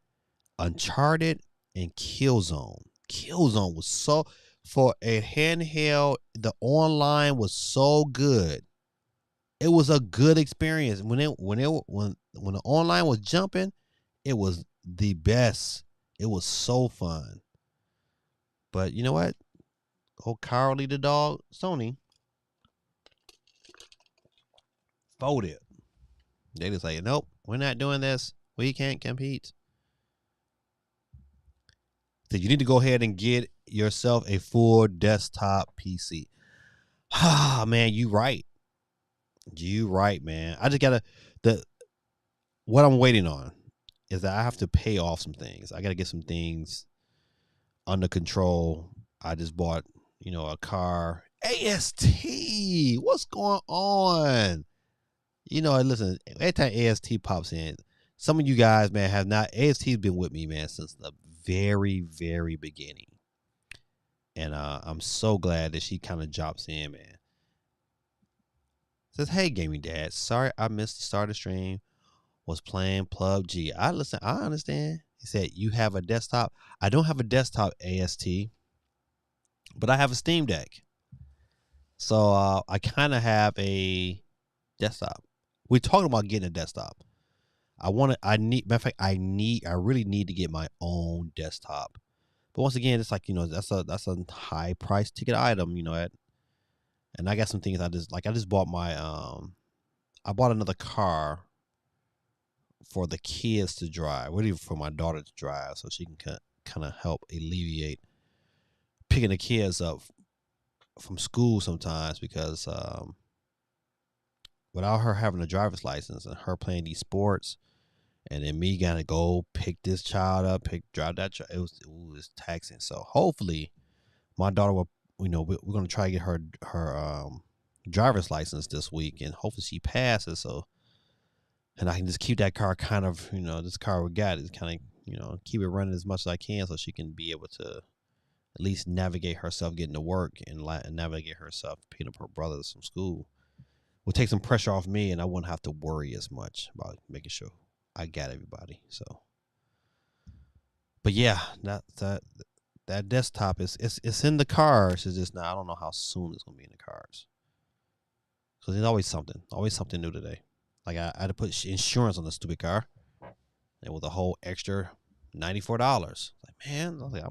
Uncharted and Killzone. Killzone was so, for a handheld, the online was so good. It was a good experience. When the online was jumping, it was the best. It was so fun. But you know what? Oh, cowardly the dog, Sony folded. They just like, nope, we're not doing this. We can't compete. So you need to go ahead and get yourself a full desktop PC. Ah, man, you right. You right, man. I just gotta the what I'm waiting on is that I have to pay off some things. I gotta get some things under control. I just bought, a car. AST. What's going on? Listen, every time AST pops in, some of you guys, man, have not. AST's been with me, man, since the very, very beginning. And I'm so glad that she kind of drops in, man. Says, hey, gaming dad, sorry I missed the start of the stream. Was playing PUBG. I understand. He said, you have a desktop. I don't have a desktop AST, but I have a Steam Deck. So I kind of have a desktop. We're talking about getting a desktop. Matter of fact, I really need to get my own desktop But once again, it's like, that's a high price ticket item, and I got some things I just bought I bought another car for the kids to drive, really for my daughter to drive, so she can kind of help alleviate picking the kids up from school sometimes, because without her having a driver's license and her playing these sports, and then me gotta go pick this child up, drive that child, it was taxing. So hopefully my daughter will, we're gonna try to get her driver's license this week, and hopefully she passes. So, and I can just keep that car kind of, this car we got is kind of, keep it running as much as I can, so she can be able to at least navigate herself getting to work, and navigate herself picking up her brothers from school. Will take some pressure off me, and I won't have to worry as much about making sure I got everybody. So, but yeah, that desktop it's in the cars. It's just now I don't know how soon it's gonna be in the cars, because there's always something new today. Like I had to put insurance on the stupid car, and with a whole extra $94. Like, man, I was like,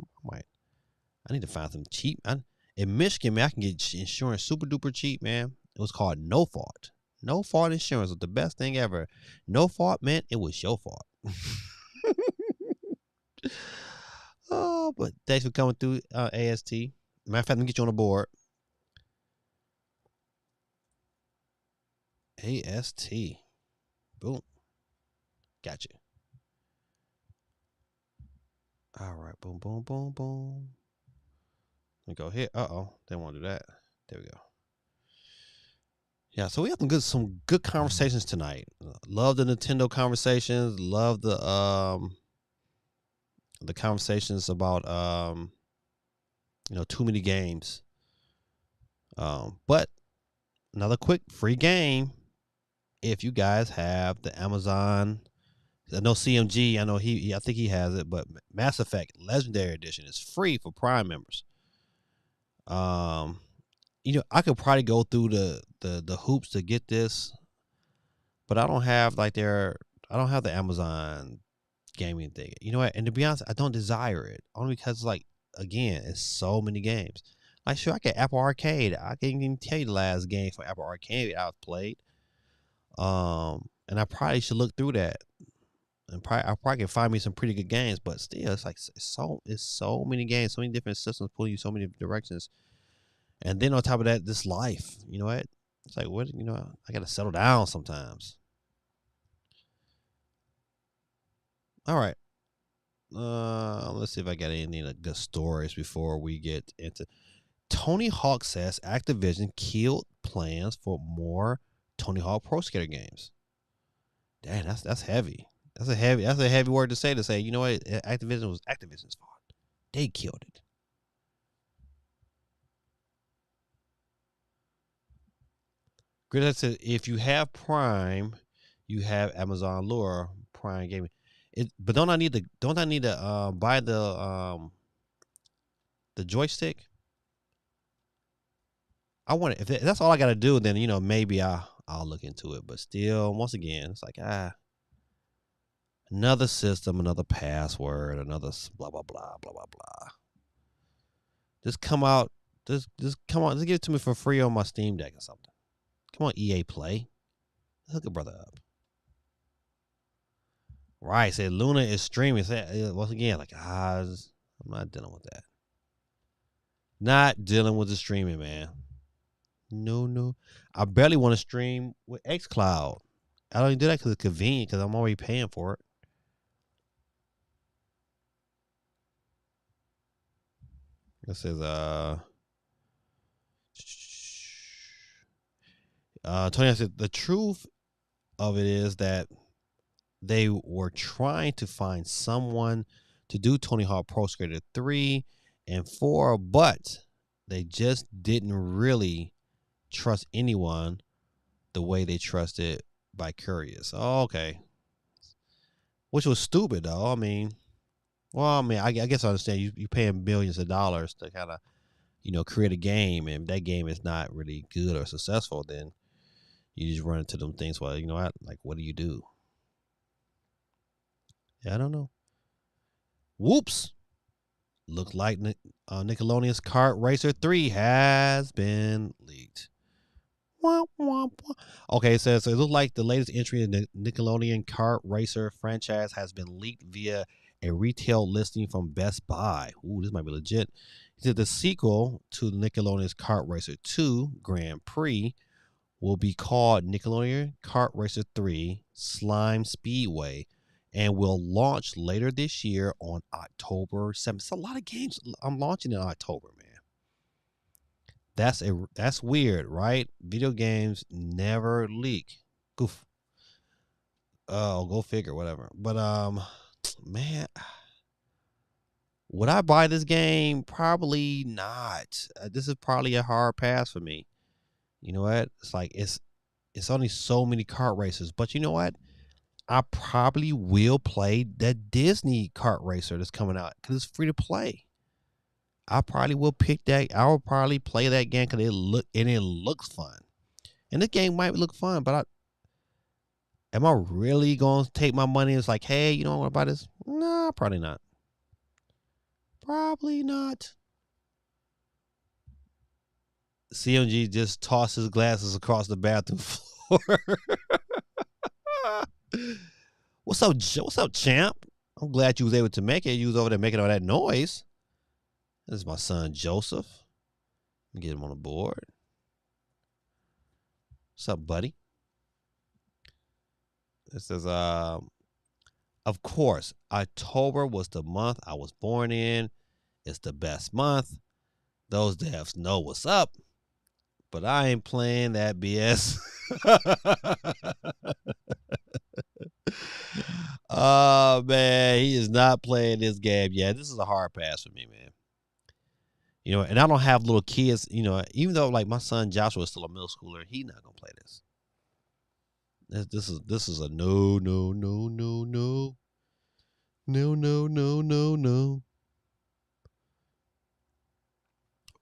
I need to find some cheap. In Michigan, man, I can get insurance super duper cheap, man. It was called No Fault. No Fault insurance was the best thing ever. No fault meant it was your fault. Oh, but thanks for coming through, AST. Matter of fact, let me get you on the board. AST. Boom. Gotcha. All right. Boom, boom, boom, boom. Let me go here. Didn't want to do that. There we go. Yeah, so we have some good conversations tonight. Love the Nintendo conversations. Love the conversations about too many games. But another quick free game, if you guys have the Amazon. I know CMG. I know I think he has it, but Mass Effect Legendary Edition is free for Prime members. I could probably go through the hoops to get this, but I don't have I don't have the Amazon gaming thing. You know what? And to be honest, I don't desire it, only because again, it's so many games. Like, sure, I get Apple Arcade. I can't even tell you the last game for Apple Arcade I've played. And I probably should look through that, and I probably can find me some pretty good games. But still, it's so many games, so many different systems pulling you so many different directions. And then on top of that, this life, you know what? It's like, what, I got to settle down sometimes. All right. Let's see if I got any good stories before we get into. Tony Hawk says Activision killed plans for more Tony Hawk Pro Skater games. Damn, that's heavy. That's a heavy word to say. You know what? Activision was Activision's fault. They killed it. Greta said, if you have Prime, you have Amazon Lure Prime Gaming. But don't I need to buy the joystick? I want it. If that's all I got to do, then maybe I'll look into it. But still, once again, it's like another system, another password, another blah blah blah blah blah blah. Just come out. Just come on. Just give it to me for free on my Steam Deck or something. Come on, EA Play. Hook a brother up. Right. Said Luna is streaming. Once again, I'm not dealing with that. Not dealing with the streaming, man. No. I barely want to stream with xCloud. I don't do that because it's convenient, because I'm already paying for it. It says, Tony said, the truth of it is that they were trying to find someone to do Tony Hawk Pro Skater 3 and 4, but they just didn't really trust anyone the way they trusted Vicarious. Oh, okay. Which was stupid, though. I guess I understand you paying millions of dollars to kind of, create a game, and if that game is not really good or successful, then you just run into them things. Well, what do you do? Yeah, I don't know. Whoops. Look like Nickelodeon's Kart Racer 3 has been leaked. Wah, wah, wah. Okay, so it looks like the latest entry in the Nickelodeon Kart Racer franchise has been leaked via a retail listing from Best Buy. Ooh, this might be legit. He said the sequel to Nickelodeon's Kart Racer 2 Grand Prix will be called Nickelodeon Kart Racer 3 Slime Speedway and will launch later this year on October 7th. It's a lot of games I'm launching in October, man. That's weird, right? Video games never leak. Goof. Oh, go figure, whatever. But man, would I buy this game? Probably not. This is probably a hard pass for me. You know what? It's like it's only so many kart races, but you know what? I probably will play that Disney kart racer that's coming out because it's free to play. I probably will pick that. I will probably play that game because it looks fun, and this game might look fun. But am I really going to take my money? And it's like, hey, you know what about this? Nah, probably not. Probably not. CMG just tosses glasses across the bathroom floor. What's up, what's up, champ? I'm glad you was able to make it. You was over there making all that noise. This is my son Joseph. Let me get him on the board. What's up, buddy? It says, of course, October was the month I was born in. It's the best month. Those devs know what's up, but I ain't playing that BS. Oh man, he is not playing this game. Yeah, this is a hard pass for me, man. You know, and I don't have little kids. You know, even though like my son Joshua is still a middle schooler, he's not gonna play this. This is a no no no no no no no no no no.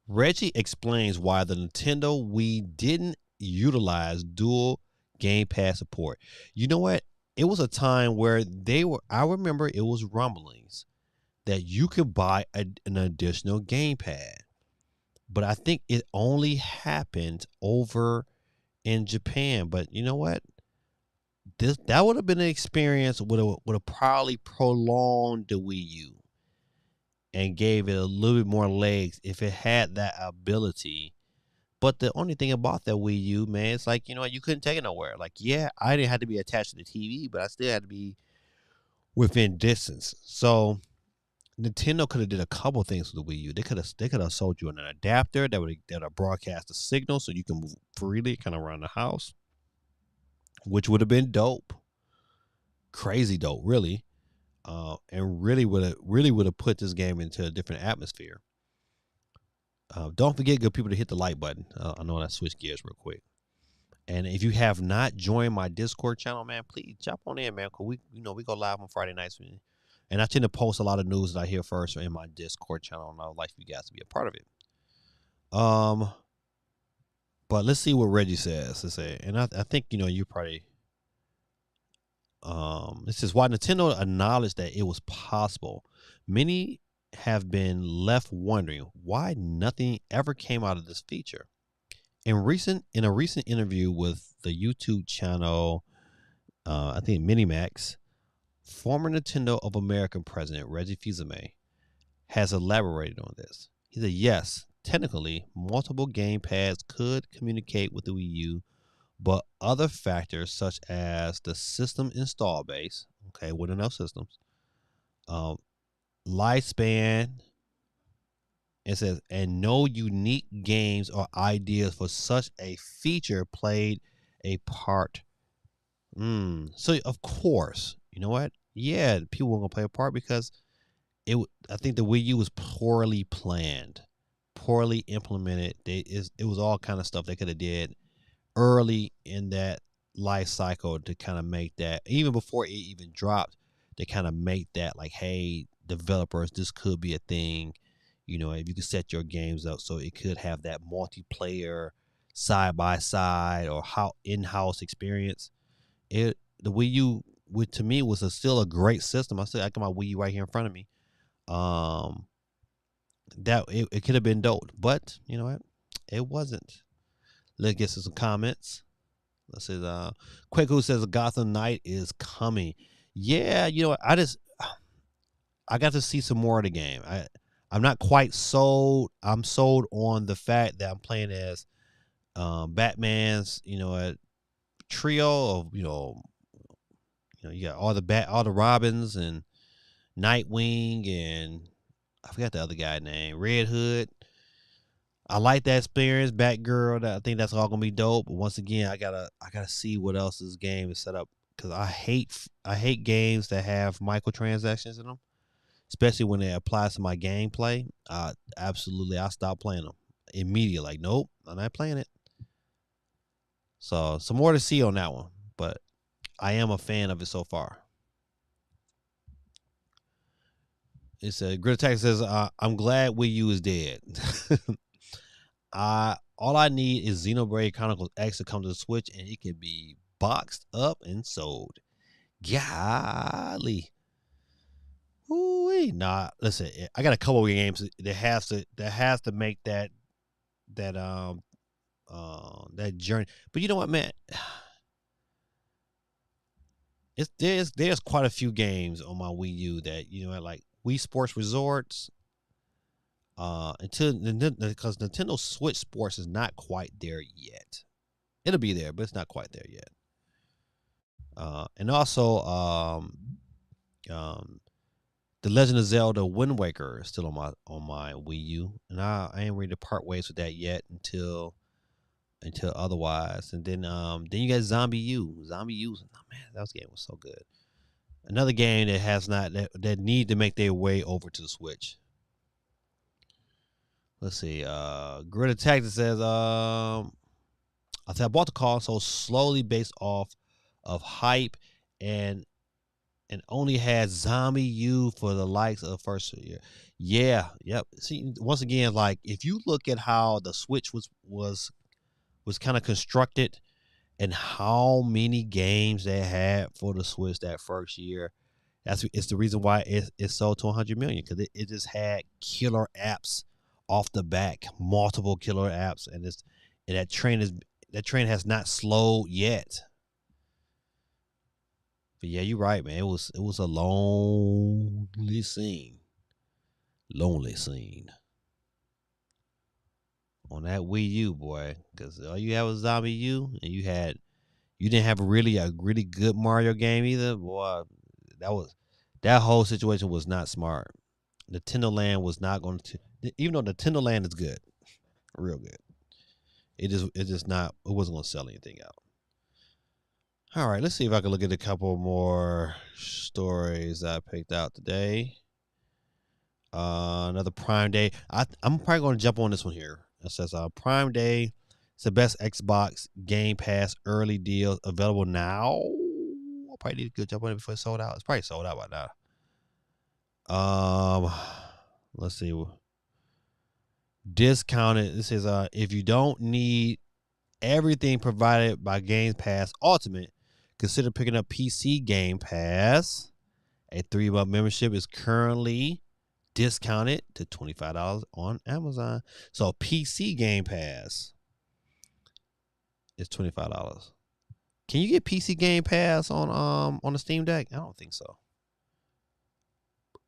Reggie explains why the Nintendo Wii didn't utilize dual gamepad support. You know what? It was a time where I remember it was rumblings that you could buy an additional gamepad. But I think it only happened over in Japan. But you know what? That would have been an experience would have probably prolonged the Wii U and gave it a little bit more legs if it had that ability. But the only thing about that Wii U, man, it's like, you know what, you couldn't take it nowhere. Like, yeah, I didn't have to be attached to the TV, but I still had to be within distance. So Nintendo could have did a couple things with the Wii U. They could have sold you an adapter that would broadcast the signal so you can move freely, kind of around the house, which would have been dope, crazy dope, really, and really would have put this game into a different atmosphere. Don't forget, good people, to hit the like button. I know I switch gears real quick. And if you have not joined my Discord channel, man, please jump on in, man. Cause we go live on Friday nights, and I tend to post a lot of news that I hear first in my Discord channel, and I'd like for you guys to be a part of it. But let's see what Reggie says. And I think you probably this is why Nintendo acknowledged that it was possible. Many have been left wondering why nothing ever came out of this feature. In a recent interview with the YouTube channel, I think Minimax, former Nintendo of America president Reggie Fils-Aimé has elaborated on this. He said, yes, technically, multiple gamepads could communicate with the Wii U, but other factors such as the system install base, okay, with enough systems, lifespan, it says, and no unique games or ideas for such a feature played a part. So of course, you know what? Yeah, people were gonna play a part because I think the Wii U was poorly planned, poorly implemented. It was all kind of stuff they could have did early in that life cycle to kind of make that, even before it even dropped, to kind of make that like, hey, developers, this could be a thing. You know, if you could set your games up so it could have that multiplayer side by side or how in-house experience. The Wii U, which to me was still a great system. I got my Wii U right here in front of me. that it could have been dope, but you know what? It wasn't. Let's get to some comments. Let's see. Quaku says Gotham Knight is coming. Yeah, you know what? I got to see some more of the game. I'm not quite sold. I'm sold on the fact that I'm playing as Batman's, trio of you got all the Robins and Nightwing and I forgot the other guy name, Red Hood. I like that experience, Batgirl. I think that's all gonna be dope. But once again, I gotta see what else this game is set up because I hate games that have microtransactions in them, especially when it applies to my gameplay. Absolutely, I stop playing them immediately. Like, nope, I'm not playing it. So some more to see on that one, but I am a fan of it so far. It's a Grid Attack says, "I'm glad Wii U is dead. All I need is Xenoblade Chronicles X to come to the Switch, and it can be boxed up and sold." Golly, ooh, nah. Listen, I got a couple of games that has to make that that journey. But you know what, man? There's quite a few games on my Wii U that like Wii Sports Resorts. Until because Nintendo Switch Sports is not quite there yet. It'll be there, but it's not quite there yet. And also, um, the Legend of Zelda Wind Waker is still on my Wii U, and I ain't ready to part ways with that yet until otherwise. And then you got Zombie U. Zombie U, oh man, that game was so good. Another game that has not that need to make their way over to the Switch. Let's see. Grid Attack says, I bought the console slowly based off of hype and only had Zombie U for the likes of the first year. Yeah, yep. See, once again, like if you look at how the Switch was kind of constructed and how many games they had for the Switch that first year, it's the reason why it sold to 100 million because it just had killer apps off the back, multiple killer apps, and that train has not slowed yet. But yeah, you're right, man. It was a lonely scene on that Wii U, boy. Because all you had was Zombie U, and you didn't have really a really good Mario game either, boy. That whole situation was not smart. Nintendo Land was not going to, even though Nintendo Land is good, real good. It wasn't going to sell anything out. All right, let's see if I can look at a couple more stories I picked out today. Another Prime Day. I'm probably going to jump on this one here. It says Prime Day. It's the best Xbox Game Pass early deal available now. I probably need to go jump on it before it's sold out. It's probably sold out by now. Let's see. Discounted. This is if you don't need everything provided by Game Pass Ultimate, consider picking up PC Game Pass. A 3-month membership is currently discounted to $25 on Amazon. So PC Game Pass is $25. Can you get PC Game Pass on the Steam Deck? I don't think so.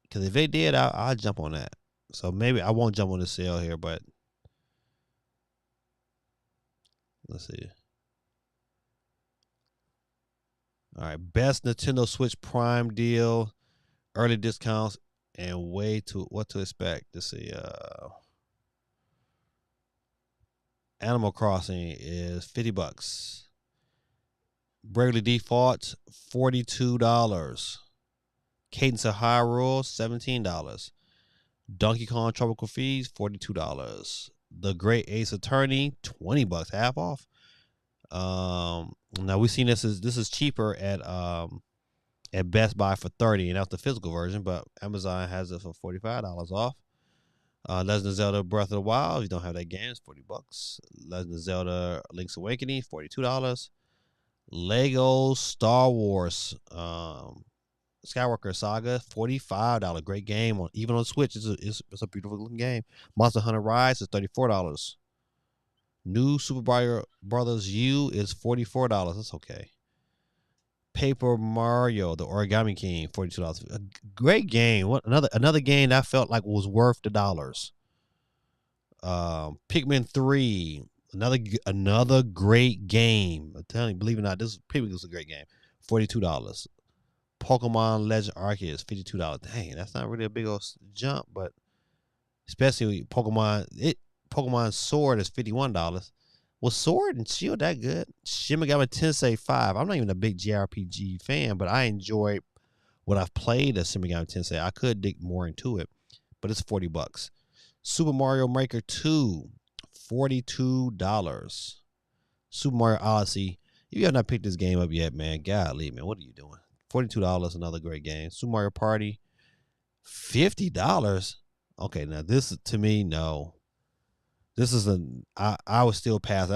Because if they did, I'll jump on that. So maybe I won't jump on the sale here, but let's see. All right, best Nintendo Switch Prime deal, early discounts, and what to expect. Let's see. Animal Crossing is $50. Bravely Default, $42. Cadence of Hyrule, $17. Donkey Kong Tropical Freeze, $42. The Great Ace Attorney, $20, half off. Now we've seen this is cheaper at Best Buy for $30, and that's the physical version, but Amazon has it for $45 off. Legend of Zelda Breath of the Wild, if you don't have that game, it's $40. Legend of Zelda Link's Awakening, $42. Lego Star Wars Skywalker Saga, $45. Great game on even on Switch. It's a beautiful looking game. Monster Hunter Rise is $34. New Super Mario Brothers U is $44. That's okay. Paper Mario, the Origami King, $42. A great game. What another game that I felt like was worth the dollars. Pikmin 3, another great game. I'm telling you, believe it or not, this Pikmin was a great game. $42. Pokemon Legend Arceus is $52. Dang, that's not really a big old jump, but especially Pokemon Sword is $51. Was Sword and Shield that good? Shin Megami Tensei 5. I'm not even a big JRPG fan, but I enjoyed what I've played as Shin Megami Tensei. I could dig more into it, but it's $40. Super Mario Maker 2, $42. Super Mario Odyssey. If you have not picked this game up yet, man, golly, man, what are you doing? $42, another great game. Super Mario Party, $50. Okay, now this to me, no. This is I would still pass.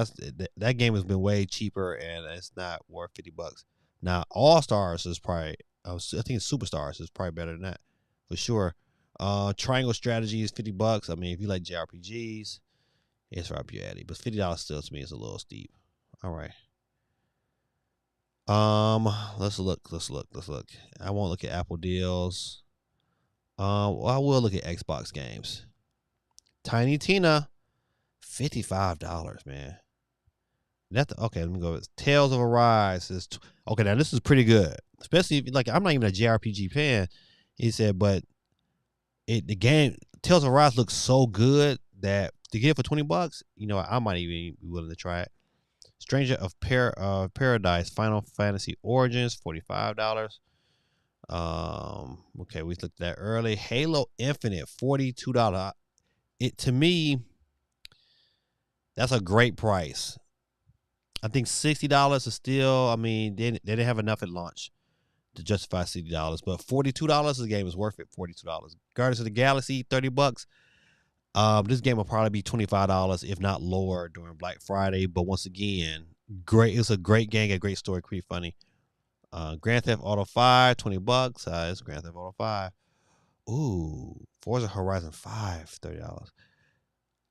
That game has been way cheaper and it's not worth $50. Now All Stars is probably I think Superstars is probably better than that for sure. Triangle Strategy is $50. I mean, if you like JRPGs, it's right up your alley. But $50 still to me is a little steep. All right. Let's look. I won't look at Apple deals. Well, I will look at Xbox games. Tiny Tina, $55, man. Okay. Let me go. Tales of Arise is okay. Now this is pretty good, especially if like I'm not even a JRPG fan. He said, but the game Tales of Arise looks so good that to get it for $20, you know, I might even be willing to try it. Stranger of Paradise, Final Fantasy Origins, $45. Okay, we looked at that early. Halo Infinite, $42. To me, that's a great price. I think $60 is still. I mean, they didn't have enough at launch to justify $60, but $42, the game is worth it. $42. Guardians of the Galaxy, $30. This game will probably be $25, if not lower, during Black Friday. But once again, great. It's a great game, a great story, pretty funny. Grand Theft Auto 5, $20. It's Grand Theft Auto 5. Ooh, Forza Horizon 5, $30.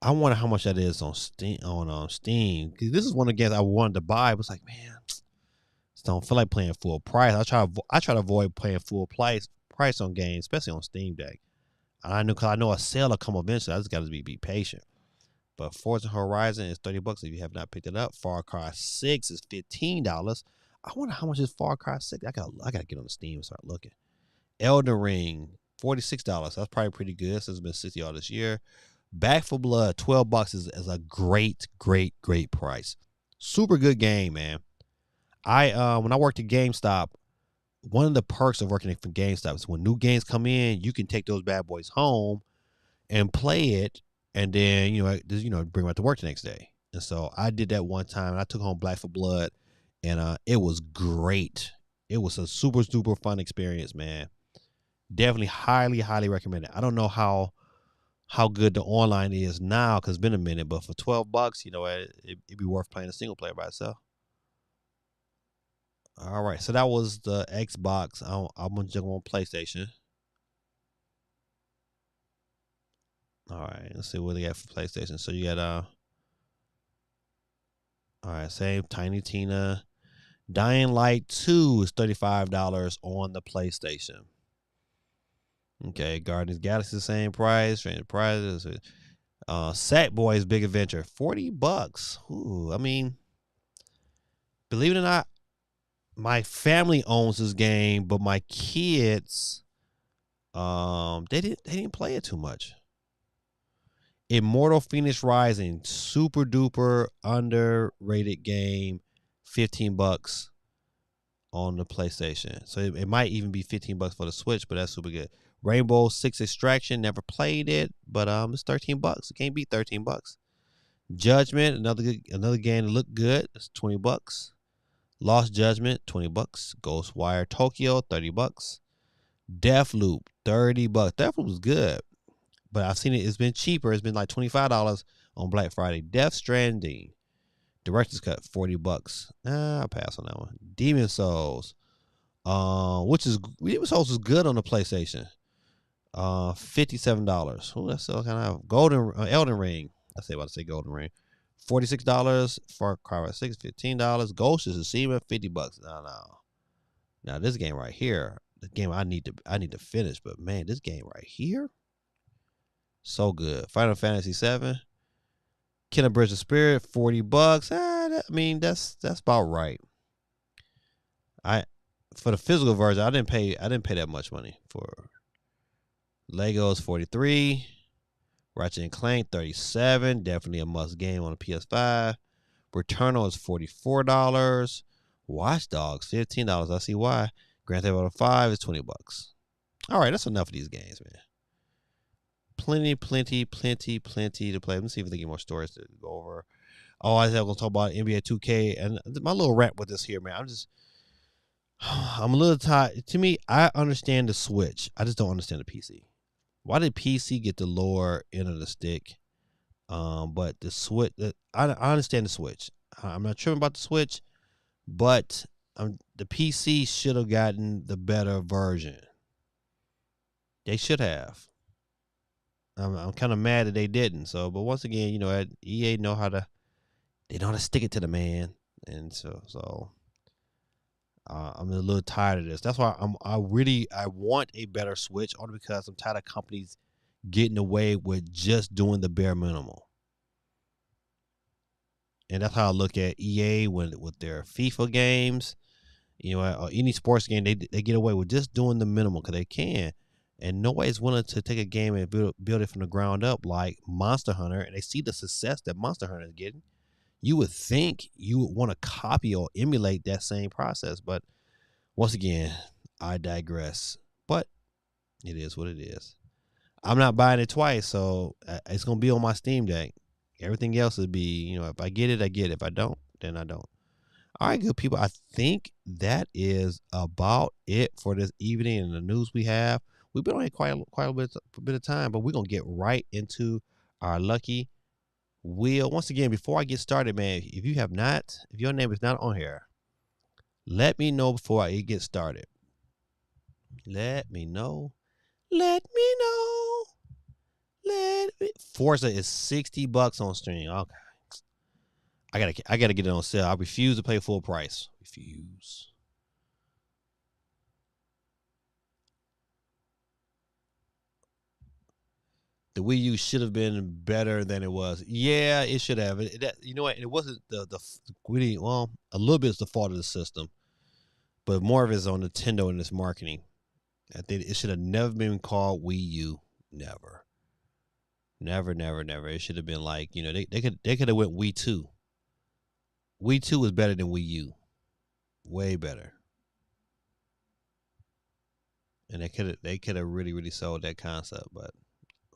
I wonder how much that is on Steam. Steam, because this is one of the games I wanted to buy. But it's like, man, just don't feel like playing full price. I try to avoid playing full price on games, especially on Steam Deck. And I know a sale will come eventually. I just got to be patient. But Forza Horizon is $30 if you have not picked it up. Far Cry 6 is $15. I wonder how much is Far Cry 6. I gotta get on the Steam and start looking. Elden Ring, $46. That's probably pretty good since it's been $60 all this year. Back for Blood, $12 is a great price. Super good game, man. When I worked at GameStop, one of the perks of working for GameStop is when new games come in, you can take those bad boys home and play it, and then bring them to work the next day. And so I did that one time, and I took home Black for Blood, and it was great. It was a super fun experience, man. Definitely highly recommend it. I don't know how good the online is now because it's been a minute, but for $12, it'd be worth playing a single player by itself. All right, so that was the Xbox. I'm gonna jump on PlayStation. All right, let's see what they got for PlayStation. So you got all right, same Tiny Tina. Dying Light 2 is $35 on the PlayStation. Okay, Guardians Galaxy the same price. Stranger Prizes. Sackboy's Big Adventure, $40. Ooh, I mean, believe it or not, my family owns this game, but my kids, they didn't play it too much. Immortal Phoenix Rising, super duper underrated game, $15 on the PlayStation. So it might even be $15 for the Switch, but that's super good. Rainbow Six Extraction, never played it, but it's $13. It can't beat $13. Judgment, another game that looked good. It's $20. Lost Judgment, $20. Ghostwire Tokyo, $30. Deathloop, $30. Deathloop was good, but I've seen it. It's been cheaper. It's been like $25 on Black Friday. Death Stranding, Director's Cut, $40. I'll pass on that one. Demon Souls, which is it was good on the PlayStation. $57. Oh, that's still kind of golden Elden Ring. I say about to say Golden Ring. $46. Far Cry 6, $15. Ghost is a Tsushima, $50. No. Now this game right here, the game I need to finish, but man, this game right here, so good. Final Fantasy 7. Kingdom Bridge of Spirit, $40. I mean, that's about right. For the physical version, I didn't pay that much money for Legos. $43. Ratchet and Clank, $37. Definitely a must game on the PS5. Returnal is $44. Watch Dogs, $15. I see why. Grand Theft Auto 5 is $20. All right, that's enough of these games, man. Plenty to play. Let me see if they get more stories to go over. Oh, I said I'm gonna talk about NBA 2K and my little rant with this here, man. I'm a little tired. To me, I understand the Switch. I just don't understand the PC. Why did PC get the lower end of the stick? But the Switch, I understand the Switch. I'm not sure about the Switch, but the PC should have gotten the better version. They should have. I'm kind of mad that they didn't. So, but once again, EA know how to stick it to the man, and so I'm a little tired of this. That's why I want a better Switch, only because I'm tired of companies getting away with just doing the bare minimum. And that's how I look at EA with their FIFA games, or any sports game. They get away with just doing the minimum because they can. And nobody's willing to take a game and build it from the ground up like Monster Hunter, and they see the success that Monster Hunter is getting. You would think you would want to copy or emulate that same process. But once again, I digress. But it is what it is. I'm not buying it twice, so it's going to be on my Steam Deck. Everything else would be, if I get it, I get it. If I don't, then I don't. All right, good people. I think that is about it for this evening and the news we have. We've been on here quite a bit of time, but we're going to get right into our lucky wheel. Once again, before I get started, man, if your name is not on here, let me know before I get started. Let me know. Forza is $60 on stream. Okay. I gotta get it on sale. I refuse to pay full price. Refuse. The Wii U should have been better than it was. Yeah, it should have. You know what? It wasn't a little bit is the fault of the system, but more of it is on Nintendo and its marketing. I think it should have never been called Wii U. Never. It should have been like, they could have went Wii 2. Wii 2 was better than Wii U. Way better. And they could have really, really sold that concept, but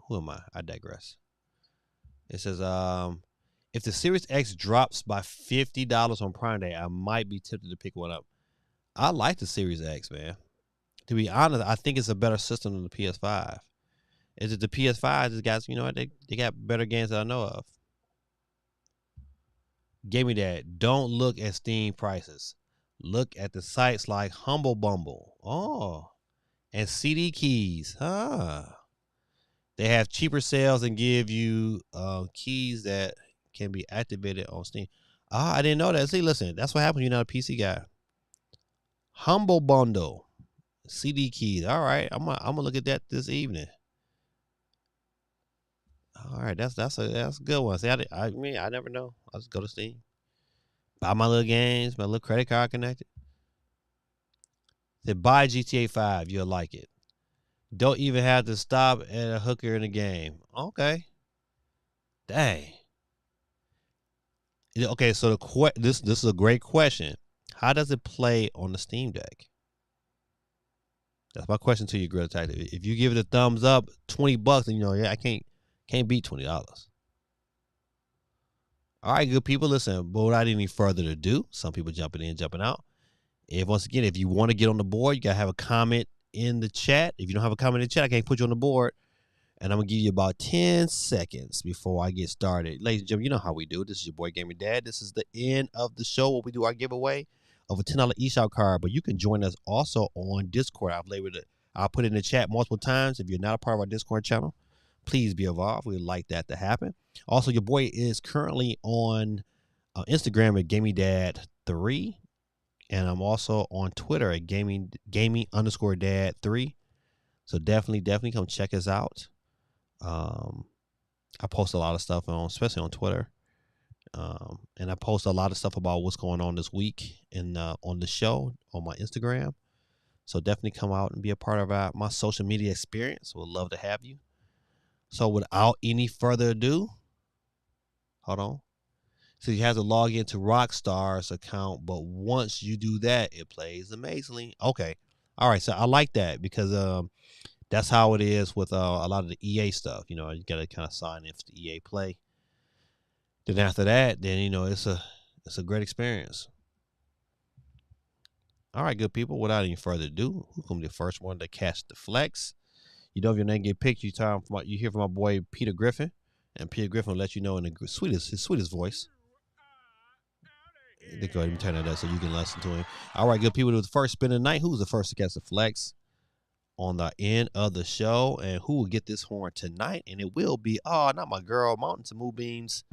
who am I? I digress. It says, if the Series X drops by $50 on Prime Day, I might be tempted to pick one up. I like the Series X, man. To be honest, I think it's a better system than the PS5. Is it the PS5? These guys, they got better games that I know of. Give me that. Don't look at Steam prices. Look at the sites like Humble Bumble. Oh, and CD Keys. They have cheaper sales and give you keys that can be activated on Steam. I didn't know that. See, listen, that's what happens when you're not a PC guy. Humble Bundle. CD keys. All right, I'm gonna look at that this evening. All right, that's a good one. See, I mean, I never know. I'll just go to Steam, buy my little games, my little credit card connected. Say buy GTA 5, you'll like it. Don't even have to stop at a hooker in the game. Okay. Dang. Okay, so this is a great question. How does it play on the Steam Deck? That's my question to you, Grill Detective. If you give it a thumbs up, $20, and I can't beat $20. All right, good people, listen. But without any further ado, some people jumping in, jumping out. Once again, if you want to get on the board, you gotta have a comment in the chat. If you don't have a comment in the chat, I can't put you on the board. And I'm gonna give you about 10 seconds before I get started. Ladies and gentlemen, you know how we do. This is your boy Gaming Dad. This is the end of the show where we do our giveaway of a $10 eShop card, but you can join us also on Discord. I'll put it in the chat multiple times. If you're not a part of our Discord channel, please be involved. We'd like that to happen. Also, your boy is currently on Instagram at GamingDad3, and I'm also on Twitter at gaming_dad3. So definitely come check us out. I post a lot of stuff especially on Twitter. And I post a lot of stuff about what's going on this week on the show on my Instagram. So definitely come out and be a part of my social media experience. We'd love to have you. So without any further ado, hold on. So you have to log into Rockstar's account, but once you do that, it plays amazingly. Okay. All right. So I like that because that's how it is with a lot of the EA stuff. You got to kind of sign in for the EA Play. Then after that, then it's a great experience. All right, good people. Without any further ado, who's gonna be the first one to catch the flex? If your name get picked, you hear from my boy Peter Griffin, and Peter Griffin will let you know in his sweetest voice. Go ahead and turn that up so you can listen to him. All right, good people. It was the first spin of the night. Who's the first to catch the flex on the end of the show, and who will get this horn tonight? And it will be not my girl, Mountains and Moonbeams.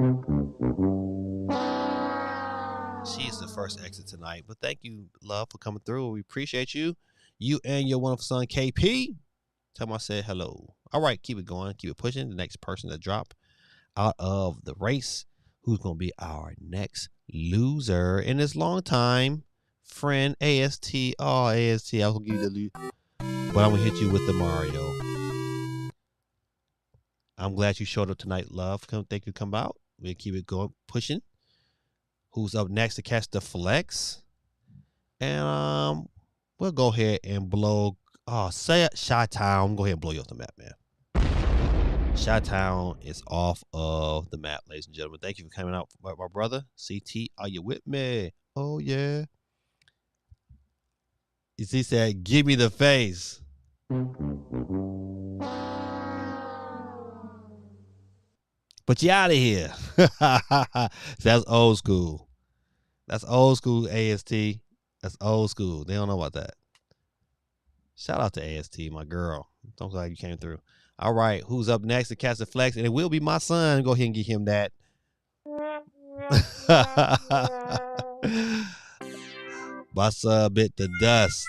She's the first exit tonight. But thank you, love, for coming through. We appreciate you. You and your wonderful son, KP. Tell him I said hello. All right, keep it going. Keep it pushing. The next person to drop out of the race, who's going to be our next loser, and his longtime friend, AST. Oh, AST, I was going to give you the loot, but I'm going to hit you with the Mario. I'm glad you showed up tonight, love. Thank you for coming out. We'll keep it going, pushing. Who's up next to catch the flex? And we'll go ahead and blow. Say it, Chi-Town. Go ahead and blow you off the map, man. Chi-Town is off of the map, ladies and gentlemen. Thank you for coming out, my brother. CT, are you with me? Oh, yeah. He said, give me the face. But you out of here. That's old school. That's old school, AST. That's old school. They don't know about that. Shout out to AST, my girl. Don't glad you came through. All right, who's up next to catch the flex? And it will be my son. Go ahead and get him that. My son bit the dust.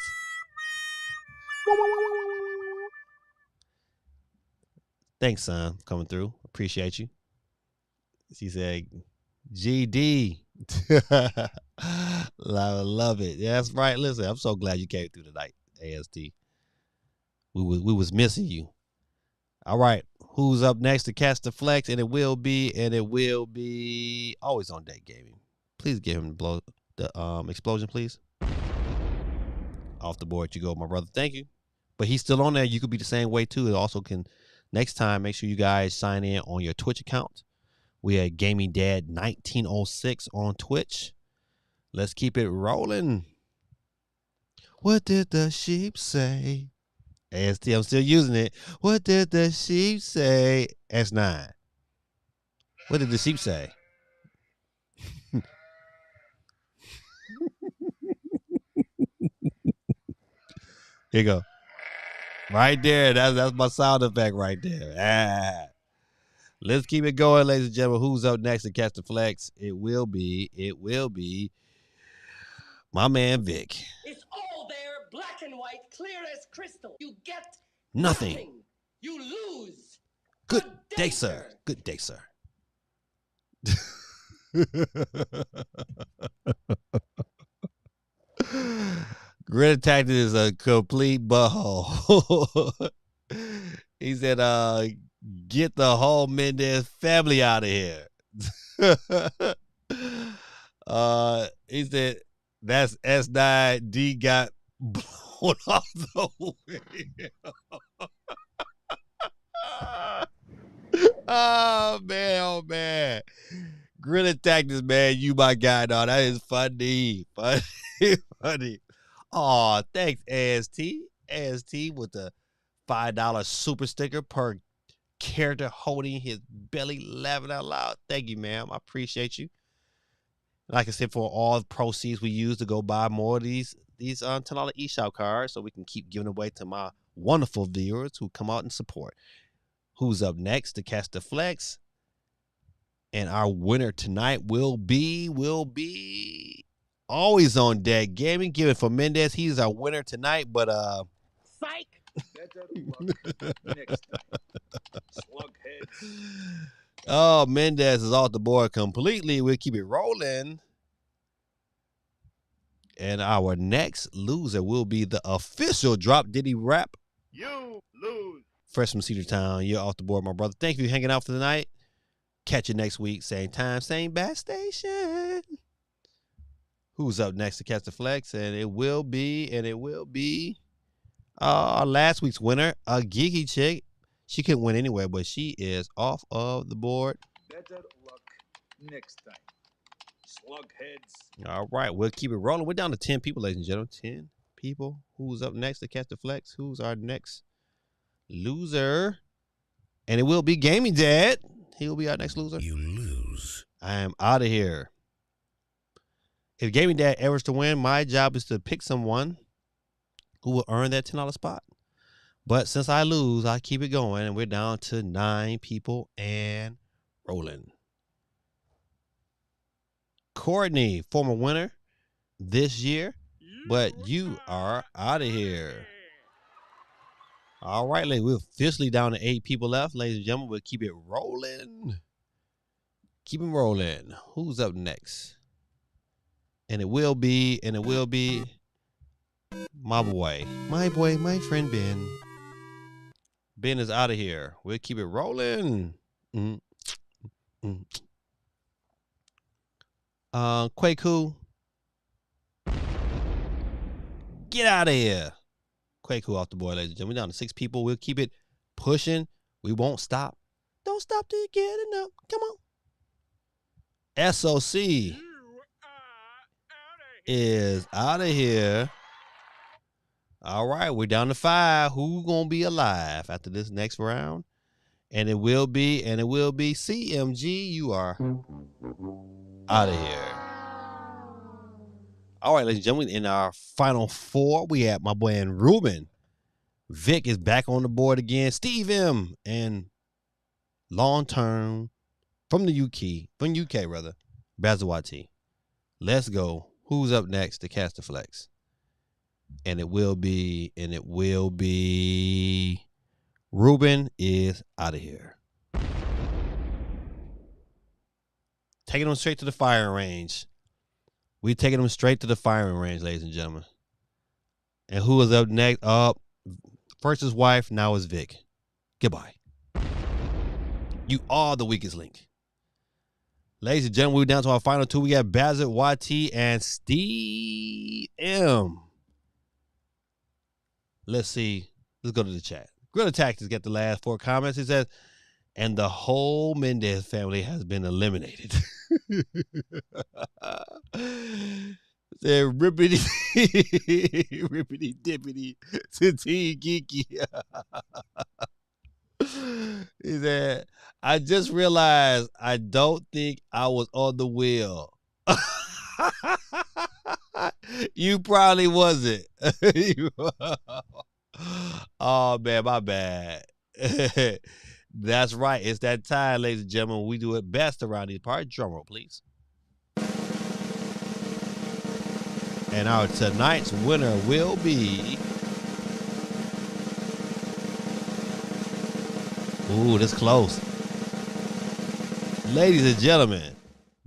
Thanks, son, for coming through. Appreciate you. She said, GD. I love it. Yeah, that's right. Listen, I'm so glad you came through tonight, AST. We was missing you. All right, who's up next to catch the flex? And it will be always on deck gaming. Please give him the explosion, please. Off the board you go, my brother. Thank you. But he's still on there. You could be the same way too. It also can. Next time, make sure you guys sign in on your Twitch account. We are Gaming Dad 1906 on Twitch. Let's keep it rolling. What did the sheep say? AST, I'm still using it. What did the sheep say? S9. What did the sheep say? Here you go. Right there. That's my sound effect right there. Let's keep it going, ladies and gentlemen. Who's up next to catch the flex? It will be my man Vic. It's all there, black and white, clear as crystal. You get nothing. You lose. Good day, sir. Good day, sir. Grid Tactic is a complete butthole. He said, get the whole Mendez family out of here. He said, that's S9D got blown off the way. Oh man. Grid Tactics, man, you my guy. No, that is funny. Funny. Oh, thanks, AST. AST with the $5 super sticker per character holding his belly, laughing out loud. Thank you, ma'am. I appreciate you. Like I said, for all the proceeds we use to go buy more of these $10 eShop cards, so we can keep giving away to my wonderful viewers who come out and support. Who's up next to catch the flex? And our winner tonight will be always on deck gaming. Give it for Mendez. He's our winner tonight, but Psych! Better luck next time. Slugheads. Oh, Mendez is off the board completely. We'll keep it rolling. And our next loser will be the official Drop Diddy Rap. You lose. Fresh from Cedar Town. You're off the board, my brother. Thank you for hanging out for the night. Catch you next week. Same time, same bat station. Who's up next to catch the flex? And it will be last week's winner, a geeky chick. She couldn't win anyway, but she is off of the board. Better luck next time. Slugheads. All right, we'll keep it rolling. We're down to 10 people, ladies and gentlemen. 10 people. Who's up next to catch the flex? Who's our next loser? And it will be Gaming Dad. He will be our next loser. You lose. I am out of here. If Gaming Dad ever to win, my job is to pick someone who will earn that $10 spot. But since I lose, I keep it going, and we're down to 9 people and rolling. Courtney, former winner this year, but you are out of here. All right, ladies, we're officially down to 8 people left. Ladies and gentlemen, we'll keep it rolling. Keep it rolling. Who's up next? And it will be my boy, my friend Ben. Ben is out of here. We'll keep it rolling. Kwaku, get out of here. Kwaku off the board, ladies and gentlemen. We're down to 6 people. We'll keep it pushing. We won't stop. Don't stop till you get enough. Come on. SOC is out of here. All right, we're down to 5. Who's gonna be alive after this next round? And it will be CMG. You are out of here. All right, ladies and gentlemen, in our final 4, we have my boy Ruben. Vic is back on the board again. Steve M and long term from the UK rather, Bazawati. Let's go. Who's up next to cast the flex? And it will be Ruben is out of here. Taking him straight to the firing range. We taking him straight to the firing range, ladies and gentlemen. And who is up next? First his wife, now is Vic. Goodbye. You are the weakest link. Ladies and gentlemen, we're down to our final 2. We got Bazit YT and Steve M. Let's see. Let's go to the chat. Gorilla Tactics got the last 4 comments. He says, and the whole Mendez family has been eliminated. Said rippity dippity to geeky. He said, I just realized I don't think I was on the wheel. You probably wasn't. Oh man, my bad. That's right. It's that time, ladies and gentlemen. We do it best around these parts. Drum roll, please. And our tonight's winner will be. Ooh, this close. Ladies and gentlemen,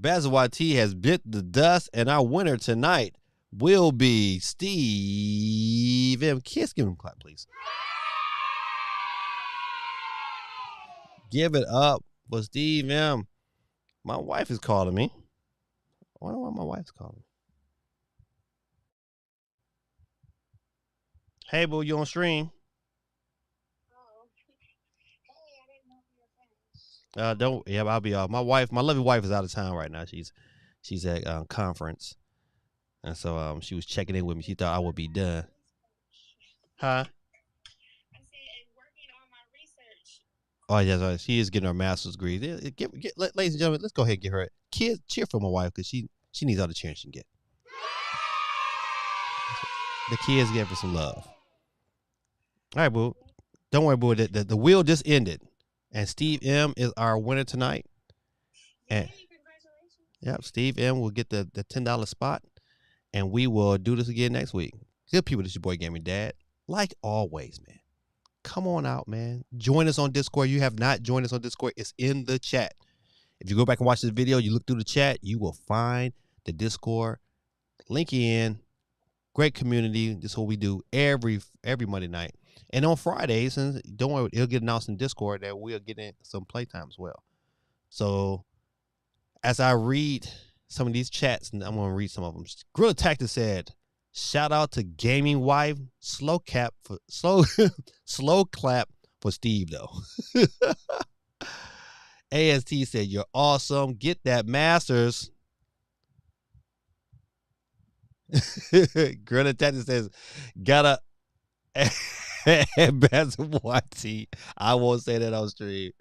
Bazawati has bit the dust, and our winner tonight will be Steve M. Kiss, give him a clap, please. Give it up for Steve M. My wife is calling me. I wonder why my wife's calling me. Hey, boo, you on stream? I'll be off. My lovely wife is out of town right now. She's at conference, and so she was checking in with me. She thought I would be done. Huh? I said working on my research. Oh yes, she is getting her master's degree. Ladies and gentlemen, let's go ahead and get her. Kids, cheer for my wife because she She needs all the cheering she can get. The kids give her some love. All right, boo. Don't worry, boo. The wheel just ended, and Steve M is our winner tonight. And yep, Steve M will get the $10 spot, and we will do this again next week. Good people, this is your boy Gaming Dad. Like always, man. Come on out, man. Join us on Discord. You have not joined us on Discord. It's in the chat. If you go back and watch this video, you look through the chat, you will find the Discord. Link in. Great community. This is what we do every Monday night. And on Fridays, and don't worry, it'll get announced in Discord that we'll get in some playtime as well. So as I read some of these chats, and I'm gonna read some of them. Gorilla Tactic said, shout out to Gaming Wife. Slow clap for Steve though. AST said, you're awesome. Get that Masters. Gorilla Tactic says, gotta basketball tea. I won't say that on stream.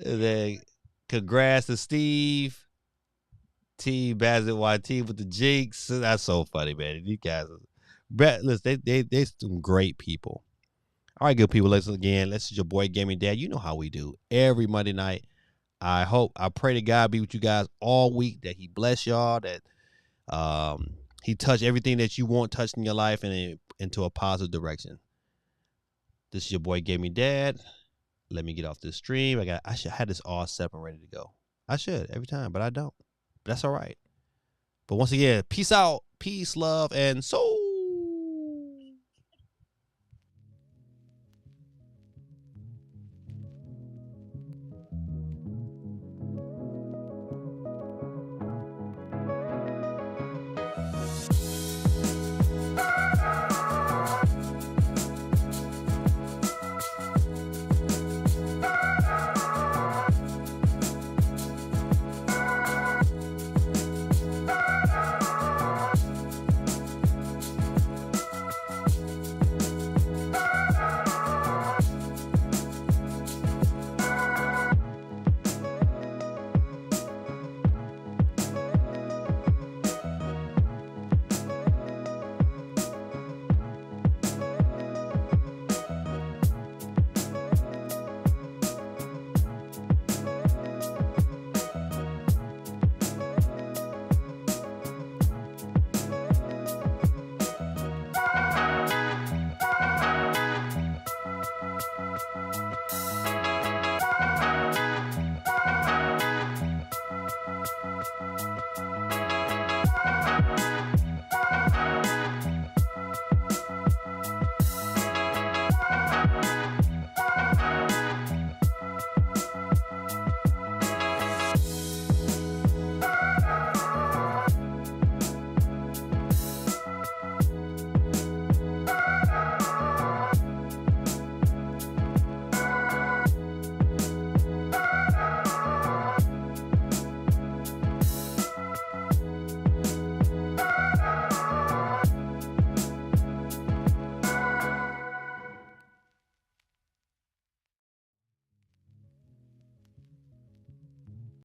And then congrats to Steve. T Basketball T with the jinx. That's so funny, man. These guys are, listen, they some great people. All right, good people. Listen again. This is your boy Gaming Dad. You know how we do every Monday night. I pray to God be with you guys all week, that he bless y'all, that he touch everything that you want touched in your life and into a positive direction. This is your boy Gaming Dad. Let me get off this stream. I should have this all set and ready to go. I should every time, but I don't. But that's all right. But once again, peace out, peace, love, and soul.